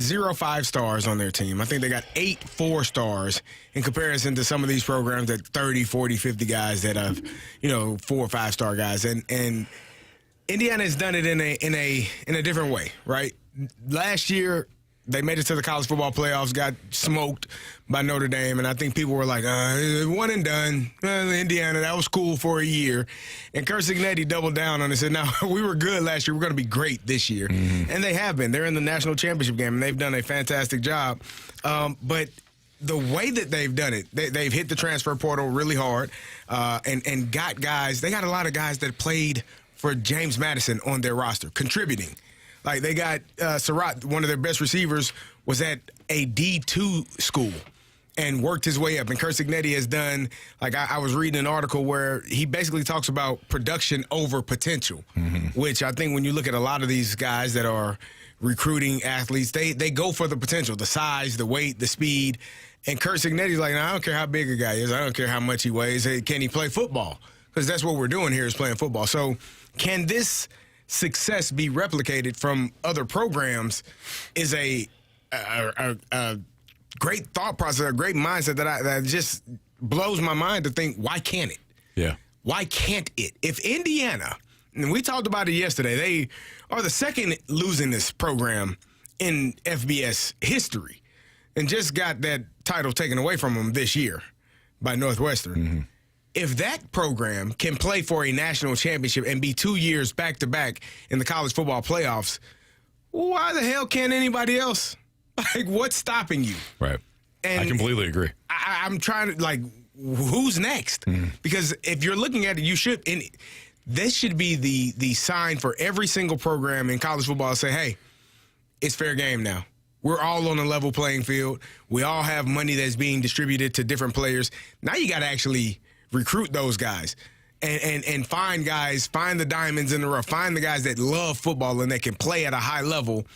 0 5-stars on their team. I think they got 8 4-stars in comparison to some of these programs that 30, 40, 50 guys that have, 4 or 5-star guys. And Indiana has done it in a different way, right? Last year, they made it to the college football playoffs, got smoked by Notre Dame, and I think people were like, one and done. Indiana, that was cool for a year. And Curt Cignetti doubled down on it and said, no, we were good last year. We're going to be great this year. Mm-hmm. And they have been. They're in the national championship game, and they've done a fantastic job. But the way that they've done it, they've hit the transfer portal really hard and got guys. They got a lot of guys that played for James Madison on their roster, contributing. Like, they got Surratt, one of their best receivers, was at a D2 school and worked his way up. And Curt Cignetti has done, like, I was reading an article where he basically talks about production over potential, which I think when you look at a lot of these guys that are recruiting athletes, they go for the potential, the size, the weight, the speed. And Curt Cignetti's like, no, I don't care how big a guy is. I don't care how much he weighs. Hey, can he play football? Because that's what we're doing here is playing football. So can this success be replicated from other programs is a great thought process, a great mindset that just blows my mind to think, why can't it? Yeah. Why can't it? If Indiana, and we talked about it yesterday, they are the second losingest program in FBS history and just got that title taken away from them this year by Northwestern. Mm-hmm. If that program can play for a national championship and be 2 years back-to-back in the college football playoffs, why the hell can't anybody else? Like, what's stopping you? Right. And I completely agree. I'm trying to, like, who's next? Mm-hmm. Because if you're looking at it, you should – and this should be the sign for every single program in college football to say, hey, it's fair game now. We're all on a level playing field. We all have money that's being distributed to different players. Now you got to actually – recruit those guys and find guys, find the diamonds in the rough, find the guys that love football and that can play at a high level,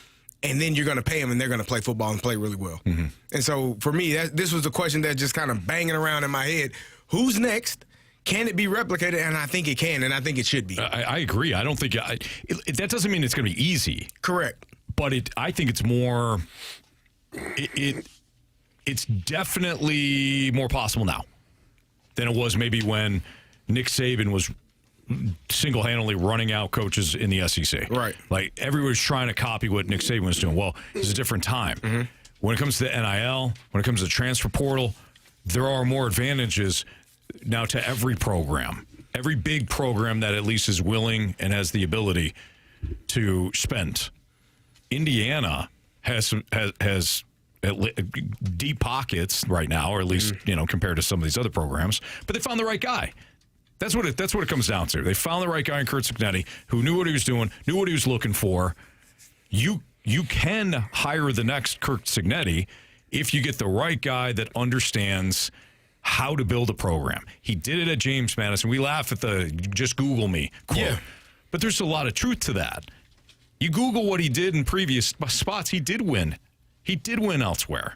and then you're going to pay them and they're going to play football and play really well. Mm-hmm. And so for me, this was the question that just kind of banging around in my head. Who's next? Can it be replicated? And I think it can, and I think it should be. I agree. I don't think that doesn't mean it's going to be easy. Correct. But I think it's more. It's definitely more possible now than it was maybe when Nick Saban was single-handedly running out coaches in the SEC. Right. Like, everyone's trying to copy what Nick Saban was doing. Well, it's a different time. Mm-hmm. When it comes to the NIL, when it comes to the transfer portal, there are more advantages now to every program. Every big program that at least is willing and has the ability to spend. Indiana has deep pockets right now, or at least compared to some of these other programs. But they found the right guy. That's what it comes down to. They found the right guy in Curt Cignetti, who knew what he was doing, knew what he was looking for. You can hire the next Curt Cignetti if you get the right guy that understands how to build a program. He did it at James Madison. We laugh at the "just Google me" quote, yeah. But there's a lot of truth to that. You Google what he did in previous spots, he did win. He did win elsewhere.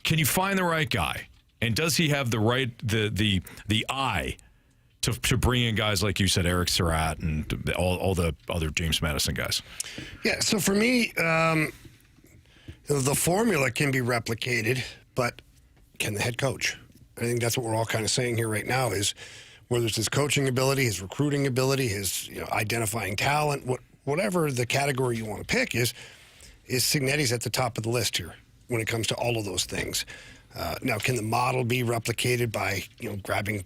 Can you find the right guy? And does he have the right the eye to bring in guys like you said, Eric Surratt and all the other James Madison guys? Yeah. So for me, the formula can be replicated, but can the head coach? I think that's what we're all kind of saying here right now is whether it's his coaching ability, his recruiting ability, his identifying talent, whatever the category you want to pick is Cignetti's at the top of the list here when it comes to all of those things. Now, can the model be replicated by grabbing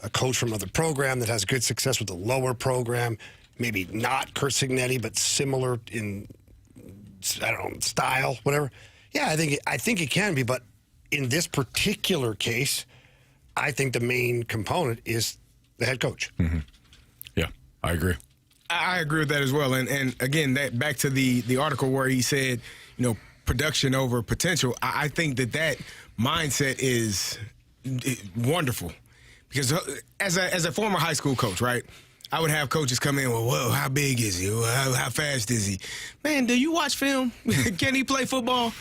a coach from another program that has good success with a lower program? Maybe not Curt Cignetti, but similar in style, whatever. Yeah, I think it can be, but in this particular case, I think the main component is the head coach. Mm-hmm. Yeah, I agree. I agree with that as well. And again, that back to the article where he said, production over potential. I think that mindset is wonderful because as a former high school coach, right? I would have coaches come in, well, whoa, how big is he? Well, how fast is he? Man, do you watch film? Can he play football?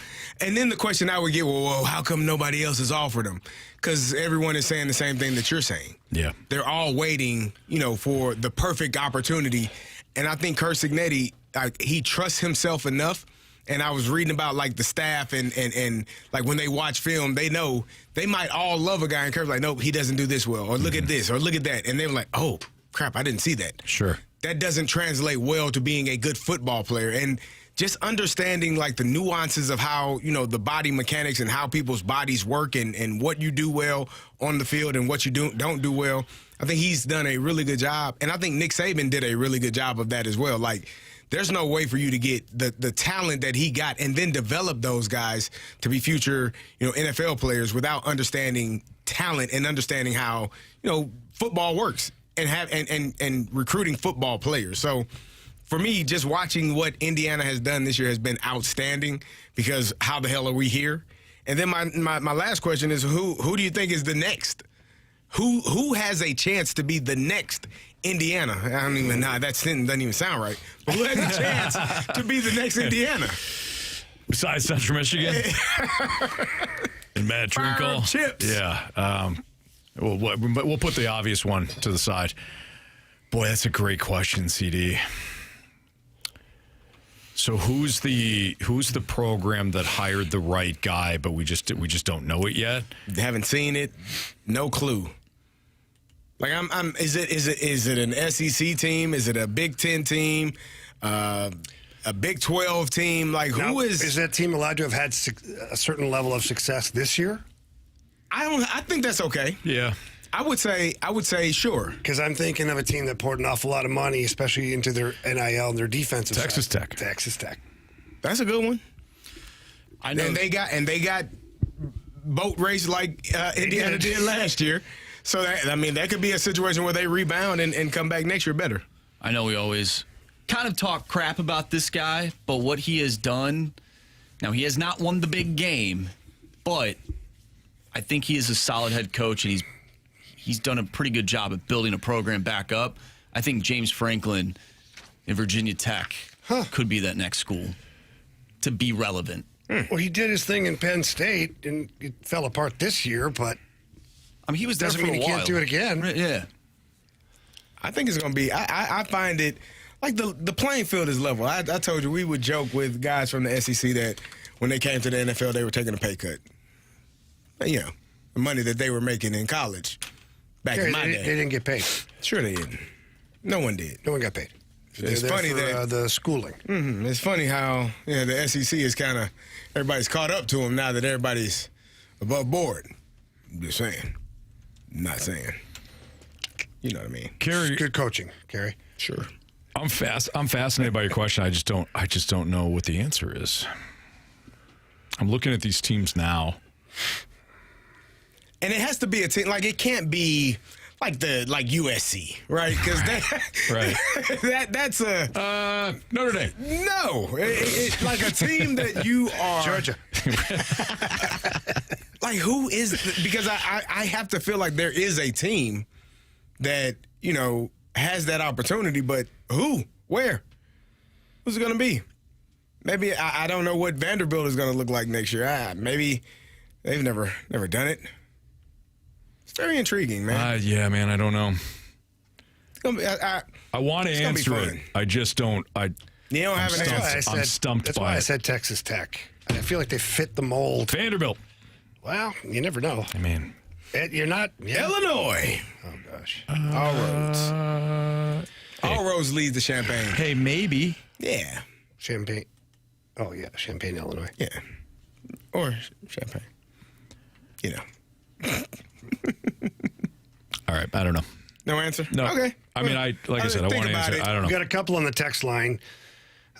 And then the question I would get, well, how come nobody else has offered him? Because everyone is saying the same thing that you're saying. Yeah. They're all waiting, for the perfect opportunity. And I think Curt Cignetti, he trusts himself enough. And I was reading about, the staff and like, when they watch film, they know they might all love a guy. And Kerber's like, nope, he doesn't do this well. Or look at this, or look at that. And they were like, oh, crap, I didn't see that. Sure. That doesn't translate well to being a good football player. And just understanding, the nuances of how, the body mechanics and how people's bodies work and what you do well on the field and what you don't do well. I think he's done a really good job. And I think Nick Saban did a really good job of that as well. There's no way for you to get the talent that he got and then develop those guys to be future, NFL players without understanding talent and understanding how, football works and recruiting football players. So for me, just watching what Indiana has done this year has been outstanding because how the hell are we here? And then my last question is who do you think is the next? Who has a chance to be the next Indiana? I don't even know. That sentence doesn't even sound right. But who has a chance to be the next Indiana? Besides Central Michigan? And Matt Trinkle? Chips. Yeah. We'll put the obvious one to the side. Boy, that's a great question, CD. So who's the program that hired the right guy, but we just don't know it yet? Haven't seen it. No clue. Is it an SEC team? Is it a Big Ten team? A Big 12 team? Is that team allowed to have had a certain level of success this year? I think that's okay. Yeah. I would say sure. Because I'm thinking of a team that poured an awful lot of money, especially into their NIL and their defensive Texas side. Tech. Texas Tech. That's a good one. I know. And they got boat race like Indiana did last year. So that could be a situation where they rebound and come back next year better. I know we always kind of talk crap about this guy, but what he has done, now he has not won the big game, but I think he is a solid head coach and he's done a pretty good job of building a program back up. I think James Franklin in Virginia Tech could be that next school to be relevant. Well, he did his thing in Penn State, and it fell apart this year, but he was there doesn't for mean a he while. can't do it again. Right, yeah. I think it's going to be – I find it – the playing field is level. I told you we would joke with guys from the SEC that when they came to the NFL, they were taking a pay cut. The money that they were making in college back in my day. They didn't get paid. Sure they didn't. No one did. No one got paid. It's funny that the schooling. Mm-hmm. It's funny how the SEC is kind of everybody's caught up to them now that everybody's above board. I'm just saying, not saying. You know what I mean? Carey, good coaching, Carey. Sure. I'm fascinated by your question. I just don't know what the answer is. I'm looking at these teams now, and it has to be a team. It can't be. Like USC, right? Because that's a Notre Dame. No, it's like a team that you are Georgia. Who is? Because I have to feel like there is a team that has that opportunity, but who? Where? Who's it going to be? Maybe I don't know what Vanderbilt is going to look like next year. Maybe they've never done it. Very intriguing, man. Yeah, man, I don't know. It's gonna be, I want to answer it. I just don't. You don't have an answer. I'm stumped that's by why it. I said Texas Tech. I feel like they fit the mold. Vanderbilt. Well, you never know. I mean, you're not Illinois. Oh gosh. All roads. All roads lead to Champaign. Hey, maybe. Yeah. Champaign. Oh yeah, Champaign, Illinois. Yeah. Or Champaign. All right, I don't know. No answer? No. Okay. I mean, I want to answer it. I don't know. We got a couple on the text line.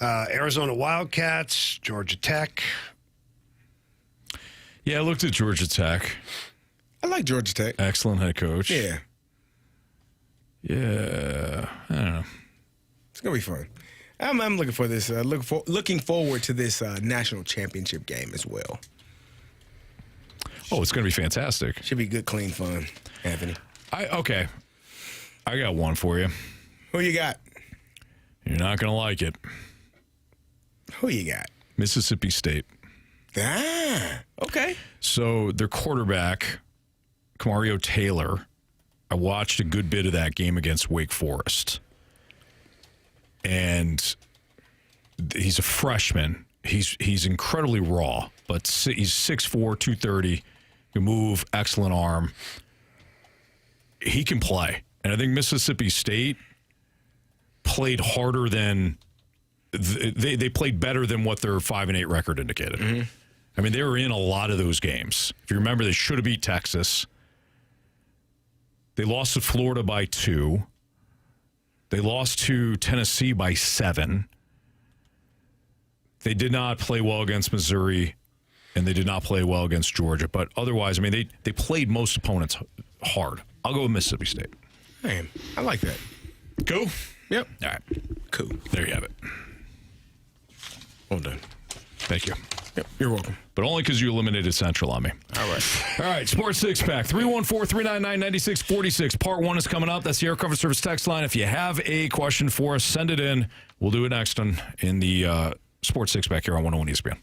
Arizona Wildcats, Georgia Tech. Yeah, I looked at Georgia Tech. I like Georgia Tech. Excellent head coach. Yeah. Yeah. I don't know. It's going to be fun. I'm looking for this. Looking forward to this national championship game as well. Oh, it's going to be fantastic. Should be good, clean fun, Anthony. Okay. I got one for you. Who you got? You're not going to like it. Who you got? Mississippi State. Ah, okay. So their quarterback, Camario Taylor, I watched a good bit of that game against Wake Forest. And he's a freshman. He's incredibly raw, but he's 6'4", 230. Can move, excellent arm. He can play. And I think Mississippi State played harder than they played better than what their 5-8 record indicated. Mm-hmm. I mean, they were in a lot of those games. If you remember, they should have beat Texas. They lost to Florida by 2. They lost to Tennessee by 7. They did not play well against Missouri, and they did not play well against Georgia. But otherwise, I mean, they played most opponents hard. I'll go with Mississippi State. Man, I like that. Cool? Yep. All right. Cool. There you have it. Well done. Thank you. Yep, you're welcome. But only because you eliminated Central on me. All right. All right, Sports Six Pack, 314-399-9646. Part 1 is coming up. That's the Air Cover Service text line. If you have a question for us, send it in. We'll do it next in the Sports Six Pack here on 101 ESPN.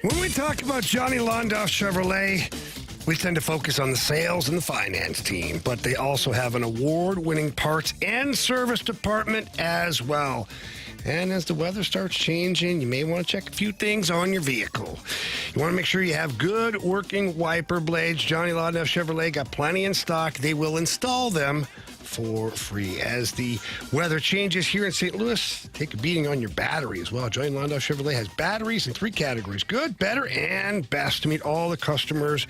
When we talk about Johnny Londoff Chevrolet, we tend to focus on the sales and the finance team, but they also have an award-winning parts and service department as well. And as the weather starts changing, you may want to check a few things on your vehicle. You want to make sure you have good working wiper blades. Johnny Londoff Chevrolet got plenty in stock. They will install them for free. As the weather changes here in St. Louis, take a beating on your battery as well. Johnny Londoff Chevrolet has batteries in 3 categories: good, better, and best, to meet all the customers'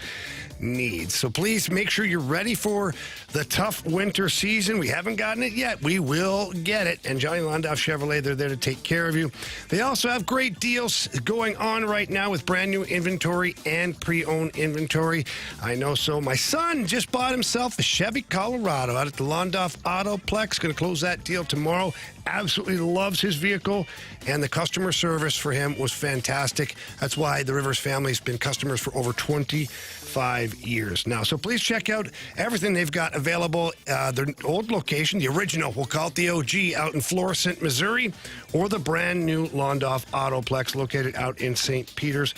needs. So please make sure you're ready for the tough winter season. We haven't gotten it yet. We will get it. And Johnny Londoff Chevrolet, they're there to take care of you. They also have great deals going on right now with brand new inventory and pre-owned inventory. I know so. My son just bought himself a Chevy Colorado out at the Londoff Autoplex. Going to close that deal tomorrow. Absolutely loves his vehicle, and the customer service for him was fantastic. That's why the Rivers family has been customers for over 25 years now. So please check out everything they've got available. Their old location, the original, we'll call it the OG, out in Florissant, Missouri, or the brand new Londoff Autoplex located out in St. Peters.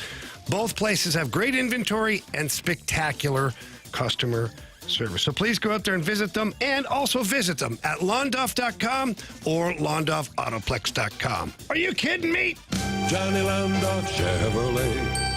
Both places have great inventory and spectacular customer service. So please go out there and visit them, and also visit them at londoff.com or londoffautoplex.com. Are you kidding me? Johnny Londoff Chevrolet.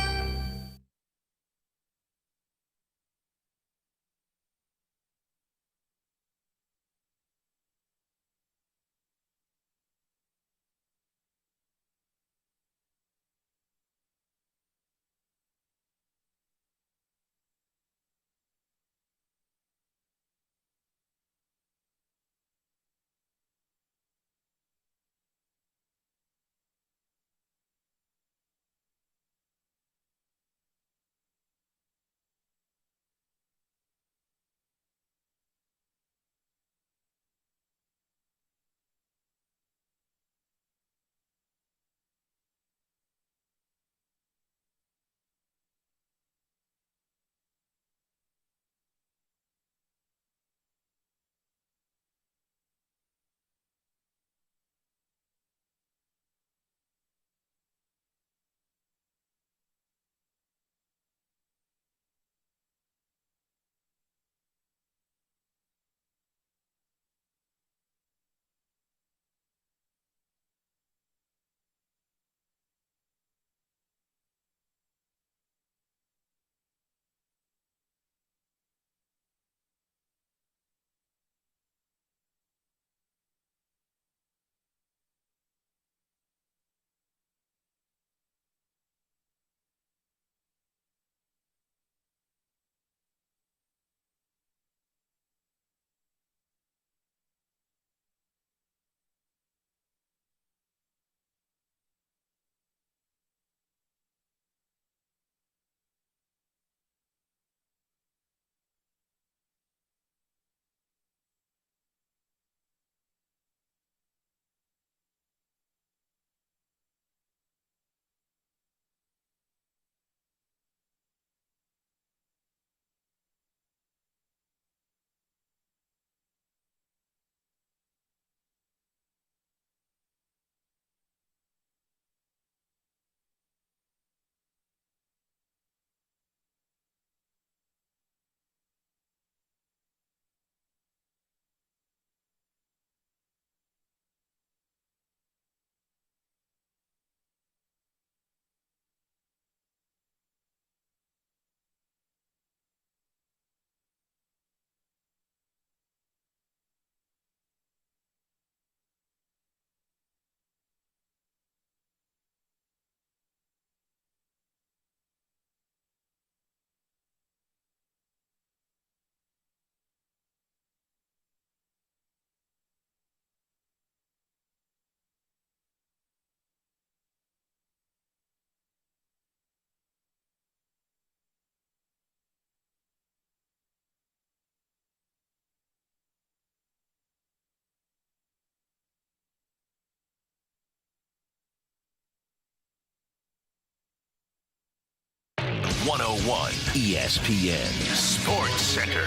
101 ESPN Sports Center.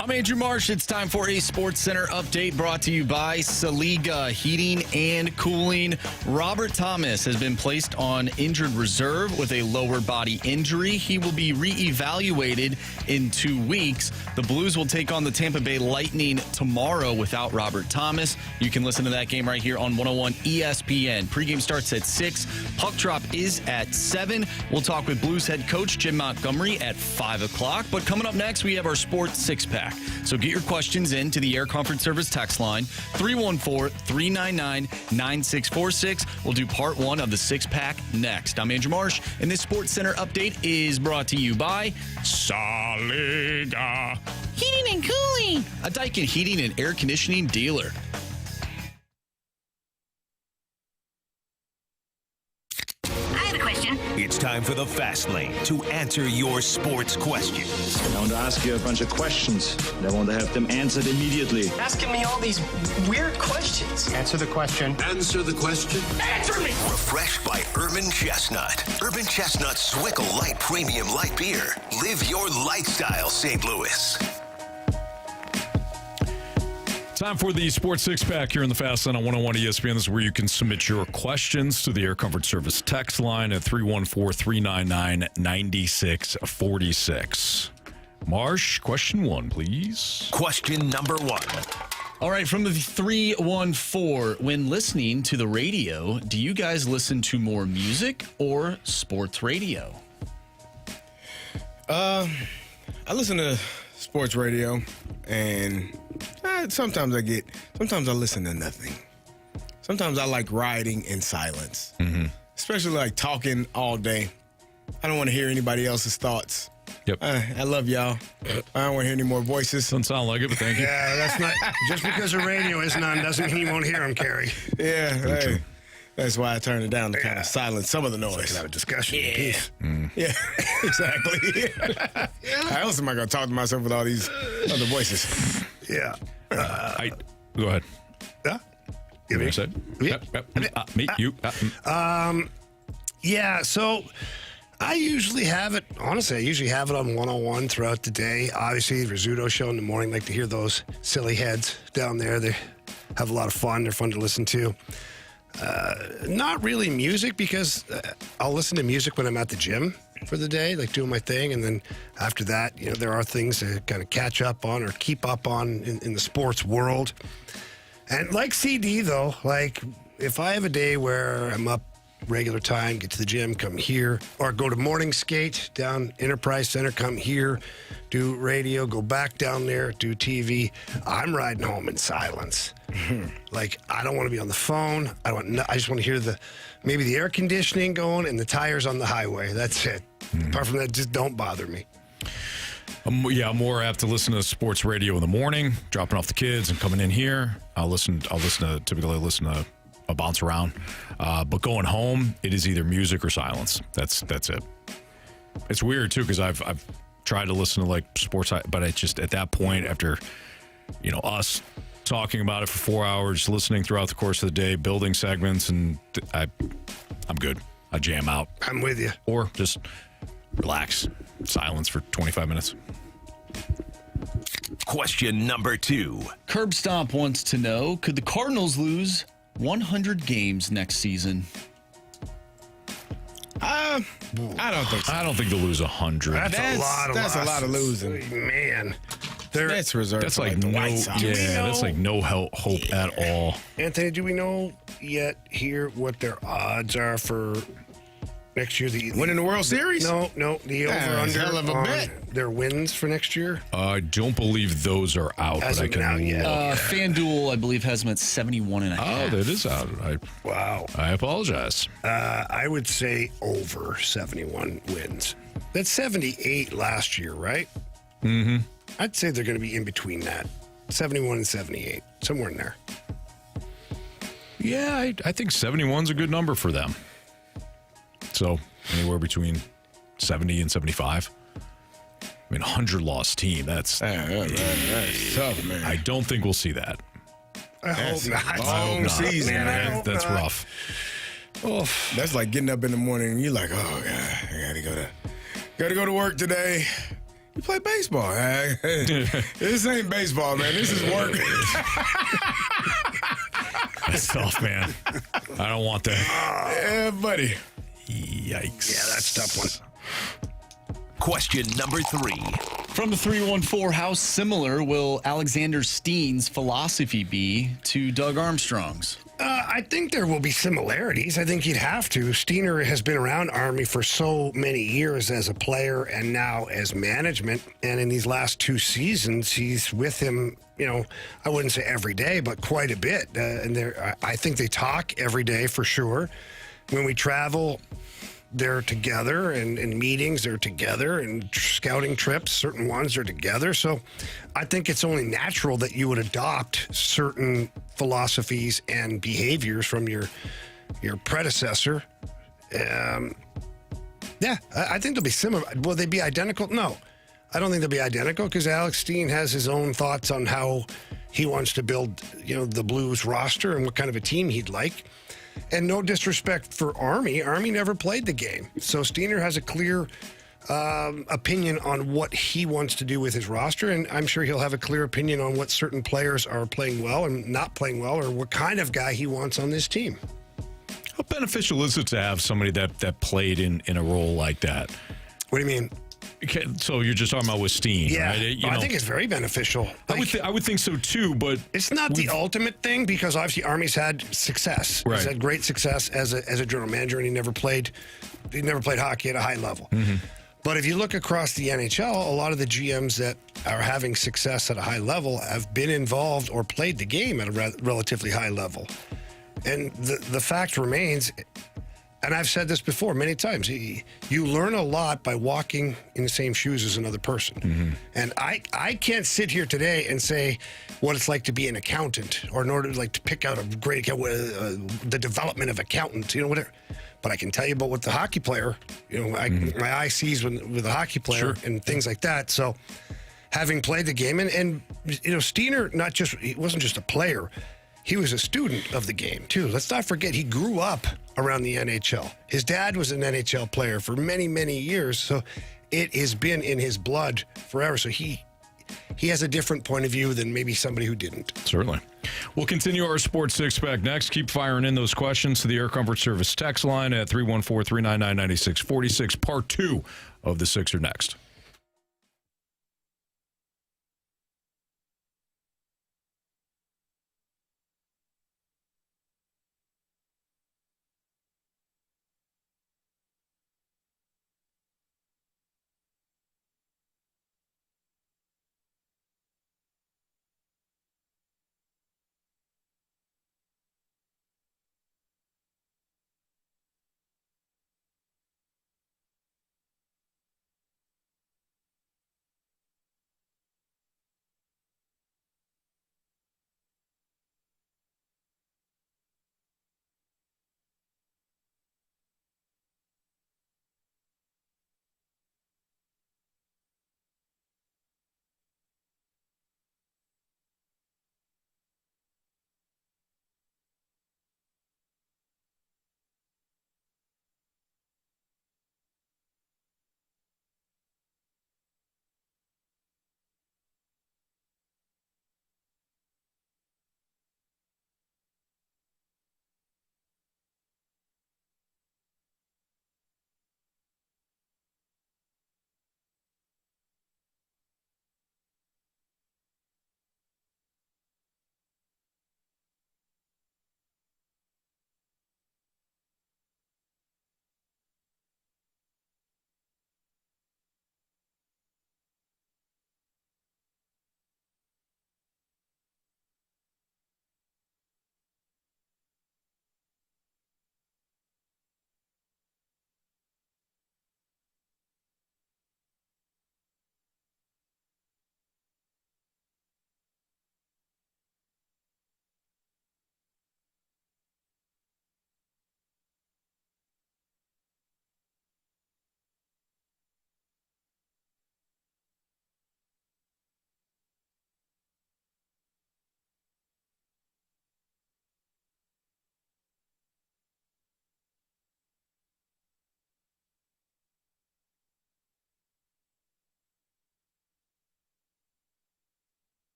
I'm Andrew Marsh. It's time for a Sports Center update brought to you by Saliga Heating and Cooling. Robert Thomas has been placed on injured reserve with a lower body injury. He will be reevaluated in 2 weeks. The Blues will take on the Tampa Bay Lightning tomorrow without Robert Thomas. You can listen to that game right here on 101 ESPN. Pregame starts at 6. Puck drop is at 7. We'll talk with Blues head coach Jim Montgomery at 5 o'clock. But coming up next, we have our Sports Six-Pack. So get your questions in to the Air Comfort Service text line, 314-399-9646. We'll do part 1 of the six-pack next. I'm Andrew Marsh, and this Sports Center update is brought to you by Saliga Heating and Cooling, a Daikin heating and air conditioning dealer. It's time for the Fast Lane to answer your sports questions. I want to ask you a bunch of questions. I want to have them answered immediately. Asking me all these weird questions. Answer the question. Answer the question. Answer me! Refreshed by Urban Chestnut. Urban Chestnut Swickle Light Premium Light Beer. Live your lifestyle, St. Louis. Time for the Sports Six-Pack here in the Fast Lane on 101 ESPN. This is where you can submit your questions to the Air Comfort Service text line at 314-399-9646. Marsh, question 1, please. Question number 1. All right, from the 314, when listening to the radio, do you guys listen to more music or sports radio? I listen to sports radio, and sometimes I listen to nothing. Sometimes I like riding in silence, especially like talking all day. I don't want to hear anybody else's thoughts. Yep. I love y'all. I don't want to hear any more voices. Doesn't sound like it, but thank you. Yeah, that's not just because the radio isn't on doesn't mean you won't hear them, Carey. Yeah, hey, that's why I turned it down to kind of silence some of the noise. So we can have a discussion. Yeah, yeah, exactly. How else am I going to talk to myself with all these other voices? Yeah. Go ahead. Yeah. You me? Said? Yep. Me. You. Yeah. So I usually have it. Honestly, I usually have it on 101 throughout the day. Obviously, the Rizzuto show in the morning. Like to hear those silly heads down there. They have a lot of fun. They're fun to listen to. Not really music because I'll listen to music when I'm at the gym for the day, like doing my thing. And then after that, there are things to kind of catch up on or keep up on in the sports world. And like CD, though, like if I have a day where I'm up regular time, get to the gym, come here, or go to morning skate down Enterprise Center, come here, do radio, go back down there, do TV, I'm riding home in silence. Like, I don't want to be on the phone. I just want to hear maybe the air conditioning going and the tires on the highway. That's it. Apart from that, just don't bother me. I'm more apt to listen to sports radio in the morning, dropping off the kids and coming in here. Typically listen to a bounce around. But going home, it is either music or silence. That's it. It's weird too, because I've tried to listen to like sports, but I just at that point after, us talking about it for 4 hours, listening throughout the course of the day, building segments, and I'm good. I jam out. I'm with you. Or just relax, silence for 25 minutes. Question number 2. Curb Stomp wants to know, could the Cardinals lose 100 games next season? I don't think so. I don't think they'll lose 100. That's a lot of losses. A lot of losing. Man. That's reserved that's for like the no, White Sox. that's like no hope at all. Anthony, do we know yet here what their odds are for next year? Winning the World Series? No, the over-under hell of a on bet. their wins for next year? I don't believe those are out. Hasn't been out yet. FanDuel, I believe, has them at 71.5. Oh, that is out. Wow. I apologize. I would say over 71 wins. That's 78 last year, right? Mm-hmm. I'd say they're going to be in between that. 71 and 78. Somewhere in there. Yeah, I think 71's a good number for them. So anywhere between 70 and 75. I mean, 100-loss team. That's tough, man. I don't think we'll see that. I hope not. Long season, man. That's rough. Oof. That's like getting up in the morning and you're like, oh God, I gotta go to work today. You play baseball. This ain't baseball, man. This is work. That's tough, man. I don't want that. Yeah, buddy. Yikes. Yeah, that's a tough one. Question number 3. From the 314, how similar will Alexander Steen's philosophy be to Doug Armstrong's? I think there will be similarities. I think you'd have to. Steiner has been around Army for so many years as a player and now as management. And in these last 2 seasons, he's with him, I wouldn't say every day, but quite a bit. I think they talk every day for sure. When we travel, they're together, and in meetings, they're together, and scouting trips, certain ones are together. So I think it's only natural that you would adopt certain philosophies and behaviors from your predecessor. I think they'll be similar. Will they be identical? No. I don't think they'll be identical because Alex Steen has his own thoughts on how he wants to build, the Blues roster and what kind of a team he'd like. And no disrespect for Army. Army never played the game. So Steiner has a clear opinion on what he wants to do with his roster. And I'm sure he'll have a clear opinion on what certain players are playing well and not playing well, or what kind of guy he wants on this team. How beneficial is it to have somebody that played in a role like that? What do you mean? Okay, so you're just talking about with Steen, yeah, right? I think it's very beneficial. I would think so too, but it's not the ultimate thing because obviously Army's had success. Right. He's had great success as a general manager, and he never played hockey at a high level. Mm-hmm. But if you look across the NHL, a lot of the GMs that are having success at a high level have been involved or played the game at a relatively high level. And the fact remains, and I've said this before many times, you learn a lot by walking in the same shoes as another person. Mm-hmm. And I can't sit here today and say what it's like to be an accountant, or in order to pick out a great the development of accountants, whatever. But I can tell you about what the hockey player, my eye sees with a hockey player, sure, and things like that. So having played the game, and Steiner, he wasn't just a player. He was a student of the game, too. Let's not forget, he grew up around the NHL. His dad was an NHL player for many, many years, so it has been in his blood forever. So he has a different point of view than maybe somebody who didn't. Certainly. We'll continue our Sports Six-Pack next. Keep firing in those questions to the Air Comfort Service text line at 314-399-9646. Part 2 of the Sixer next.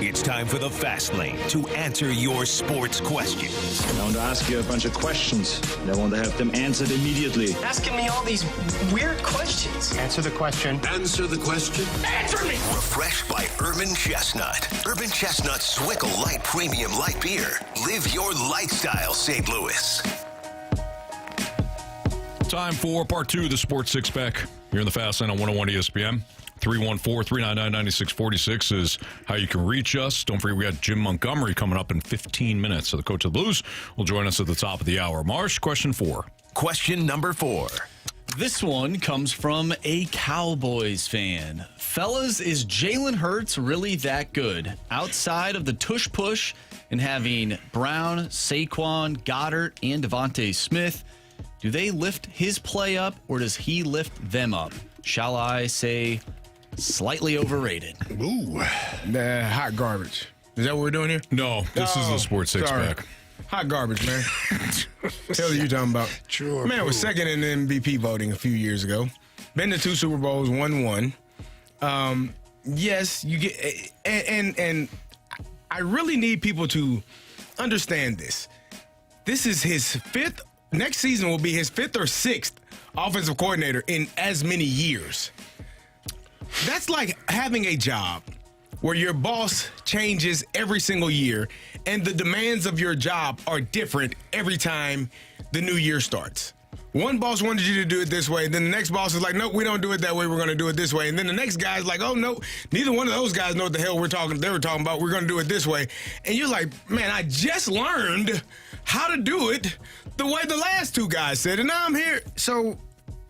It's time for the Fast Lane to answer your sports questions. I want to ask you a bunch of questions. I want to have them answered immediately. Asking me all these weird questions. Answer the question. Answer the question. Answer me! Refreshed by Urban Chestnut. Urban Chestnut Swickle Light Premium Light Beer. Live your lifestyle, St. Louis. Time for part 2 of the Sports Six Pack here in the Fast Lane on 101 ESPN. 314-399-9646 is how you can reach us. Don't forget, we got Jim Montgomery coming up in 15 minutes. So the coach of the Blues will join us at the top of the hour. Marsh, question 4. Question number 4. This one comes from a Cowboys fan. Fellas, is Jalen Hurts really that good? Outside of the tush push and having Brown, Saquon, Goddard, and Devontae Smith, do they lift his play up or does he lift them up? Shall I say slightly overrated? Ooh. Hot garbage. Is that what we're doing here? No, this is the Sports Six Pack. Hot garbage, man. Hell are you talking about? True. Man was second in the MVP voting a few years ago. Been to 2 Super Bowls, won 1. Yes, you get and I really need people to understand this. This is his 5th. Next season will be his 5th or 6th offensive coordinator in as many years. That's like having a job where your boss changes every single year and the demands of your job are different every time the new year starts. One boss wanted you to do it this way, and then the next boss is like, nope, we don't do it that way, we're going to do it this way. And then the next guy's like, oh, no, neither one of those guys know what the hell they were talking about, we're going to do it this way. And you're like, man, I just learned how to do it the way the last 2 guys said, and now I'm here. So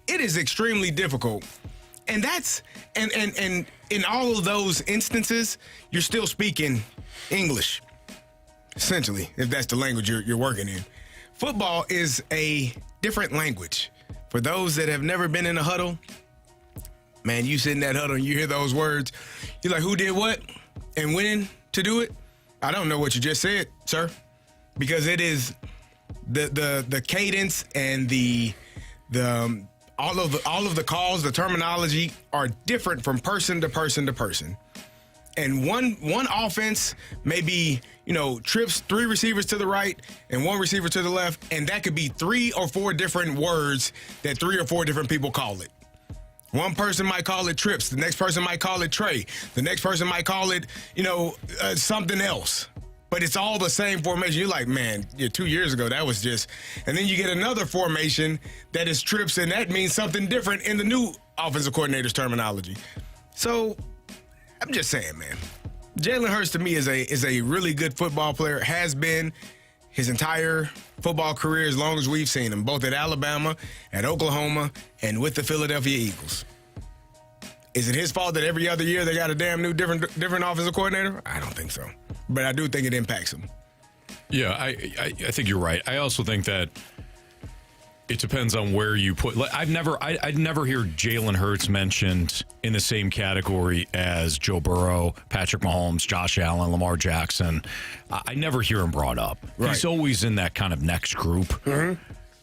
it is extremely difficult. And that's, and in all of those instances, you're still speaking English, essentially, if that's the language you're working in. Football is a different language. For those that have never been in a huddle, man, you sit in that huddle and you hear those words, you're like, who did what and when to do it? I don't know what you just said, sir, because it is the cadence and the all of the calls, the terminology are different from person to person to person. And one offense may be, trips 3 receivers to the right and 1 receiver to the left, and that could be 3 or 4 different words that 3 or 4 different people call it. One person might call it trips. The next person might call it Trey. The next person might call it, something else. But it's all the same formation. You're like, man, 2 years ago, that was just... And then you get another formation that is trips, and that means something different in the new offensive coordinator's terminology. So, I'm just saying, man. Jalen Hurts, to me, is a really good football player. Has been his entire football career as long as we've seen him, both at Alabama, at Oklahoma, and with the Philadelphia Eagles. Is it his fault that every other year they got a damn new different offensive coordinator? I don't think so. But I do think it impacts him. Yeah, I think you're right. I also think that it depends on where you put. I'd never hear Jalen Hurts mentioned in the same category as Joe Burrow, Patrick Mahomes, Josh Allen, Lamar Jackson. I never hear him brought up. Right. He's always in that kind of next group. Mm-hmm.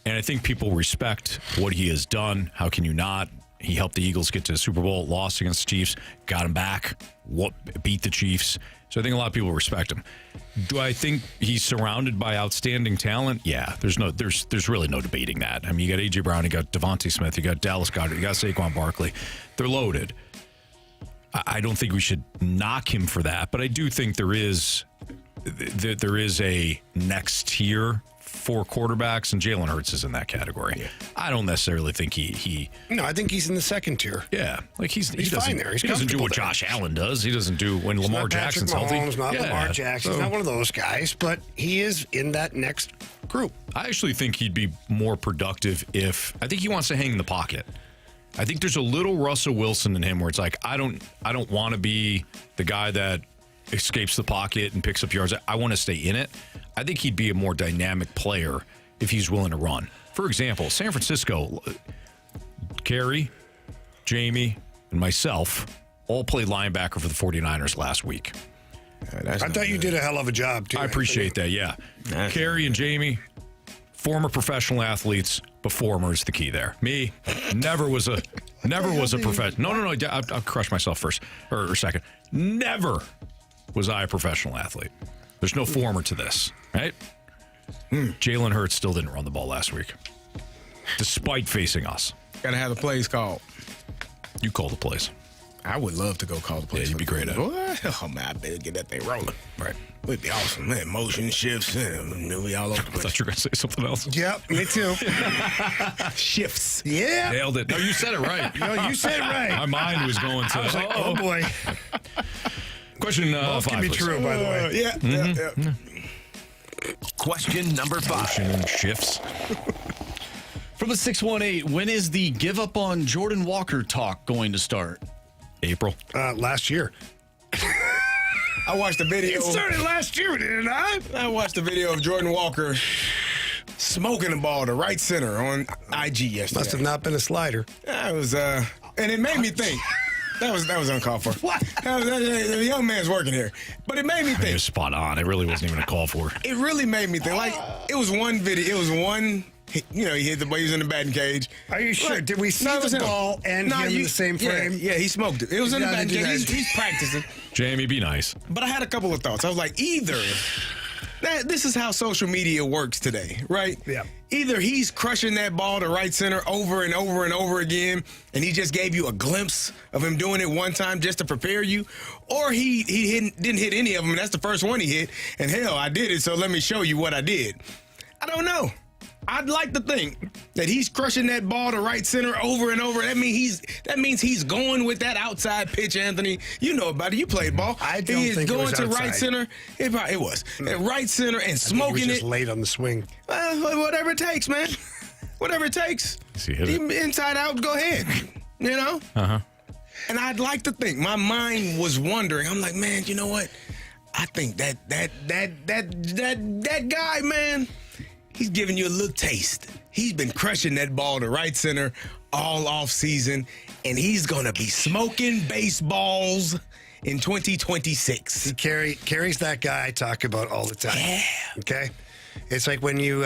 And I think people respect what he has done. How can you not? He helped the Eagles get to the Super Bowl, lost against the Chiefs, got him back, beat the Chiefs. So I think a lot of people respect him. Do I think he's surrounded by outstanding talent? Yeah, there's really no debating that. I mean, you got A.J. Brown, you got Devontae Smith, you got Dallas Goedert, you got Saquon Barkley. They're loaded. I don't think we should knock him for that, but I do think there is a next tier for quarterbacks, and Jalen Hurts is in that category. Yeah. I don't necessarily think he. No, I think he's in the second tier. Yeah, like he fine there. He doesn't do what Josh Allen does. He doesn't do when Lamar Jackson's healthy. Not Lamar Jackson. He's not one of those guys, but he is in that next group. I actually think he'd be more productive I think he wants to hang in the pocket. I think there's a little Russell Wilson in him where it's like I don't want to be the guy that escapes the pocket and picks up yards. I want to stay in it. I think he'd be a more dynamic player if he's willing to run. For example, San Francisco, Carey, Jamie, and myself all played linebacker for the 49ers last week. I thought you did a hell of a job, too. I appreciate that, yeah. Carey and Jamie, former professional athletes, but former is the key there. Me, never was a professional. No, I'll crush myself first or second. Never was I a professional athlete. There's no former to this, right? Jalen Hurts still didn't run the ball last week, despite facing us. Got to have the plays called. You call the plays. I would love to go call the plays. Yeah, you'd be great at it. Oh, man, I better get that thing rolling. Right. We'd be awesome, man. Motion shifts, and we'll be all over the place. I thought you were going to say something else. Yep, me too. Shifts. Yeah. Nailed it. No, you said it right. No, you said it right. My mind was going to. I was like, oh boy. Question Both 5. can be please. true, by the way. Yeah. Question number 5. Motion shifts. From the 618, when is the give up on Jordan Walker talk going to start? April. Last year. I watched the video. It started last year, didn't I? I watched the video of Jordan Walker smoking the ball to right center on IG yesterday. Must have not been a slider. That was, and it made me think. That was uncalled for. What? The young man's working here. But it made me think. You're spot on. It really wasn't even a call for. It really made me think. Like, it was one video. It was one. You know, he hit the ball. He was in the batting cage. Are you sure? Did we see it was the him. ball and him in the same frame? Yeah, he smoked it. It was in the batting cage. He's practicing. Jamie, be nice. But I had a couple of thoughts. I was like, either this is how social media works today, right? Yeah. Either he's crushing that ball to right center over and over and over again, and he just gave you a glimpse of him doing it one time just to prepare you, or he didn't hit any of them, and that's the first one he hit, and hell, I did it, so let me show you what I did. I don't know. I'd like to think that he's crushing that ball to right center over and over. That means he's going with that outside pitch, Anthony. You know about it. You played ball. I don't he is think it going was to outside. right center. It was. At right center and He smoking was just it. late on the swing. Whatever it takes, man. Whatever it takes. See, hit it. Inside out, go ahead. You know? Uh-huh. And I'd like to think, my mind was wondering, I'm like, man, you know what? I think that guy, man, he's giving you a little taste. He's been crushing that ball to right center all off season, and he's gonna be smoking baseballs in 2026. See, Carey's that guy I talk about all the time. Yeah. Okay? It's like when you,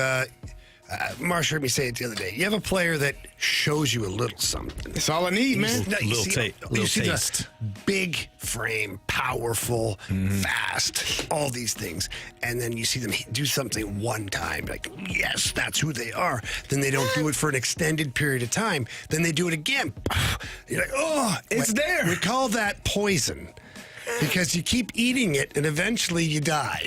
Marsh heard me say it the other day. You have a player that shows you a little something. That's all I need, man. You Little see taste. the big frame, powerful, fast, all these things. And then you see them do something one time. Like, yes, that's who they are. Then they don't do it for an extended period of time. Then they do it again. You're like, oh, It's there. We call that poison because you keep eating it and eventually you die.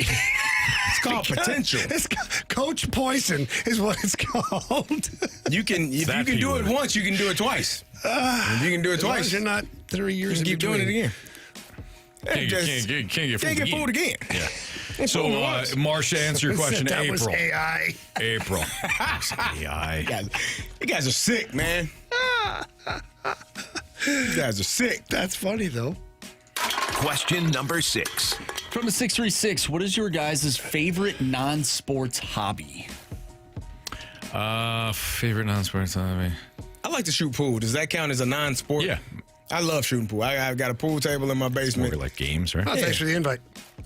It's called potential. It's Coach Poison is what it's called. If you can do it once, you can do it twice. If you can do it As long twice, as you're not 3 years you in keep doing it between. again. Can't get fooled again. Yeah. So, Marsh, answer your question. That was April. AI. April. AI. You guys are sick, man. You guys are sick. That's funny, though. Question number 6. From the 636, what is your guys' favorite non-sports hobby? Favorite non-sports hobby? I like to shoot pool. Does that count as a non-sport? Yeah. I love shooting pool. I've got a pool table in my basement. More like games, right? Oh, thanks for the invite.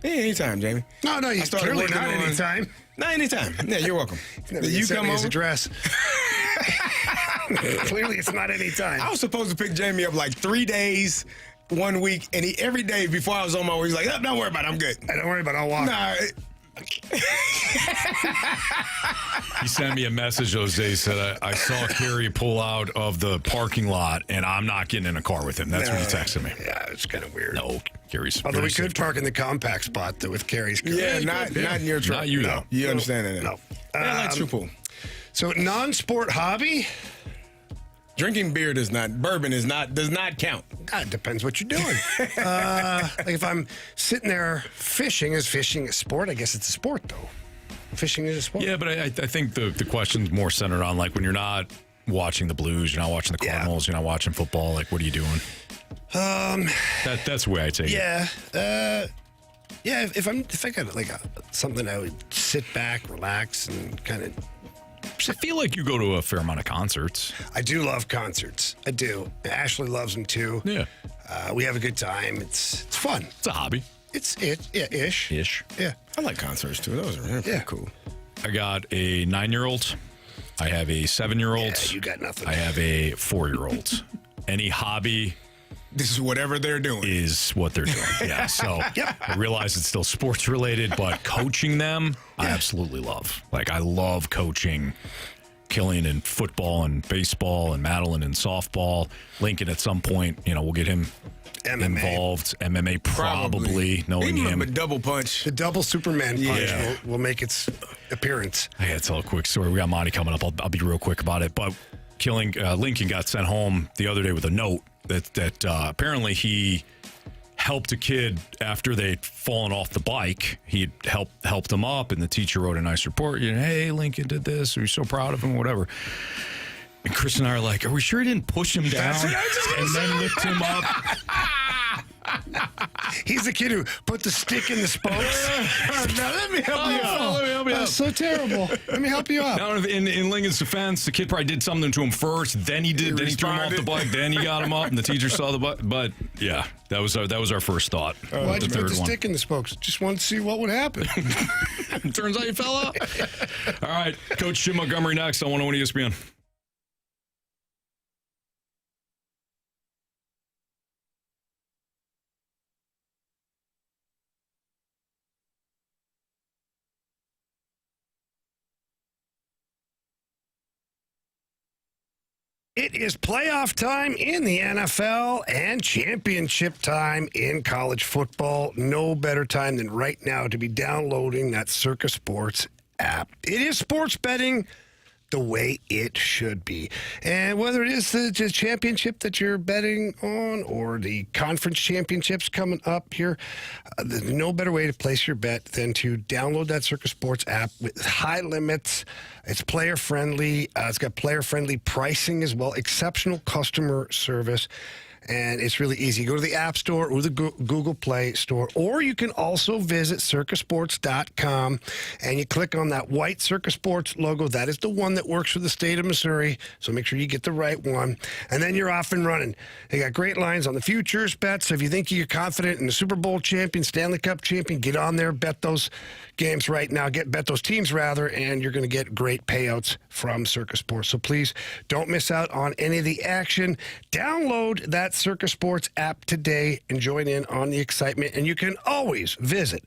Yeah, anytime, Jamie. No, you started clearly working not on- anytime. Not anytime. Yeah, you're welcome. You You sent come me his over. address. Clearly, it's not anytime. I was supposed to pick Jamie up like 3 days, 1 week, and every day before I was on my way, he's like, oh, don't worry about it, I'm good. Don't worry about it, I'll walk. Nah, He sent me a message those days. Said I saw Kerry pull out of the parking lot, and I'm not getting in a car with him. That's what he texted me. Yeah, it's kind of weird. No, Kerry's. Although we very could park in the compact spot though, with Carey's car. yeah, not in your truck. Not you, though. You understand that? No. Yeah, I like shoot pool. So non-sport hobby? Drinking beer does not count. It depends what you're doing. Like if I'm sitting there fishing, is fishing a sport? I guess it's a sport though. Fishing is a sport. Yeah, but I think the question's more centered on like when you're not watching the Blues, you're not watching the Cardinals, you're not watching football. Like, what are you doing? That's the way I take it. Yeah. If I got like something, I would sit back, relax, and kind of. I feel like you go to a fair amount of concerts. I do love concerts. I do. Ashley loves them too. Yeah. We have a good time. It's fun. It's a hobby. It's ish. Ish. Yeah. I like concerts too. Those are really cool. I got a 9-year-old. I have a 7-year-old. Yeah, you got nothing. I have a 4-year-old. Any hobby This is whatever they're doing. Is what they're doing. Yeah. So I realize it's still sports related, but coaching them, I absolutely love. Like, I love coaching Killian in football and baseball and Madeline in softball. Lincoln at some point, we'll get him involved. MMA probably knowing him. A double punch. The double Superman punch will make its appearance. I got to tell a quick story. We got Monty coming up. I'll be real quick about it. But Lincoln got sent home the other day with a note that apparently he helped a kid after they'd fallen off the bike. He helped him up, and the teacher wrote a nice report. Hey, Lincoln did this. We're so proud of him, whatever. And Chris and I are like, are we sure he didn't push him down and then lift him up? He's the kid who put the stick in the spokes. Now, let me help you out. That's so terrible. Let me help you out. Now, in Lincoln's defense, the kid probably did something to him first. Then he threw him off the bike. Then he got him up, and the teacher saw the bike. But yeah, that was our first thought. Why'd you put the stick in the spokes? Just wanted to see what would happen. Turns out you fell out. All right, Coach Jim Montgomery next on 101 ESPN. It is playoff time in the NFL and championship time in college football. No better time than right now to be downloading that Circa Sports app. It is sports betting the way it should be. And whether it is the championship that you're betting on or the conference championships coming up here, there's no better way to place your bet than to download that Circa Sports app with high limits. It's player-friendly. It's got player-friendly pricing as well, exceptional customer service. And it's really easy. Go to the App Store or the Google Play Store, or you can also visit circasports.com, and you click on that white Circa Sports logo. That is the one that works for the state of Missouri, so make sure you get the right one. And then you're off and running. They got great lines on the futures bets. So if you think you're confident in the Super Bowl champion, Stanley Cup champion, get on there, bet those games right now. Bet those teams, rather, and you're going to get great payouts from Circa Sports. So please don't miss out on any of the action. Download that Circa Sports app today and join in on the excitement. And you can always visit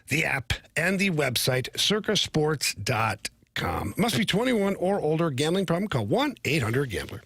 the app and the website, circasports.com. Must be 21 or older. Gambling problem? Call 1-800-GAMBLER.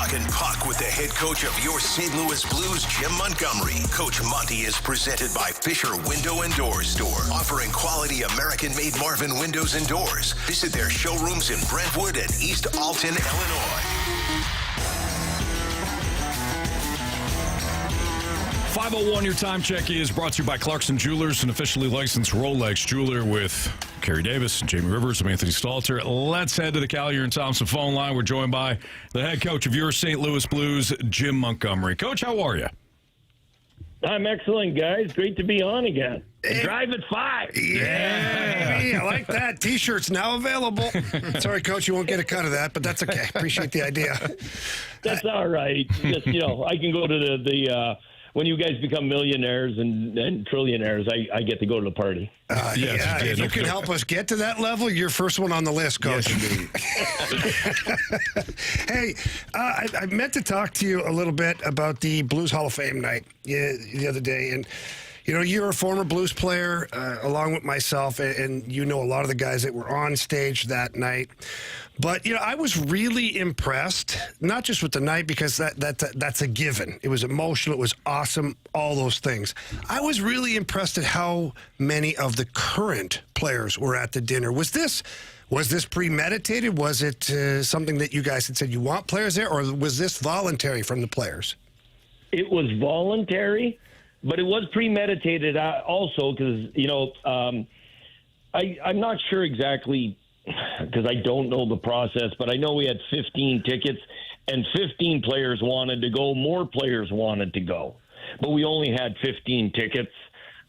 Talking Puck with the head coach of your St. Louis Blues, Jim Montgomery. Coach Monty is presented by Fisher Window and Doors Store, offering quality American-made Marvin windows and doors. Visit their showrooms in Brentwood and East Alton, Illinois. 5:01, your time check is brought to you by Clarkson Jewelers, an officially licensed Rolex jeweler with Kerry Davis and Jamie Rivers. I'm Anthony Stalter. Let's head to the Collier and Thompson phone line. We're joined by the head coach of your St. Louis Blues, Jim Montgomery. Coach, how are you? I'm excellent, guys. Great to be on again. Drive at 5. Yeah, baby. I like that. T-shirts now available. Sorry, Coach, you won't get a cut of that, but that's okay. Appreciate the idea. That's all right. Just, I can go to the when you guys become millionaires and trillionaires, I get to go to the party. If you can help us get to that level, you're first one on the list, Coach. Hey, I meant to talk to you a little bit about the Blues Hall of Fame night the other day. And, you're a former Blues player along with myself, and you know a lot of the guys that were on stage that night. But, I was really impressed, not just with the night, because that's a given. It was emotional. It was awesome, all those things. I was really impressed at how many of the current players were at the dinner. Was this premeditated? Was it something that you guys had said you want players there, or was this voluntary from the players? It was voluntary, but it was premeditated also because, I'm not sure exactly because I don't know the process, but I know we had 15 tickets and 15 players wanted to go. More players wanted to go, but we only had 15 tickets.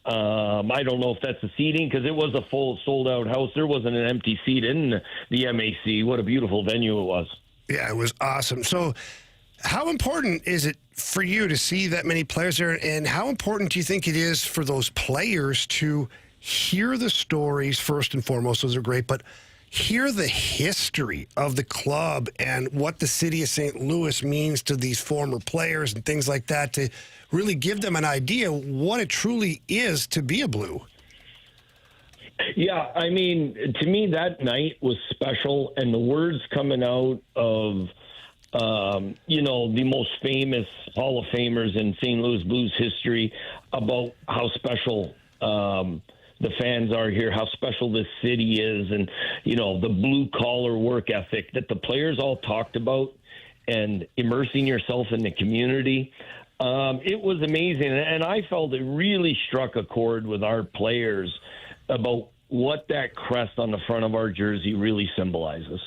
I don't know if that's the seating because it was a full sold-out house. There wasn't an empty seat in the MAC. What a beautiful venue it was. Yeah, it was awesome. So how important is it for you to see that many players there, and how important do you think it is for those players to hear the stories first and foremost? Those are great, but hear the history of the club and what the city of St. Louis means to these former players and things like that, to really give them an idea what it truly is to be a Blue. Yeah, I mean, to me, that night was special, and the words coming out of, the most famous Hall of Famers in St. Louis Blues history about how special the fans are here, how special this city is, and, the blue-collar work ethic that the players all talked about, and immersing yourself in the community. It was amazing, and I felt it really struck a chord with our players about what that crest on the front of our jersey really symbolizes.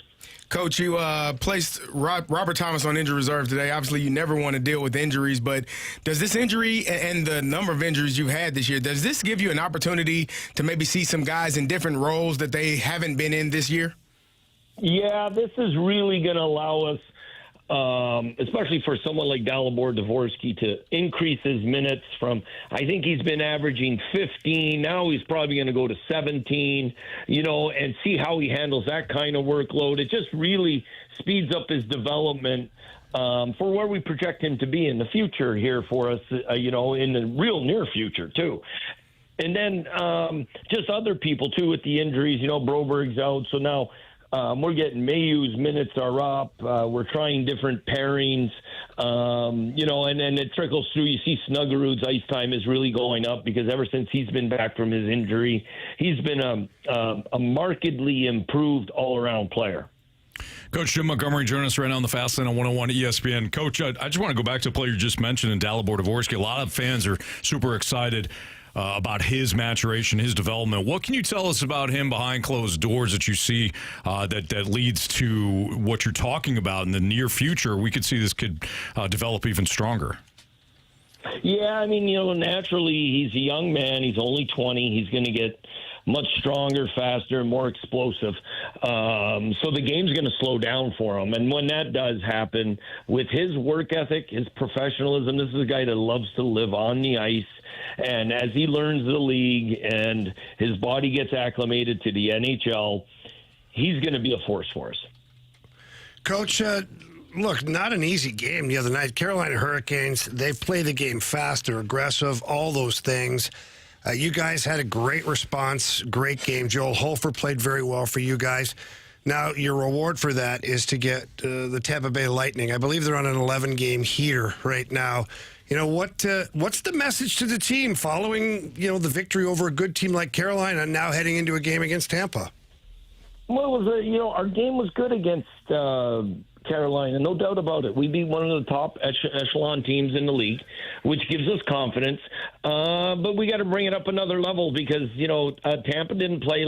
Coach, you placed Robert Thomas on injury reserve today. Obviously, you never want to deal with injuries, but does this injury and the number of injuries you've had this year, does this give you an opportunity to maybe see some guys in different roles that they haven't been in this year? Yeah, this is really going to allow us, especially for someone like Dalibor Dvorsky, to increase his minutes from, I think he's been averaging 15. Now he's probably going to go to 17, and see how he handles that kind of workload. It just really speeds up his development for where we project him to be in the future here for us, in the real near future, too. And then just other people, too, with the injuries. Broberg's out, so now we're getting Mayhew's minutes are up. We're trying different pairings, and then it trickles through. You see Snuggerud's ice time is really going up because ever since he's been back from his injury, he's been a markedly improved all-around player. Coach Jim Montgomery joining us right now on the Fast Lane on 101 ESPN. Coach, I just want to go back to a player you just mentioned in Dalibor Dvorsky. A lot of fans are super excited about his maturation, his development. What can you tell us about him behind closed doors that you see that leads to what you're talking about in the near future? We could see this kid develop even stronger. Yeah, I mean, naturally, he's a young man. He's only 20. He's going to get much stronger, faster, more explosive. So the game's going to slow down for him. And when that does happen, with his work ethic, his professionalism, this is a guy that loves to live on the ice. And as he learns the league and his body gets acclimated to the NHL, he's going to be a force for us. Coach, look, not an easy game the other night. Carolina Hurricanes, they play the game fast, they're aggressive, all those things. You guys had a great response, great game. Joel Hofer played very well for you guys. Now, your reward for that is to get the Tampa Bay Lightning. I believe they're on an 11-game heater right now. What's the message to the team following, the victory over a good team like Carolina and now heading into a game against Tampa? Well, it was our game was good against Carolina, no doubt about it. We beat one of the top echelon teams in the league, which gives us confidence. But we got to bring it up another level because Tampa didn't play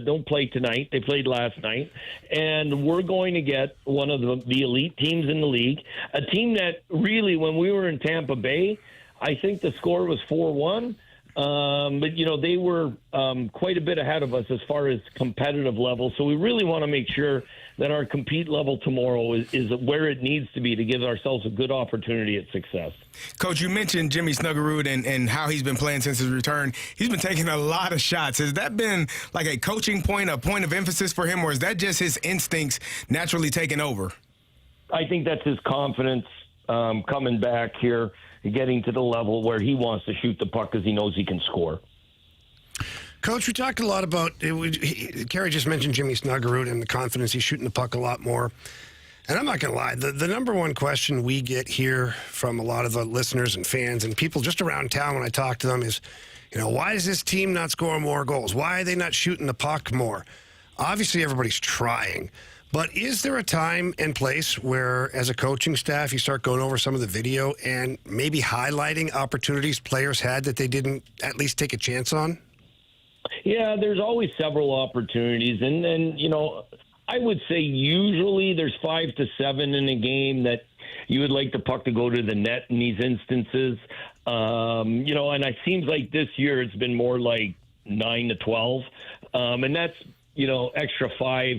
don't play tonight. They played last night, and we're going to get one of the elite teams in the league, a team that really, when we were in Tampa Bay, I think the score was 4-1. But they were quite a bit ahead of us as far as competitive level. So we really want to make sure that our compete level tomorrow is where it needs to be to give ourselves a good opportunity at success. Coach, you mentioned Jimmy Snuggerud and how he's been playing since his return. He's been taking a lot of shots. Has that been like a coaching point, a point of emphasis for him, or is that just his instincts naturally taking over? I think that's his confidence coming back here, getting to the level where he wants to shoot the puck because he knows he can score. Coach, we talked a lot about Carey just mentioned Jimmy Snuggerud and the confidence he's shooting the puck a lot more. And I'm not going to lie, the number one question we get here from a lot of the listeners and fans and people just around town when I talk to them is, why is this team not scoring more goals? Why are they not shooting the puck more? Obviously, everybody's trying. But is there a time and place where, as a coaching staff, you start going over some of the video and maybe highlighting opportunities players had that they didn't at least take a chance on? Yeah, there's always several opportunities. And then, I would say usually there's 5 to 7 in a game that you would like the puck to go to the net in these instances. And it seems like this year it's been more like 9 to 12. And that's, extra 5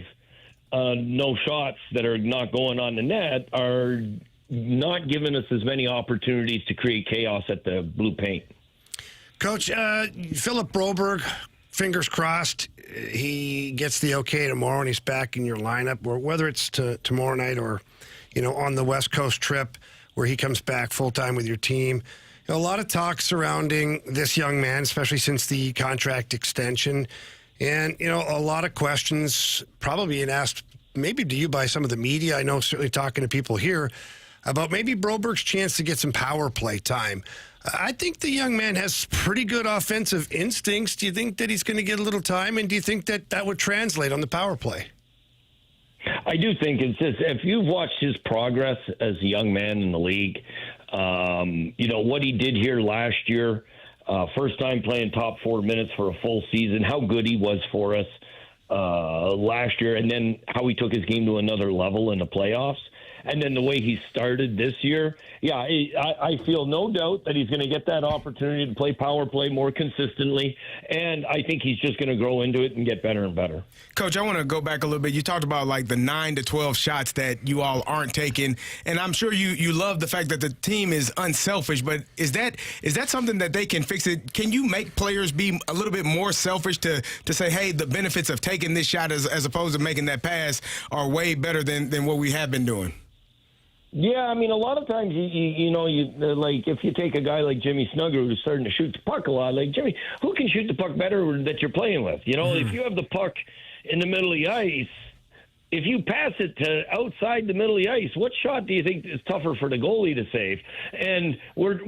no shots that are not going on the net are not giving us as many opportunities to create chaos at the blue paint. Coach, Philip Broberg, fingers crossed, he gets the okay tomorrow and he's back in your lineup, or whether it's tomorrow night or, on the West Coast trip where he comes back full-time with your team. A lot of talk surrounding this young man, especially since the contract extension. And, a lot of questions probably being asked maybe to you by some of the media. I know certainly talking to people here about maybe Broberg's chance to get some power play time. I think the young man has pretty good offensive instincts. Do you think that he's going to get a little time, and do you think that would translate on the power play? I do think it's just, if you've watched his progress as a young man in the league, what he did here last year, first time playing top 4 minutes for a full season, how good he was for us last year, and then how he took his game to another level in the playoffs. And then the way he started this year, I feel no doubt that he's going to get that opportunity to play power play more consistently. And I think he's just going to grow into it and get better and better. Coach, I want to go back a little bit. You talked about like the 9 to 12 shots that you all aren't taking. And I'm sure you love the fact that the team is unselfish. But is that something that they can fix it? Can you make players be a little bit more selfish to say, hey, the benefits of taking this shot as opposed to making that pass are way better than what we have been doing? Yeah, I mean, a lot of times, like if you take a guy like Jimmy Snuggerud who's starting to shoot the puck a lot, like Jimmy, who can shoot the puck better that you're playing with? If you have the puck in the middle of the ice, if you pass it to outside the middle of the ice, what shot do you think is tougher for the goalie to save? And we're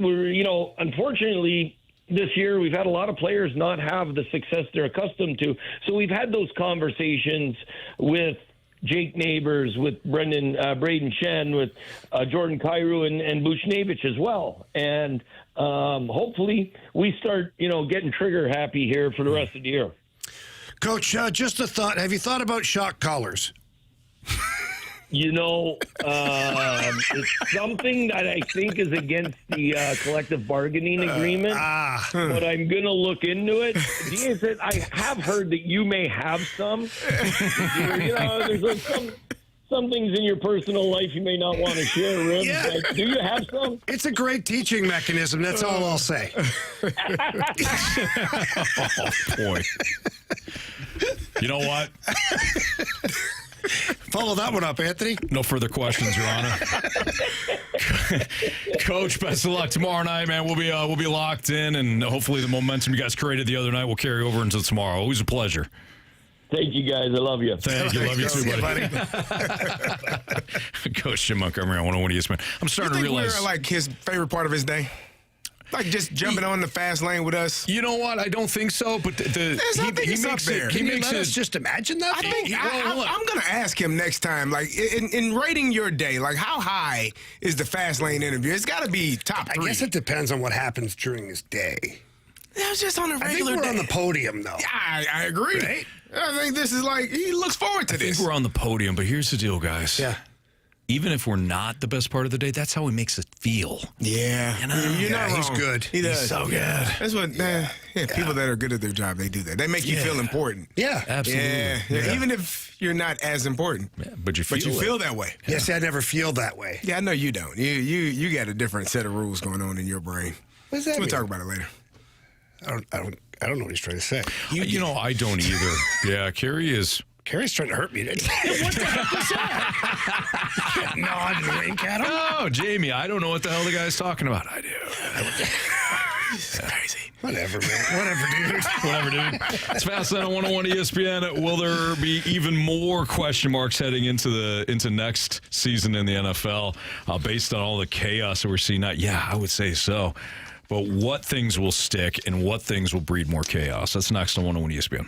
unfortunately, this year we've had a lot of players not have the success they're accustomed to. So we've had those conversations with Jake Neighbors, with Braden Shen, with Jordan Kyrou and Buchnevich as well. And hopefully we start, getting trigger happy here for the rest of the year. Coach, just a thought. Have you thought about shock collars? It's something that I think is against the collective bargaining agreement, but I'm going to look into it. I have heard that you may have some. There's some things in your personal life you may not want to share, Rib. Yeah. Do you have some? It's a great teaching mechanism. That's all I'll say. Oh, boy. You know what? Follow that one up, Anthony. No further questions, Your Honor. Coach, best of luck tomorrow night, man. We'll be locked in, and hopefully the momentum you guys created the other night will carry over into tomorrow. Always a pleasure. Thank you, guys. I love you. Thank you. Love you too, buddy. Coach Jim Montgomery on 101 ESPN. I'm starting to realize. We're like his favorite part of his day? Like just jumping on the fast lane with us? You know what? I don't think so, but he makes it. He makes it. Just imagine that. I think I'm going to ask him next time, like in rating your day, like how high is the fast lane interview? It's got to be top 3. I guess it depends on what happens during his day. That was just on a regular I think we're day. on the podium, though. Yeah, I agree. Right? I think this is like, he looks forward to this. I think we're on the podium, but here's the deal, guys. Yeah. Even if we're not the best part of the day, that's how he makes it feel. Yeah. You know? You're not wrong. He's good. He does. He's so good. That's what, people that are good at their job, they do that. They make you feel important. Yeah. Absolutely. Yeah. Even if you're not as important. Yeah, but you feel that way. Yeah. See, I never feel that way. Yeah, I know you don't. You got a different set of rules going on in your brain. What does that We'll mean? talk about it later. I don't know what he's trying to say. You know, I don't either. Yeah, Carey's trying to hurt me today. What the heck was that? Nod and wink at him. Oh, Jamie, I don't know what the hell the guy's talking about. I do. It's crazy. Whatever, man. Whatever, dude. It's Fast Lane on 101 ESPN. Will there be even more question marks heading into next season in the NFL based on all the chaos that we're seeing now? Yeah, I would say so. But what things will stick and what things will breed more chaos? That's next on 101 ESPN.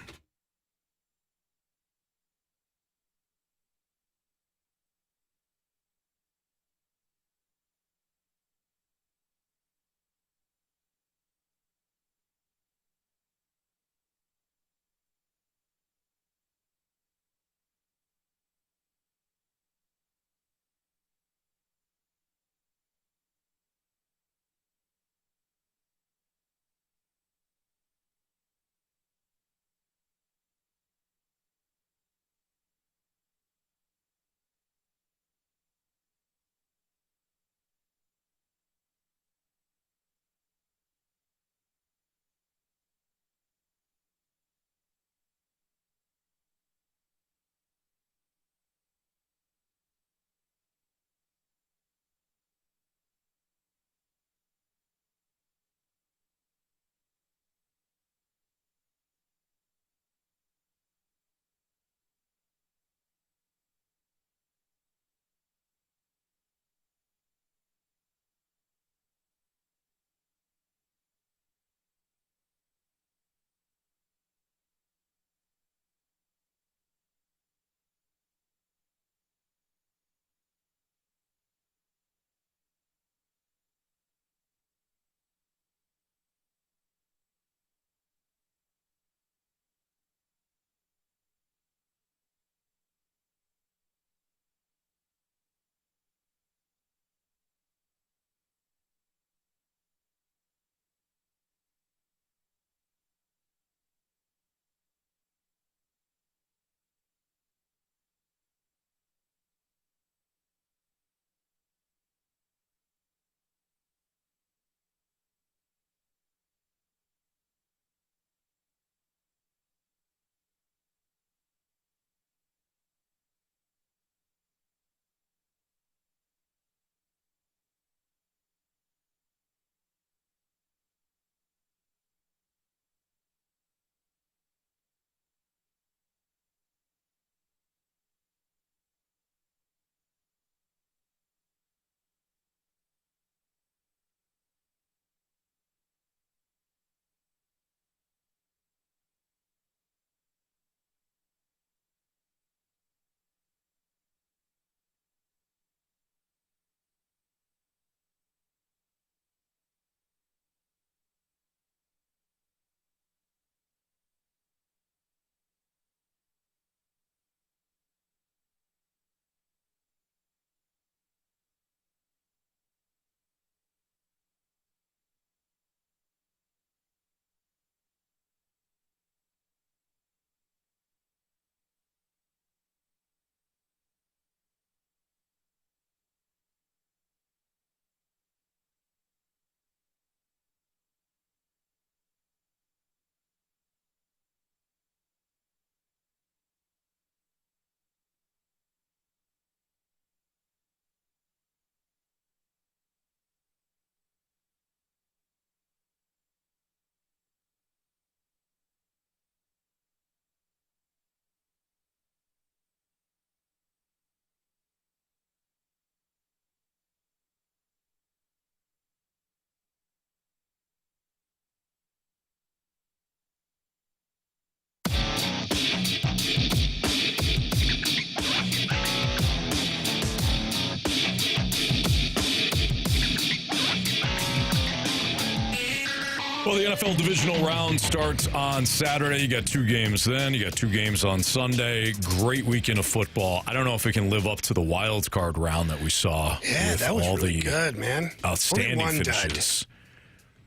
Well, the NFL divisional round starts on Saturday. You got 2 games then. You got 2 games on Sunday. Great weekend of football. I don't know if it can live up to the wild card round that we saw. Yeah, that was really good, man. Outstanding 41 finishes. dud.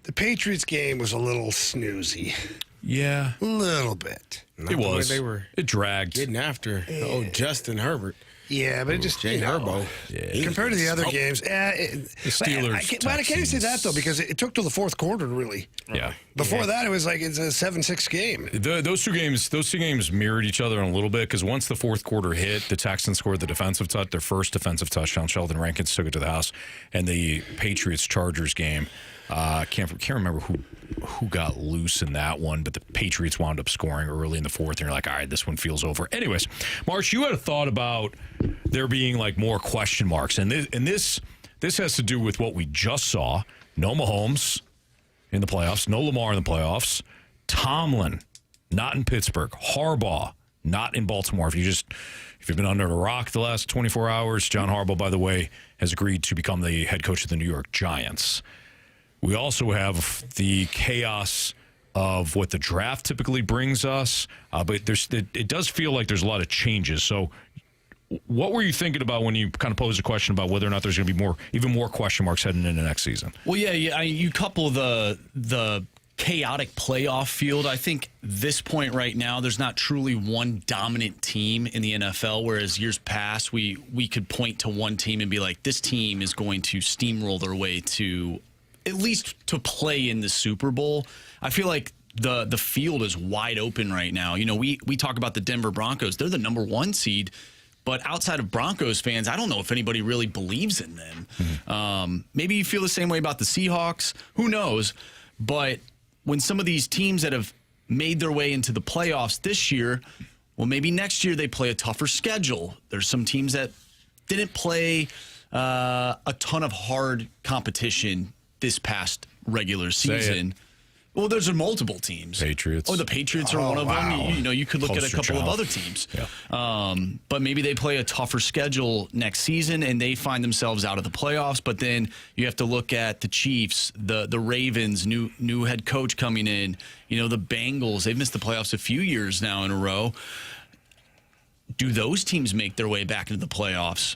The Patriots game was a little snoozy. Yeah. A little bit. It was. They were it dragged. getting after Justin Herbert. Yeah, but it just Jay Harbaugh. Yeah. Compared to the other games, the Steelers. I can't say that though because it took till the fourth quarter really. Yeah. Before that, it was like it's a 7-6 game. Those two games mirrored each other in a little bit because once the fourth quarter hit, the Texans scored the defensive touch, their first defensive touchdown. Sheldon Rankins took it to the house, and the Patriots-Chargers game. Can't remember who got loose in that one, but the Patriots wound up scoring early in the fourth, and you're like, all right, this one feels over. Anyways, Marsh, you had a thought about there being like more question marks, and this has to do with what we just saw. No Mahomes in the playoffs, no Lamar in the playoffs, Tomlin not in Pittsburgh, Harbaugh not in Baltimore. If you've been under a rock the last 24 hours, John Harbaugh, by the way, has agreed to become the head coach of the New York Giants. We also have the chaos of what the draft typically brings us, but it does feel like there's a lot of changes. So what were you thinking about when you kind of posed a question about whether or not there's going to be even more question marks heading into next season? Well, yeah, you couple the chaotic playoff field. I think this point right now, there's not truly one dominant team in the NFL, whereas years past, we could point to one team and be like, this team is going to steamroll their way to at least to play in the Super Bowl. I feel like the field is wide open right now. You know, we talk about the Denver Broncos. They're the number 1 seed, but outside of Broncos fans, I don't know if anybody really believes in them. Mm-hmm. Maybe you feel the same way about the Seahawks. Who knows? But when some of these teams that have made their way into the playoffs this year, well, maybe next year they play a tougher schedule. There's some teams that didn't play a ton of hard competition this past regular season. Well, there's multiple teams. Patriots. Oh, the Patriots are one of them. You could look at a couple of other teams. Yeah. But maybe they play a tougher schedule next season and they find themselves out of the playoffs. But then you have to look at the Chiefs, the Ravens, new head coach coming in. You know, the Bengals. They've missed the playoffs a few years now in a row. Do those teams make their way back into the playoffs,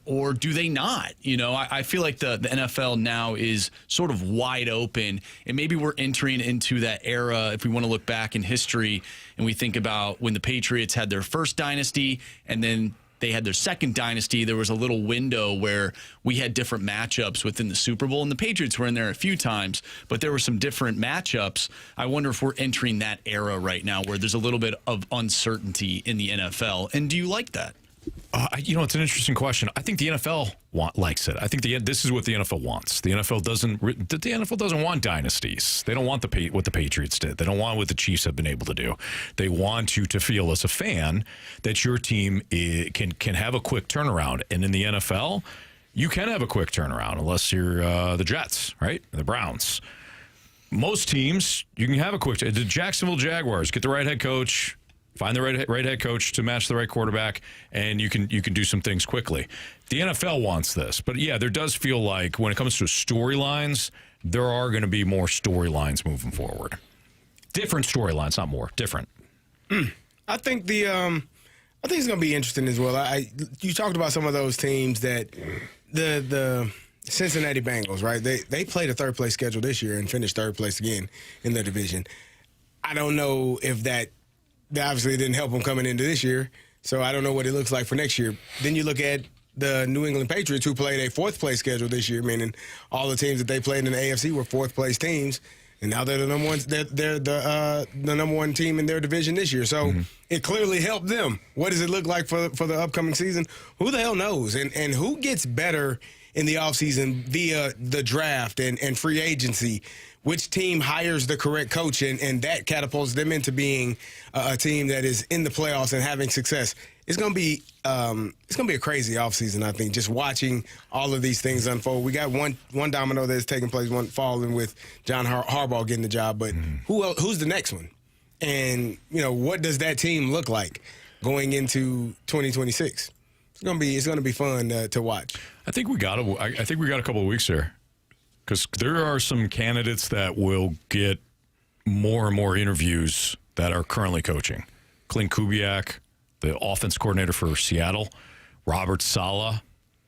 or do they not? You know, I feel like the NFL now is sort of wide open, and maybe we're entering into that era. If we want to look back in history and we think about when the Patriots had their first dynasty and then they had their second dynasty, there was a little window where we had different matchups within the Super Bowl, and the Patriots were in there a few times, but there were some different matchups. I wonder if we're entering that era right now where there's a little bit of uncertainty in the NFL. And do you like that? It's an interesting question. I think the NFL likes it. I think this is what the NFL wants. The NFL doesn't want dynasties. They don't want what the Patriots did. They don't want what the Chiefs have been able to do. They want you to feel as a fan that your team can have a quick turnaround. And in the NFL, you can have a quick turnaround unless you're the Jets, right? The Browns. Most teams, you can have a quick. The Jacksonville Jaguars get the right head coach. Find the right head coach to match the right quarterback, and you can do some things quickly. The NFL wants this, but yeah, there does feel like when it comes to storylines, there are going to be more storylines moving forward. Different storylines, not more. Different. I think it's going to be interesting as well. You talked about some of those teams that the Cincinnati Bengals, right? They played a third place schedule this year and finished third place again in their division. I don't know if that obviously didn't help them coming into this year, so I don't know what it looks like for next year. Then you look at the New England Patriots, who played a fourth place schedule this year, meaning all the teams that they played in the AFC were fourth place teams, and now they're the number one. They're the number one team in their division this year. So it clearly helped them. What does it look like for the upcoming season? Who the hell knows? And who gets better in the offseason via the draft and free agency? Which team hires the correct coach, and that catapults them into being a team that is in the playoffs and having success. It's gonna be a crazy offseason, I think, just watching all of these things unfold. We got one domino that's taking place, one falling with John Harbaugh getting the job, but who's the next one? And what does that team look like going into 2026? It's gonna be fun to watch. I think we got a couple of weeks here. Because there are some candidates that will get more and more interviews that are currently coaching. Clint Kubiak, the offense coordinator for Seattle. Robert Saleh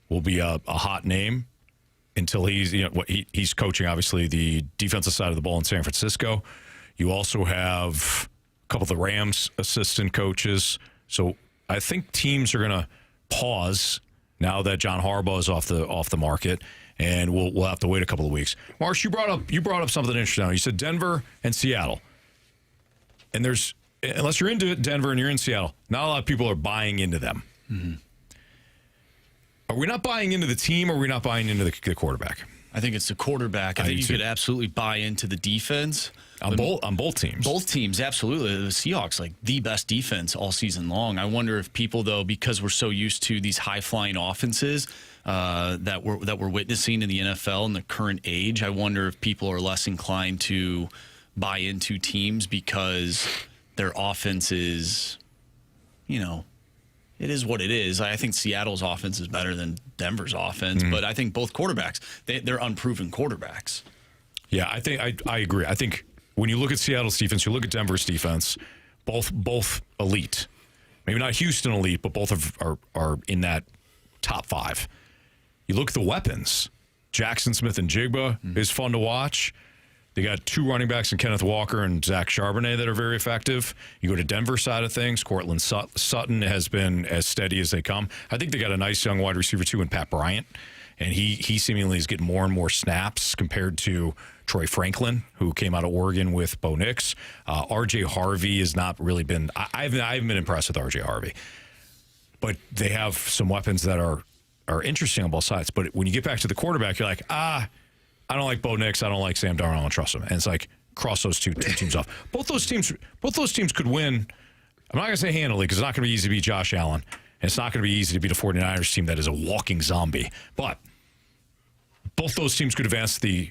will be a hot name until he's coaching, obviously, the defensive side of the ball in San Francisco. You also have a couple of the Rams assistant coaches. So I think teams are going to pause now that John Harbaugh is off the market, and we'll have to wait a couple of weeks. Marsh, you brought up something interesting. You said Denver and Seattle, and unless you're into Denver and you're in Seattle, not a lot of people are buying into them. Mm-hmm. Are we not buying into the team, or are we not buying into the quarterback? I think it's the quarterback. I think you could absolutely buy into the defense. On both teams. Both teams, absolutely. The Seahawks, like the best defense all season long. I wonder if people, though, because we're so used to these high-flying offenses that we're witnessing in the NFL in the current age, I wonder if people are less inclined to buy into teams because their offense is, it is what it is. I think Seattle's offense is better than Denver's offense, but I think both quarterbacks, they're unproven quarterbacks. Yeah, I think I agree. I think when you look at Seattle's defense, you look at Denver's defense, both elite. Maybe not Houston elite, but both are in that top 5. You look at the weapons. Jackson Smith and Jigba is fun to watch. They got 2 running backs in Kenneth Walker and Zach Charbonnet that are very effective. You go to Denver side of things. Cortland Sutton has been as steady as they come. I think they got a nice young wide receiver, too, in Pat Bryant. And he seemingly is getting more and more snaps compared to Troy Franklin, who came out of Oregon with Bo Nix. R.J. Harvey has not really been – I haven't been impressed with R.J. Harvey. But they have some weapons that are interesting on both sides. But when you get back to the quarterback, you're like, I don't like Bo Nix. I don't like Sam Darnold. I don't trust him. And it's like, cross those two teams off. Both those teams could win. I'm not going to say handily because it's not going to be easy to beat Josh Allen. And it's not going to be easy to beat a 49ers team that is a walking zombie. But both those teams could advance to the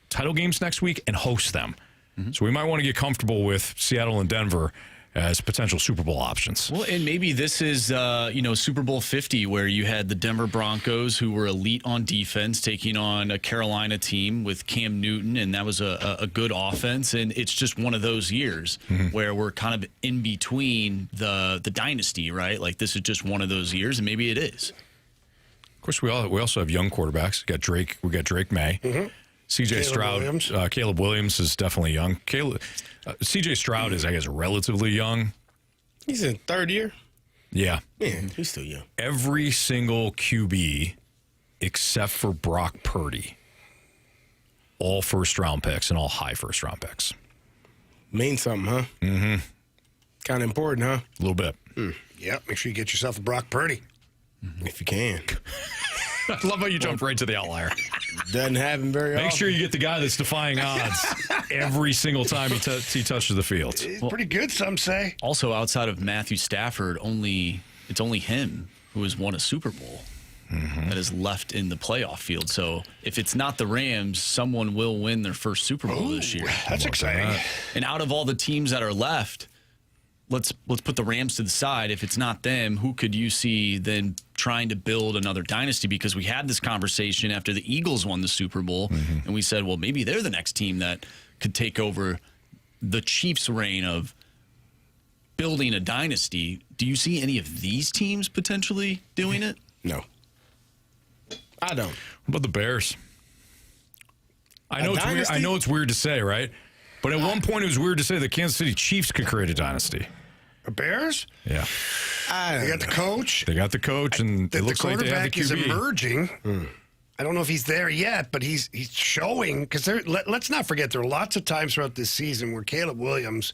title games next week and host them. Mm-hmm. So we might want to get comfortable with Seattle and Denver as potential Super Bowl options. Well, and maybe this is, Super Bowl 50, where you had the Denver Broncos, who were elite on defense, taking on a Carolina team with Cam Newton, and that was a good offense. And it's just one of those years where we're kind of in between the dynasty, right? Like, this is just one of those years, and maybe it is. Of course, we also have young quarterbacks. We got Drake May. Mm-hmm. C.J. Stroud. Caleb Williams is definitely young. C.J. Stroud is, I guess, relatively young. He's in 3rd year. Yeah. Yeah, he's still young. Every single QB except for Brock Purdy, all first-round picks and all high first-round picks. Means something, huh? Mm-hmm. Kind of important, huh? A little bit. Yeah, make sure you get yourself a Brock Purdy. If you can. I love how you jumped right to the outlier. Doesn't happen very often. Make sure you get the guy that's defying odds every single time he touches the field. He's pretty good, some say. Also, outside of Matthew Stafford, it's only him who has won a Super Bowl that is left in the playoff field. So if it's not the Rams, someone will win their first Super Bowl this year. That's exciting. And out of all the teams that are left, let's put the Rams to the side. If it's not them, who could you see then trying to build another dynasty? Because we had this conversation after the Eagles won the Super Bowl, and we said, well, maybe they're the next team that could take over the Chiefs' reign of building a dynasty. Do you see any of these teams potentially doing it? No. I don't. What about the Bears? I know it's weird to say, right? But at one point, it was weird to say the Kansas City Chiefs could create a dynasty. The Bears? Yeah. They got the coach. They got the coach, and it looks like they have the QB. The quarterback is emerging. I don't know if he's there yet, but he's showing. Because let's not forget, there are lots of times throughout this season where Caleb Williams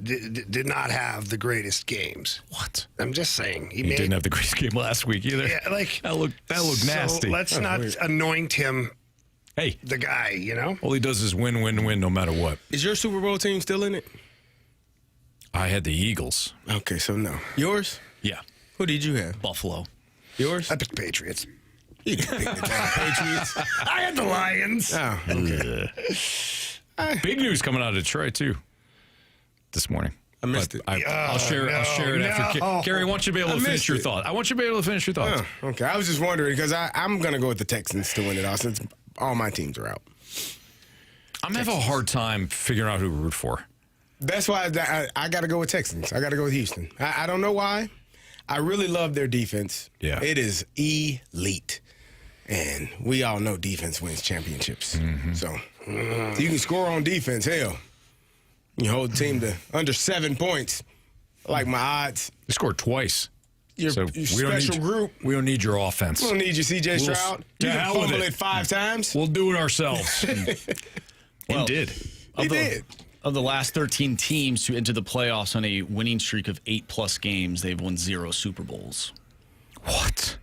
did not have the greatest games. What? I'm just saying. He didn't have the greatest game last week either. Yeah, that looked nasty. So let's not anoint him. Hey, the guy, all he does is win, no matter what. Is your Super Bowl team still in it? I had the Eagles. Okay, so no. Yours? Yeah. Who did you have? Buffalo. Yours? I picked Patriots. You didn't pick the Patriots. I had the Lions. Oh, okay. Big news coming out of Detroit too this morning. I missed it. I'll share it after. Carey, I want you to be able to finish your thought. I want you to be able to finish your thoughts. Oh, okay. I was just wondering because I'm going to go with the Texans to win it all since all my teams are out. I'm having a hard time figuring out who to root for. That's why I got to go with Texans. I got to go with Houston. I don't know why. I really love their defense. Yeah. It is elite. And we all know defense wins championships. Mm-hmm. So you can score on defense. Hell, you hold the team to under 7 points. I like my odds. They scored twice. Your special group. We don't need your offense. We don't need your C.J. Stroud. You can fumble it 5 times. We'll do it ourselves. Well, did. He did. Of the last 13 teams to enter the playoffs on a winning streak of 8+ games, they've won 0 Super Bowls. What?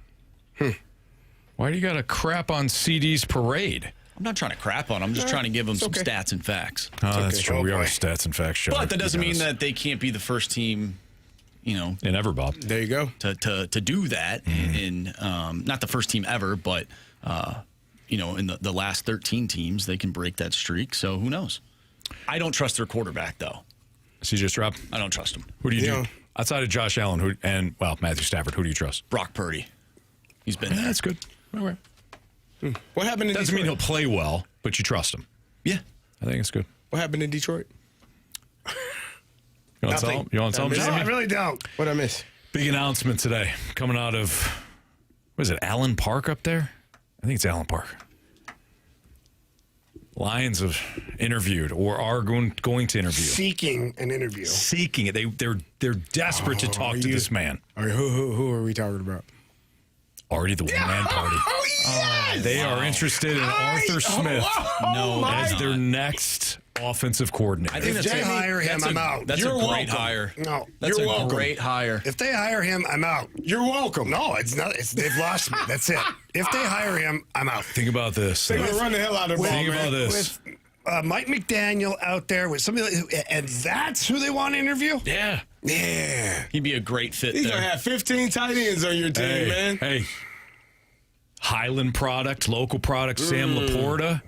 Why do you got to crap on CD's parade? I'm not trying to crap on them. I'm just trying to give them some stats and facts. Oh, that's true. We are a stats and facts show. But that doesn't mean that they can't be the first team, in ever, Bob. There you go. To do that. In not the first team ever, but, in the last 13 teams, they can break that streak. So who knows? I don't trust their quarterback, though. CJ Stroud? I don't trust him. Who do you do? Outside of Josh Allen Matthew Stafford, who do you trust? Brock Purdy. He's been there. That's good. All right. What happened in Doesn't Detroit? mean he'll play well, but you trust him. Yeah. I think it's good. What happened in Detroit? You want to tell him? You want to tell him? No, I really don't. What'd I miss? Big announcement today coming out of, what is it, Allen Park up there? I think it's Allen Park. Lions have interviewed or are going to interview. Seeking an interview. Seeking it. They're desperate to talk to this man. All right, who are we talking about? Already the one-man party. Oh, yes! They are interested in Arthur Smith as their next offensive coordinator. I think If they hire him, I'm out. That's You're a great welcome. hire. No, That's you're a welcome. great hire. if they hire him, I'm out. You're welcome. No, it's not. They've lost me. That's it. If they hire him, I'm out. Think about this. They're going to run the hell out of the ball, Think man. about this. With Mike McDaniel out there with somebody, and that's who they want to interview? Yeah. Yeah. He'd be a great fit He's there. going to have 15 tight ends on your team, man. Hey. Highland product, local product, Sam Laporta.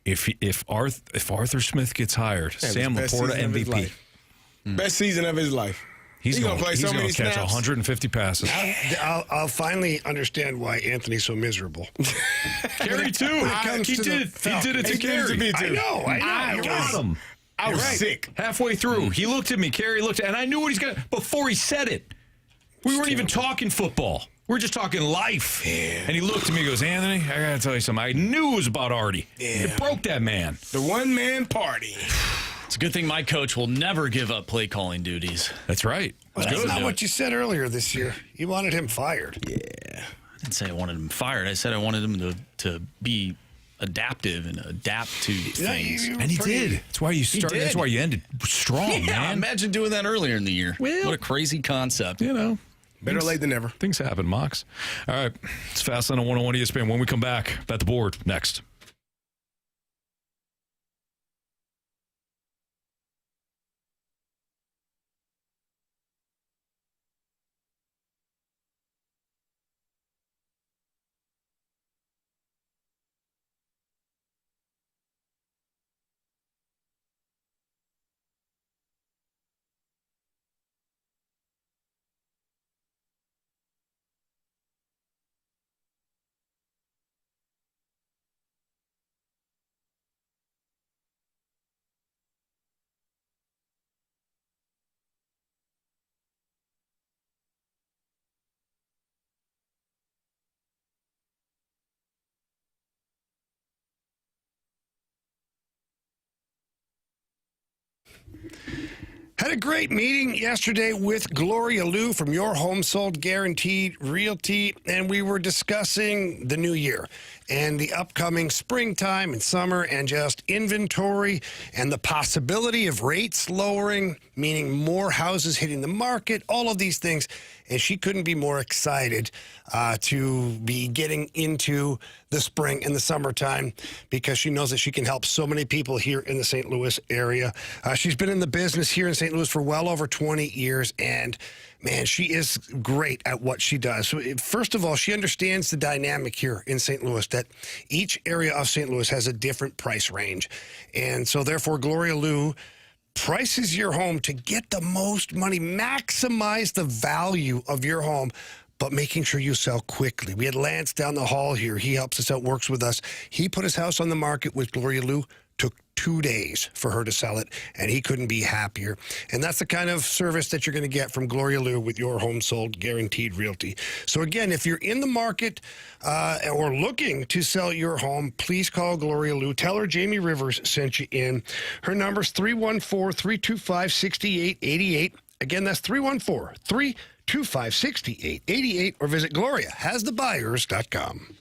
If Arthur Smith gets hired, Sam best Laporta season of his MVP. life. Best season of his life. He's going to play he's so gonna many catch snaps. 150 passes. I'll finally understand why Anthony's so miserable. Carey too. He did it to Carey. I know. You're got him. I was Right. sick. Halfway through, he looked at me. Carey looked at, and I knew what he's going to. Before he said it, we weren't even talking football. We're just talking life. Yeah. And he looked at me and goes, Anthony, I got to tell you something. I knew it was about Artie. Yeah. You broke that man. The one-man party. It's a good thing my coach will never give up play calling duties. That's right. That's not what you said earlier this year. You wanted him fired. Yeah. I didn't say I wanted him fired. I said I wanted him to be adaptive and adapt to things. And he did. That's why you started. That's why you ended strong, Yeah, man. imagine doing that earlier in the year. Well, what a crazy concept. Better late than never. Things happen, Mox. All right. It's Fast on 101 ESPN. When we come back, Bet the Board next. Had a great meeting yesterday with Gloria Liu from Your Home Sold Guaranteed Realty, and we were discussing the new year and the upcoming springtime and summer and just inventory and the possibility of rates lowering, meaning more houses hitting the market, all of these things. And she couldn't be more excited to be getting into the spring and the summertime because she knows that she can help so many people here in the St. Louis area. She's been in the business here in St. Louis for well over 20 years, and man, she is great at what she does. So, first of all, she understands the dynamic here in St. Louis, that each area of St. Louis has a different price range. And so, therefore, Gloria Liu prices your home to get the most money, maximize the value of your home but making sure you sell quickly. We had Lance down the hall here. He helps us out, works with us. He put his house on the market with Gloria Lou. Took 2 days for her to sell it, and he couldn't be happier. And that's the kind of service that you're going to get from Gloria Lou with your home sold guaranteed realty. So again, if you're in the market or looking to sell your home, please call Gloria Lou. Tell her Jamie Rivers sent you in. Her number's 314-325-6888. Again, that's 314-325-6888, or visit GloriaHasTheBuyers.com.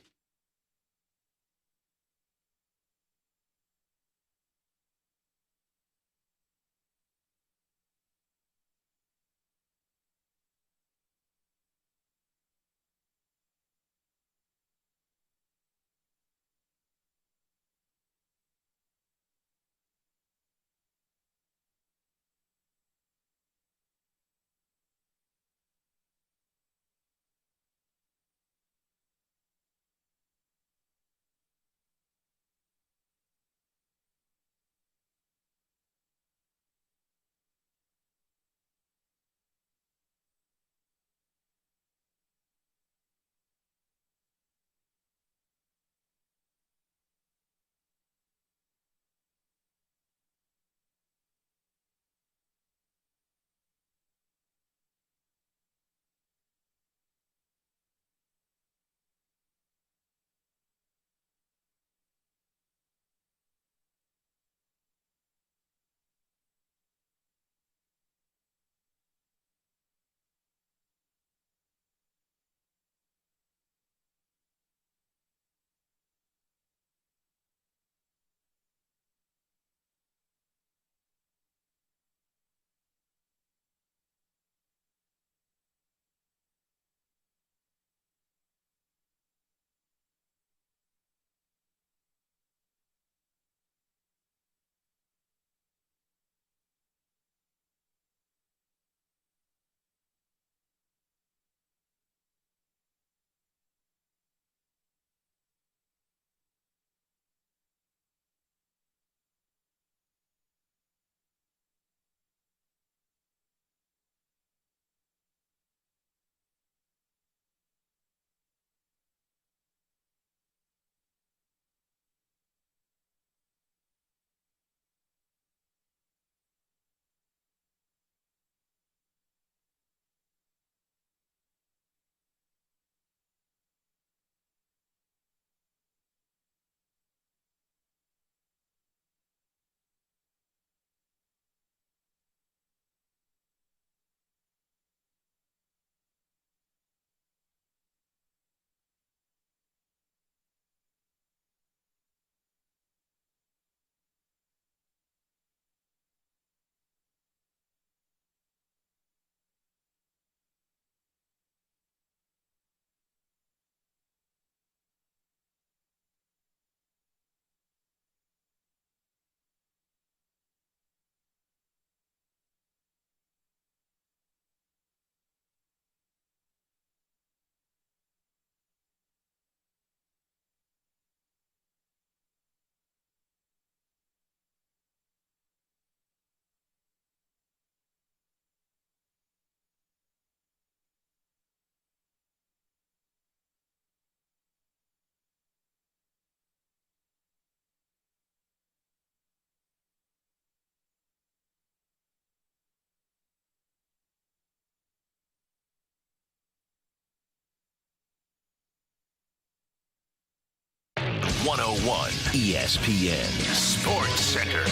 ESPN Sports Center.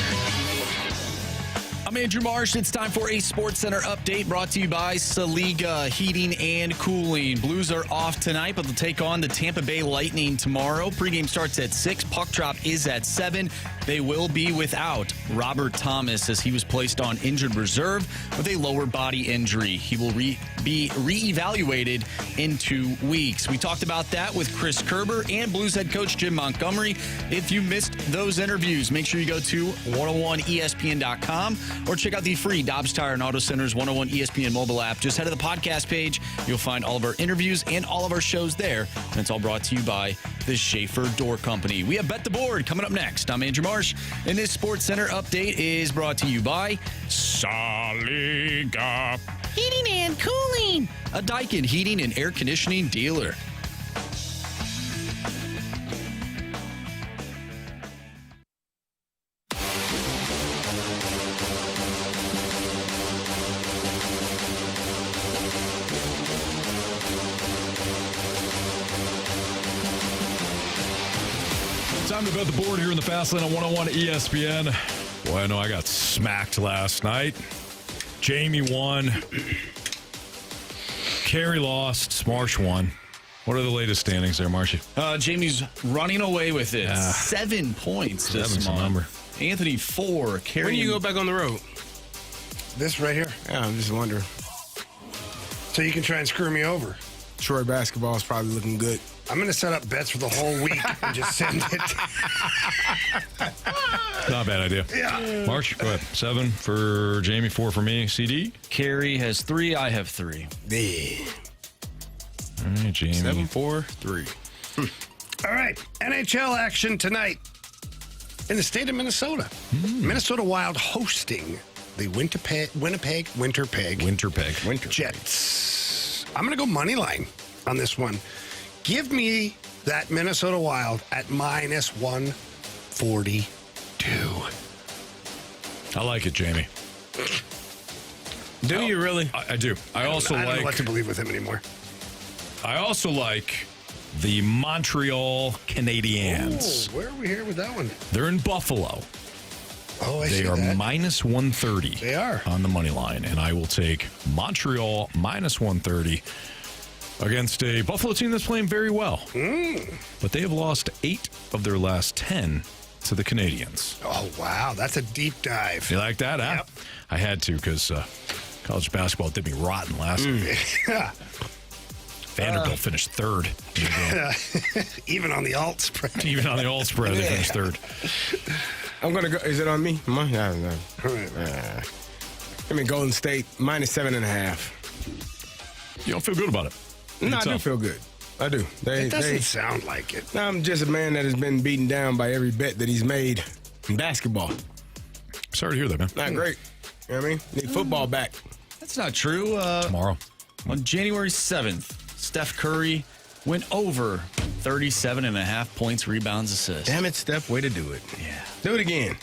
I'm Andrew Marsh. It's time for a Sports Center update brought to you by Saliga Heating and Cooling. Blues are off tonight, but they'll take on the Tampa Bay Lightning tomorrow. Pregame starts at 6. Puck drop is at 7. They will be without Robert Thomas as he was placed on injured reserve with a lower body injury. He will be reevaluated in 2 weeks. We talked about that with Chris Kerber and Blues head coach Jim Montgomery. If you missed those interviews, make sure you go to 101ESPN.com or check out the free Dobbs Tire and Auto Center's 101 ESPN mobile app. Just head to the podcast page. You'll find all of our interviews and all of our shows there. And it's all brought to you by the Schaefer Door Company. We have Bet the Board coming up next. I'm Andrew Marsh, and this Sports Center update is brought to you by Saliga. Heating and Cooling, a Daikin heating and air conditioning dealer. Time to bet the board here in the Fast Lane on 101 ESPN. Boy, I know I got smacked last night. Jamie won. Carey lost. Marsh won. What are the latest standings there, Marshy? Jamie's running away with it. 7 points this month. Number. Anthony 4. Carey. When do you go back on the road? This right here. Yeah, I'm just wondering. So you can try and screw me over. Troy basketball is probably looking good. I'm going to set up bets for the whole week and just send it. Not a bad idea. Yeah. Marsh, go ahead. 7 for Jamie, 4 for me. CD? Carey has 3. I have 3. Yeah. All right, Jamie. 7, 4, 3. All right. NHL action tonight in the state of Minnesota. Minnesota Wild hosting the Winnipeg Jets. I'm going to go money line on this one. Give me that Minnesota Wild at minus 142. I like it, Jamie. Do you really? I do. I don't know what to believe with him anymore. I also like the Montreal Canadiens. Oh, where are we here with that one? They're in Buffalo. Oh, I they see are that. minus 130. They are. On the money line, and I will take Montreal minus 130 against a Buffalo team that's playing very well. But they have lost 8 of their last 10 to the Canadiens. Oh, wow. That's a deep dive. You like that, huh? Yep. I had to because college basketball did me rotten last week. Yeah. Vanderbilt finished 3rd. In the game. Even on the alt spread. Even on the alt spread, they finished 3rd. I'm going to go. Is it on me? I don't know. I mean, Golden State, minus 7.5. You don't feel good about it? No, I do feel good. I do. It doesn't sound like it. I'm just a man that has been beaten down by every bet that he's made in basketball. Sorry to hear that, man. Not great. You know what I mean? Need football back. That's not true. Tomorrow. On January 7th, Steph Curry went over 37.5 points, rebounds, assists. Damn it, Steph. Way to do it. Yeah. Do it again.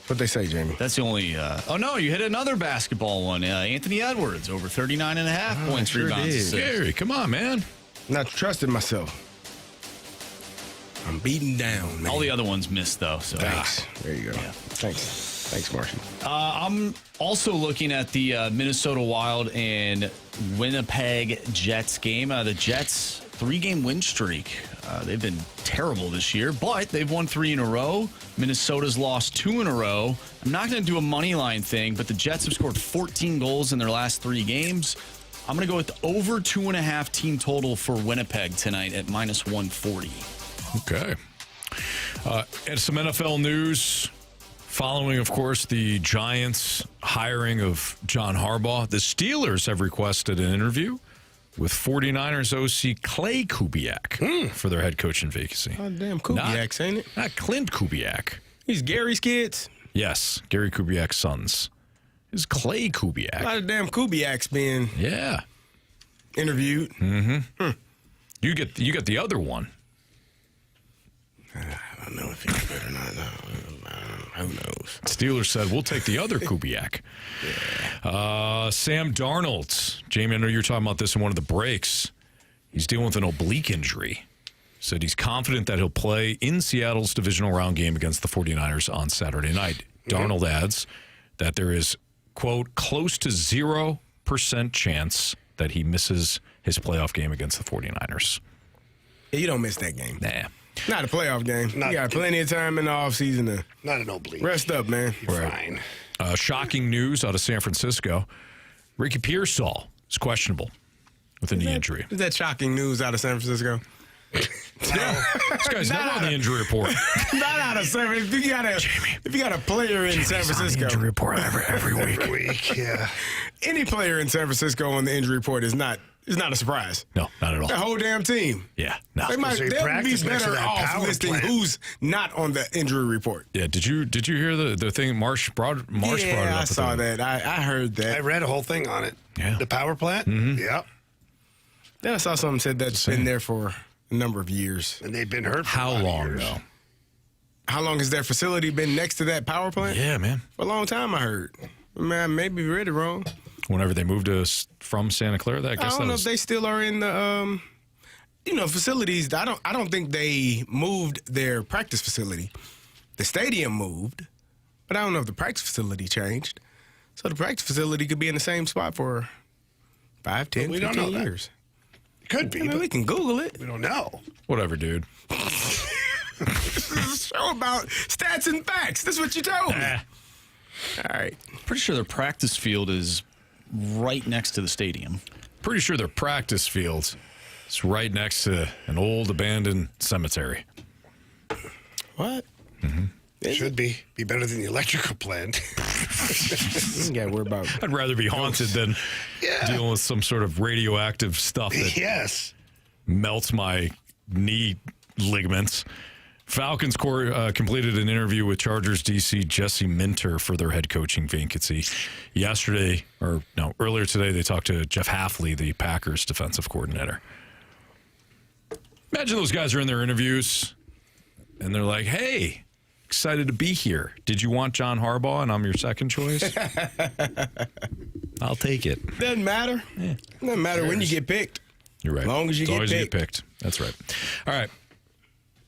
What they say, Jamie? That's the only. Oh, no, you hit another basketball one. Anthony Edwards, over 39.5 points, rebounds, assists. Gary, come on, man. Not trusting myself. I'm beaten down, man. All the other ones missed, though. So. Thanks. There you go. Yeah. Thanks, Martian. I'm also looking at the Minnesota Wild and Winnipeg Jets game. The Jets, 3-game win streak. They've been terrible this year, but they've won 3 in a row. Minnesota's lost 2 in a row. I'm not going to do a money line thing, but the Jets have scored 14 goals in their last 3 games. I'm going to go with over 2.5 team total for Winnipeg tonight at minus 140. Okay. And some NFL news. Following, of course, the Giants' hiring of John Harbaugh, the Steelers have requested an interview with 49ers OC Clay Kubiak for their head coaching vacancy. Oh, damn, Kubiak's, ain't it? Not Clint Kubiak. He's Gary's kids? Yes, Gary Kubiak's sons. It's Clay Kubiak. A lot of damn Kubiaks being interviewed. Mm-hmm. You get the other one. I don't know if he's good or not. No. Who knows? Steelers said, we'll take the other Kubiak. Sam Darnold. Jamie, I know you're talking about this in one of the breaks. He's dealing with an oblique injury. Said he's confident that he'll play in Seattle's divisional round game against the 49ers on Saturday night. Darnold adds that there is, quote, close to 0% chance that he misses his playoff game against the 49ers. Yeah, you don't miss that game. Nah. Not a playoff game. You got plenty of time in the offseason to not an oblique. Rest up, man. You're fine. Shocking news out of San Francisco. Ricky Pearsall is questionable with a knee injury. Is that shocking news out of San Francisco? Yeah, this guy's never on the injury report. Not out of 7. If you got a player in San Francisco, injury report every week. Yeah. Any player in San Francisco on the injury report is not a surprise. No, not at all. The whole damn team. Yeah, no. They'll be better off listing who's not on the injury report. Yeah, did you hear the thing Marsh brought it up? I saw that. I heard that. I read a whole thing on it. Yeah. The power plant? Mm-hmm. Yep. Then I saw something said that's been there for a number of years. And they've been hurt for How long, though? How long has their facility been next to that power plant? Yeah, man. For a long time, I heard. Man, maybe read it wrong. Whenever they moved from Santa Clara, I don't know if they still are in the facilities. I don't think they moved their practice facility. The stadium moved, but I don't know if the practice facility changed. So the practice facility could be in the same spot for 5, 10, 15 years. It could be. We can Google it. We don't know. Whatever, dude. This is a show about stats and facts. That's what you told me. All right. Pretty sure their practice field is right next to the stadium. Pretty sure their practice field is right next to an old abandoned cemetery. What? Mm-hmm. It should be better than the electrical plant. Yeah, we're about. I'd rather be haunted than dealing with some sort of radioactive stuff that melts my knee ligaments. Falcons completed an interview with Chargers DC Jesse Minter for their head coaching vacancy. Earlier today, they talked to Jeff Hafley, the Packers defensive coordinator. Imagine those guys are in their interviews, and they're like, hey, excited to be here. Did you want John Harbaugh, and I'm your second choice? I'll take it. Doesn't matter. Yeah. Doesn't matter when you get picked. You're right. As long as you get picked. That's right. All right.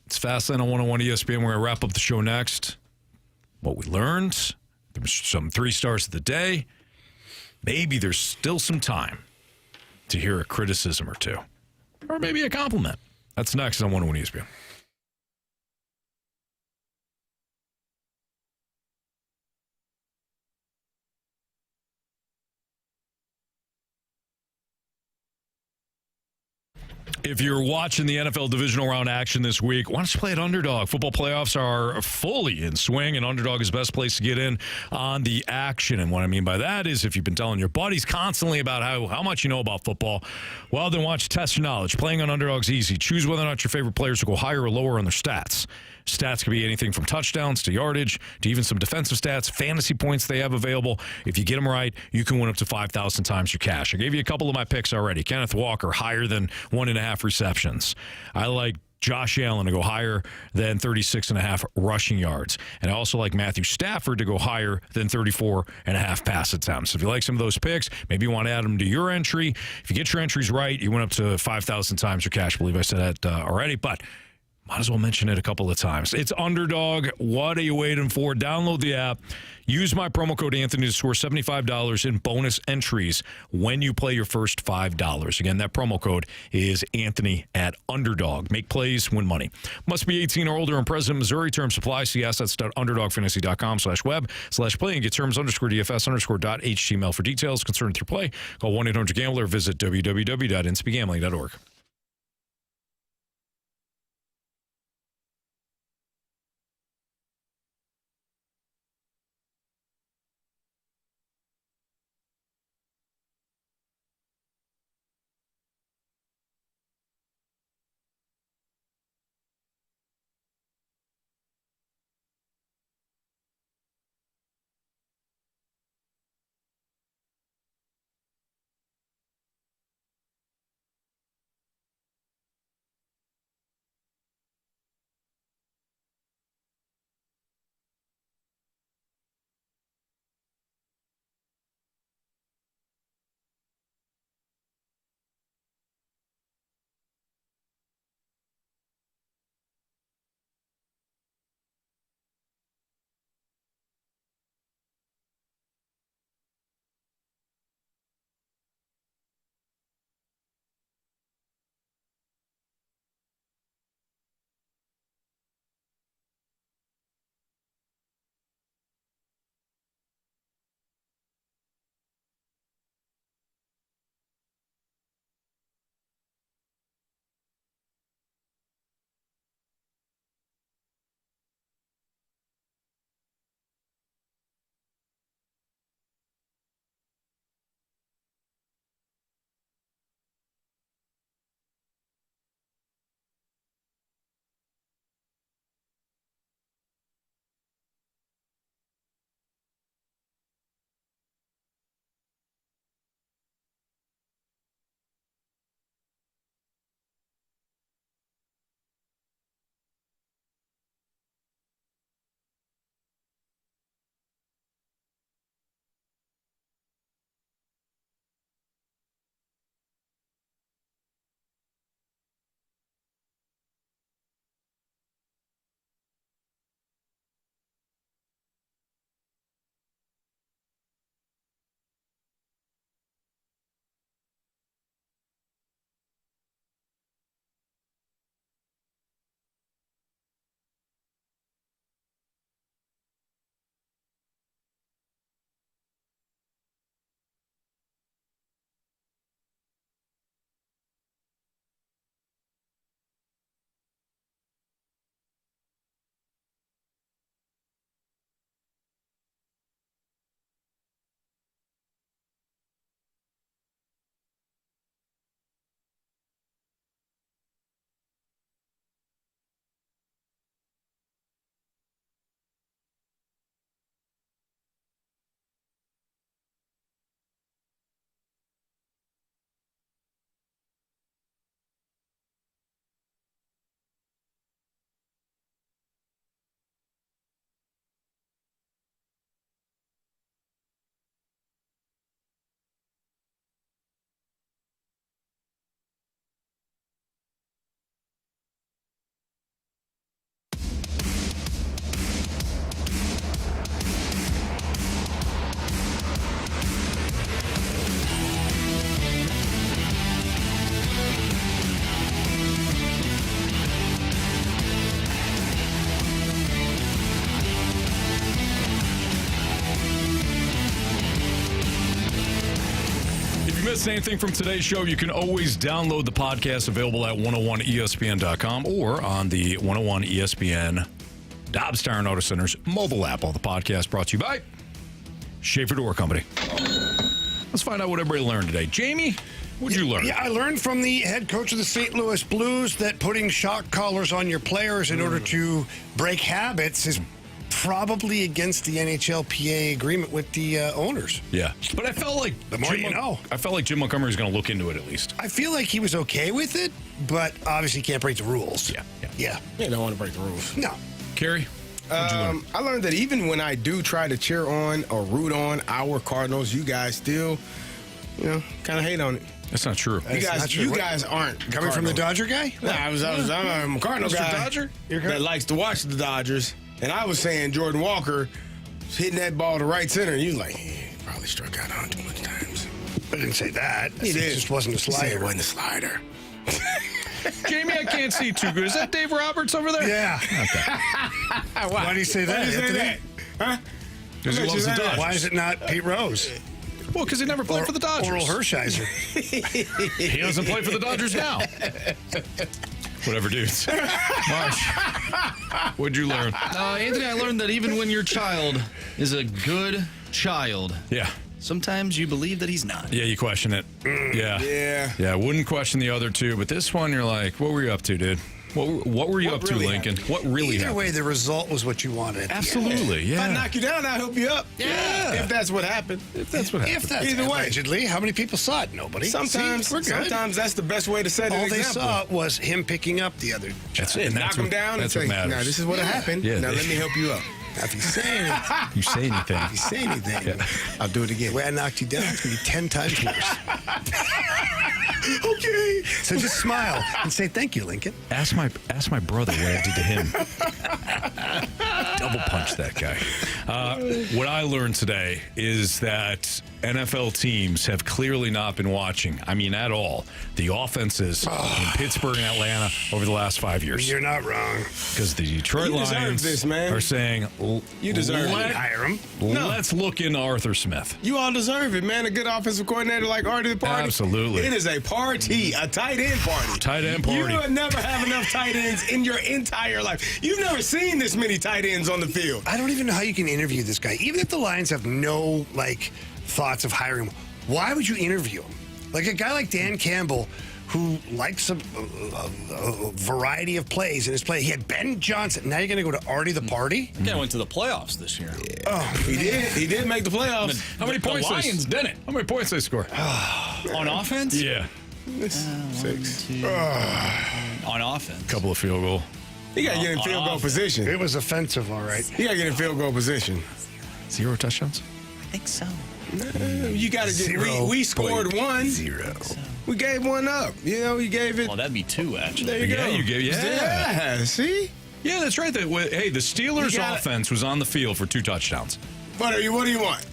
It's Fastlane on 101 ESPN. We're going to wrap up the show next. What we learned. There was some 3 stars of the day. Maybe there's still some time to hear a criticism or two. Or maybe a compliment. That's next on 101 ESPN. If you're watching the NFL divisional round action this week, why don't you play at Underdog? Football playoffs are fully in swing, and Underdog is the best place to get in on the action. And what I mean by that is if you've been telling your buddies constantly about how much you know about football, well, then watch Test Your Knowledge. Playing on Underdog's easy. Choose whether or not your favorite players will go higher or lower on their stats. Stats can be anything from touchdowns to yardage to even some defensive stats, fantasy points they have available. If you get them right, you can win up to 5,000 times your cash. I gave you a couple of my picks already. Kenneth Walker, higher than 1.5 receptions. I like Josh Allen to go higher than 36.5 rushing yards. And I also like Matthew Stafford to go higher than 34.5 pass attempts. If you like some of those picks, maybe you want to add them to your entry. If you get your entries right, you went up to 5,000 times your cash. I believe I said that already, but might as well mention it a couple of times. It's Underdog. What are you waiting for? Download the app. Use my promo code Anthony to score $75 in bonus entries when you play your first $5. Again, that promo code is Anthony at Underdog. Make plays, win money. Must be 18 or older and present in Missouri. Terms apply. See assets.underdogfantasy.com/web/play and get terms_DFS_.html for details. Concerned with your play, call 1-800-GAMBLER. Visit www.ncbgambling.org. missed anything from today's show, you can always download the podcast available at 101ESPN.com or on the 101 ESPN Dobbs Tire and Auto Center's mobile app. All the podcasts brought to you by Schaefer Door Company. Let's find out what everybody learned today. Jamie, what'd you learn? Yeah, I learned from the head coach of the St. Louis Blues that putting shock collars on your players in order to break habits is probably against the NHLPA agreement with the owners. Yeah, but I felt like the more you know. I felt like Jim Montgomery is going to look into it at least. I feel like he was okay with it, but obviously can't break the rules. Yeah. Yeah, don't want to break the rules. No. Carey? I learned that even when I do try to cheer on or root on our Cardinals, you guys still, kind of hate on it. That's not true. You guys aren't coming from the Dodger guy. No, I'm a Cardinal guy Dodger that likes to watch the Dodgers, and I was saying Jordan Walker hitting that ball to right center, and you was like, he probably struck out on too much times. I didn't say that. He did. It just wasn't a slider. It wasn't a slider. Jamie, I can't see too good. Is that Dave Roberts over there? Yeah. Okay. Why do you say that? Why do you say that? Huh? Because he loves the Dodgers. Why is it not Pete Rose? Well, because he never played for the Dodgers. Oral Hershiser. He doesn't play for the Dodgers now. Whatever, dudes. Marsh, what'd you learn? Anthony, I learned that even when your child is a good child, sometimes you believe that he's not. Yeah, you question it. Yeah. I wouldn't question the other two, but this one, you're like, what were you up to, dude? What were you up to, Lincoln? What really Either happened? way, the result was what you wanted. Absolutely, yeah. If I knock you down, I'll help you up. Yeah. If that's what happened. If that's what happened. If that's Either way. allegedly, how many people saw it? Nobody. Sometimes that's the best way to set an All they example. saw was him picking up the other That's child. it. Knock him down and say, now this is what happened. Yeah, now let me help you up. If you say anything, You say anything. I'll do it again. The way I knocked you down, it's going to be 10 times worse. Okay. So just smile and say thank you, Lincoln. Ask my brother what I did to him. Double punch that guy. What I learned today is that NFL teams have clearly not been watching, at all, the offenses in Pittsburgh and Atlanta over the last 5 years. You're not wrong. Because the Detroit Lions are saying, you deserve it. Hire him. Let's look into Arthur Smith. You all deserve it, man. A good offensive coordinator like Artie the Party. Absolutely. It is a party, a tight end party. Tight end party. You would never have enough tight ends in your entire life. You've never seen this many tight ends on the field. I don't even know how you can interview this guy. Even if the Lions have no, thoughts of hiring him, why would you interview him? Like a guy like Dan Campbell, who likes a variety of plays in his play. He had Ben Johnson. Now you're going to go to Artie the Party? The guy went to the playoffs this year. Yeah. Oh, he did. He did make the playoffs. How many points? The Lions didn't. How many points they score? On offense? Yeah. 6. On offense. Couple of field goal. You got to get in field goal position. It was offensive, all right. You got to get in field goal position. 0 touchdowns? I think so. You got to get. We scored 1. 0. We gave 1 up. You gave it. Well, that'd be 2 actually. There you go. You gave. Yeah. See. Yeah, that's right. The Steelers' offense was on the field for 2 touchdowns. What do you want?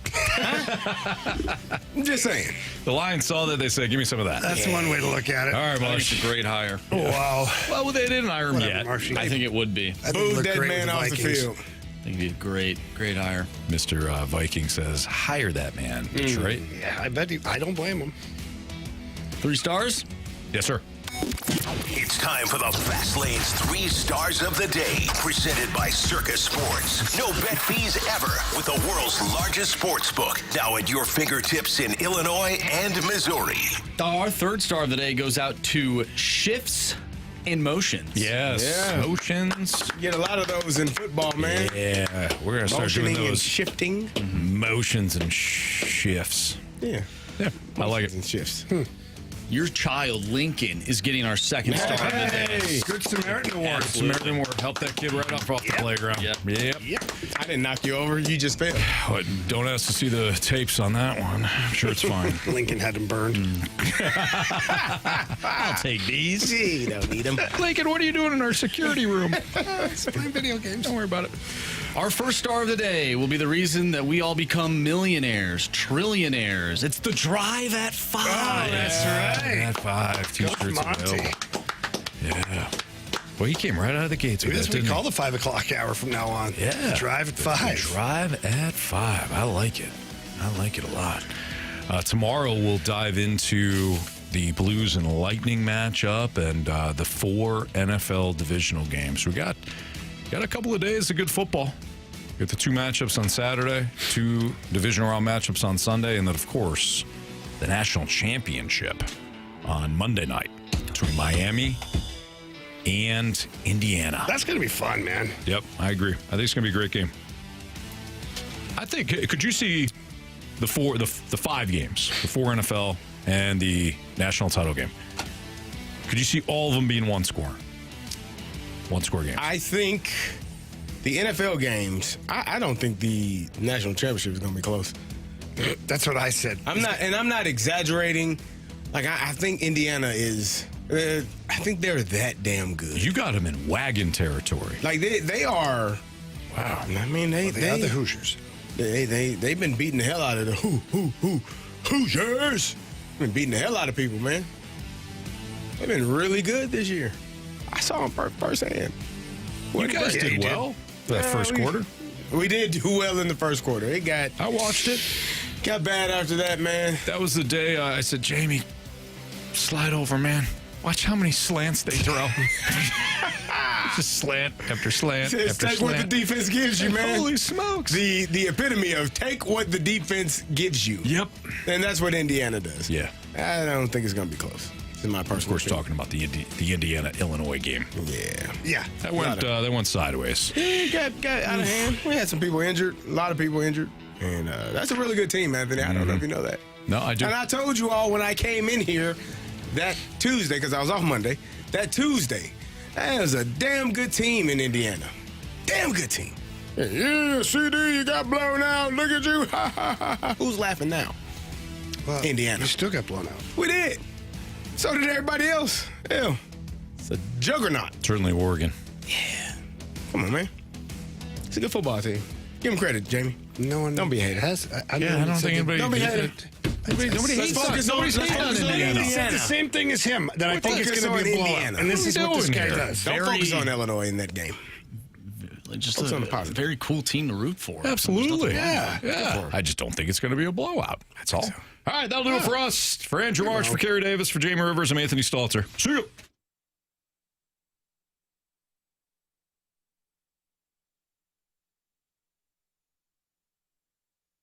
I'm just saying. The Lions saw that. They said, "Give me some of that." That's one way to look at it. All right, I think Marsh. it's a great hire. Oh, wow. Well, they didn't hire him yet. Marshy. I think it would be. Boo that man off the field. I think it'd be a great hire. Mr. Viking says, "Hire that man." Detroit. Yeah, I bet I don't blame him. 3 stars? Yes, sir. It's time for the Fast Lane's 3 Stars of the Day, presented by Circus Sports. No bet fees ever with the world's largest sports book, now at your fingertips in Illinois and Missouri. Our 3rd star of the day goes out to Shifts and Motions. Yes. Yeah. Motions. You get a lot of those in football, man. Yeah. We're going to start doing Motioning and those shifting. motions and shifts. Yeah. Yeah. I like it. And shifts. Your child, Lincoln, is getting our 2nd star of the day. Good Samaritan Award. Samaritan Award. Help that kid right off the playground. Yep. I didn't knock you over. You just failed. But don't ask to see the tapes on that one. I'm sure it's fine. Lincoln had him burned. I'll take these. You don't need them. Lincoln, what are you doing in our security room? It's playing video games. Don't worry about it. Our 1st star of the day will be the reason that we all become millionaires, trillionaires. It's the Drive at 5. Oh, that's right. At 5. T-shirts Monty. available. Yeah. Well, he came right out of the gates with That's that, what we didn't call the 5 o'clock hour from now on. Yeah. Drive at 5. Drive at 5. I like it. I like it a lot. Tomorrow we'll dive into the Blues and Lightning matchup and the 4 NFL divisional games. We got a couple of days of good football. We got the 2 matchups on Saturday, 2 divisional round matchups on Sunday, and then, of course, the national championship on Monday night between Miami and Indiana. That's going to be fun, man. Yep, I agree. I think it's going to be a great game. I think, could you see the 5 games, the 4 NFL and the national title game? Could you see all of them being one score games? I think the NFL games, I don't think the national championship is going to be close. That's what I said. I'm not exaggerating. Like, I think Indiana is, I think they're that damn good. You got them in wagon territory. Like, they are, wow. I mean, they are the Hoosiers. They've been beating the hell out of the Hoosiers. Been beating the hell out of people, man. They've been really good this year. I saw them firsthand. You guys did well that first quarter. We did do well in the first quarter. I watched it. Got bad after that, man. That was the day I said, Jamie, slide over, man. Watch how many slants they throw. Just slant after slant after take slant. What the defense gives you, man. Holy smokes. The epitome of take what the defense gives you. Yep. And that's what Indiana does. Yeah. I don't think it's going to be close. In my personal Of course, talking about the Indiana-Illinois game. Yeah. That went sideways. Yeah, got out of hand. We had some people injured, a lot of people injured. And that's a really good team, Anthony. I don't know if you know that. No, I do. And I told you all when I came in here that Tuesday, because I was off Monday, that was a damn good team in Indiana. Damn good team. Yeah, CD, you got blown out. Look at you. Who's laughing now? Well, Indiana. You still got blown out. We did. So did everybody else. Hell, it's a juggernaut. Certainly Oregon. Yeah. Come on, man. It's a good football team. Give him credit, Jamie. No one. Don't be a hater. I don't think anybody. Don't be a hater. Nobody hates on Indiana. He said the same thing as him, that I think it's going to be a blowout. And this is what this guy does. Don't focus on Illinois in that game. Just a very cool team to root for. Absolutely. Yeah. I just don't think it's going to be a blowout. That's all. All right, that'll do it for us. For Andrew March, for Kerry Davis, for Jamie Rivers, I'm Anthony Stalter. See you.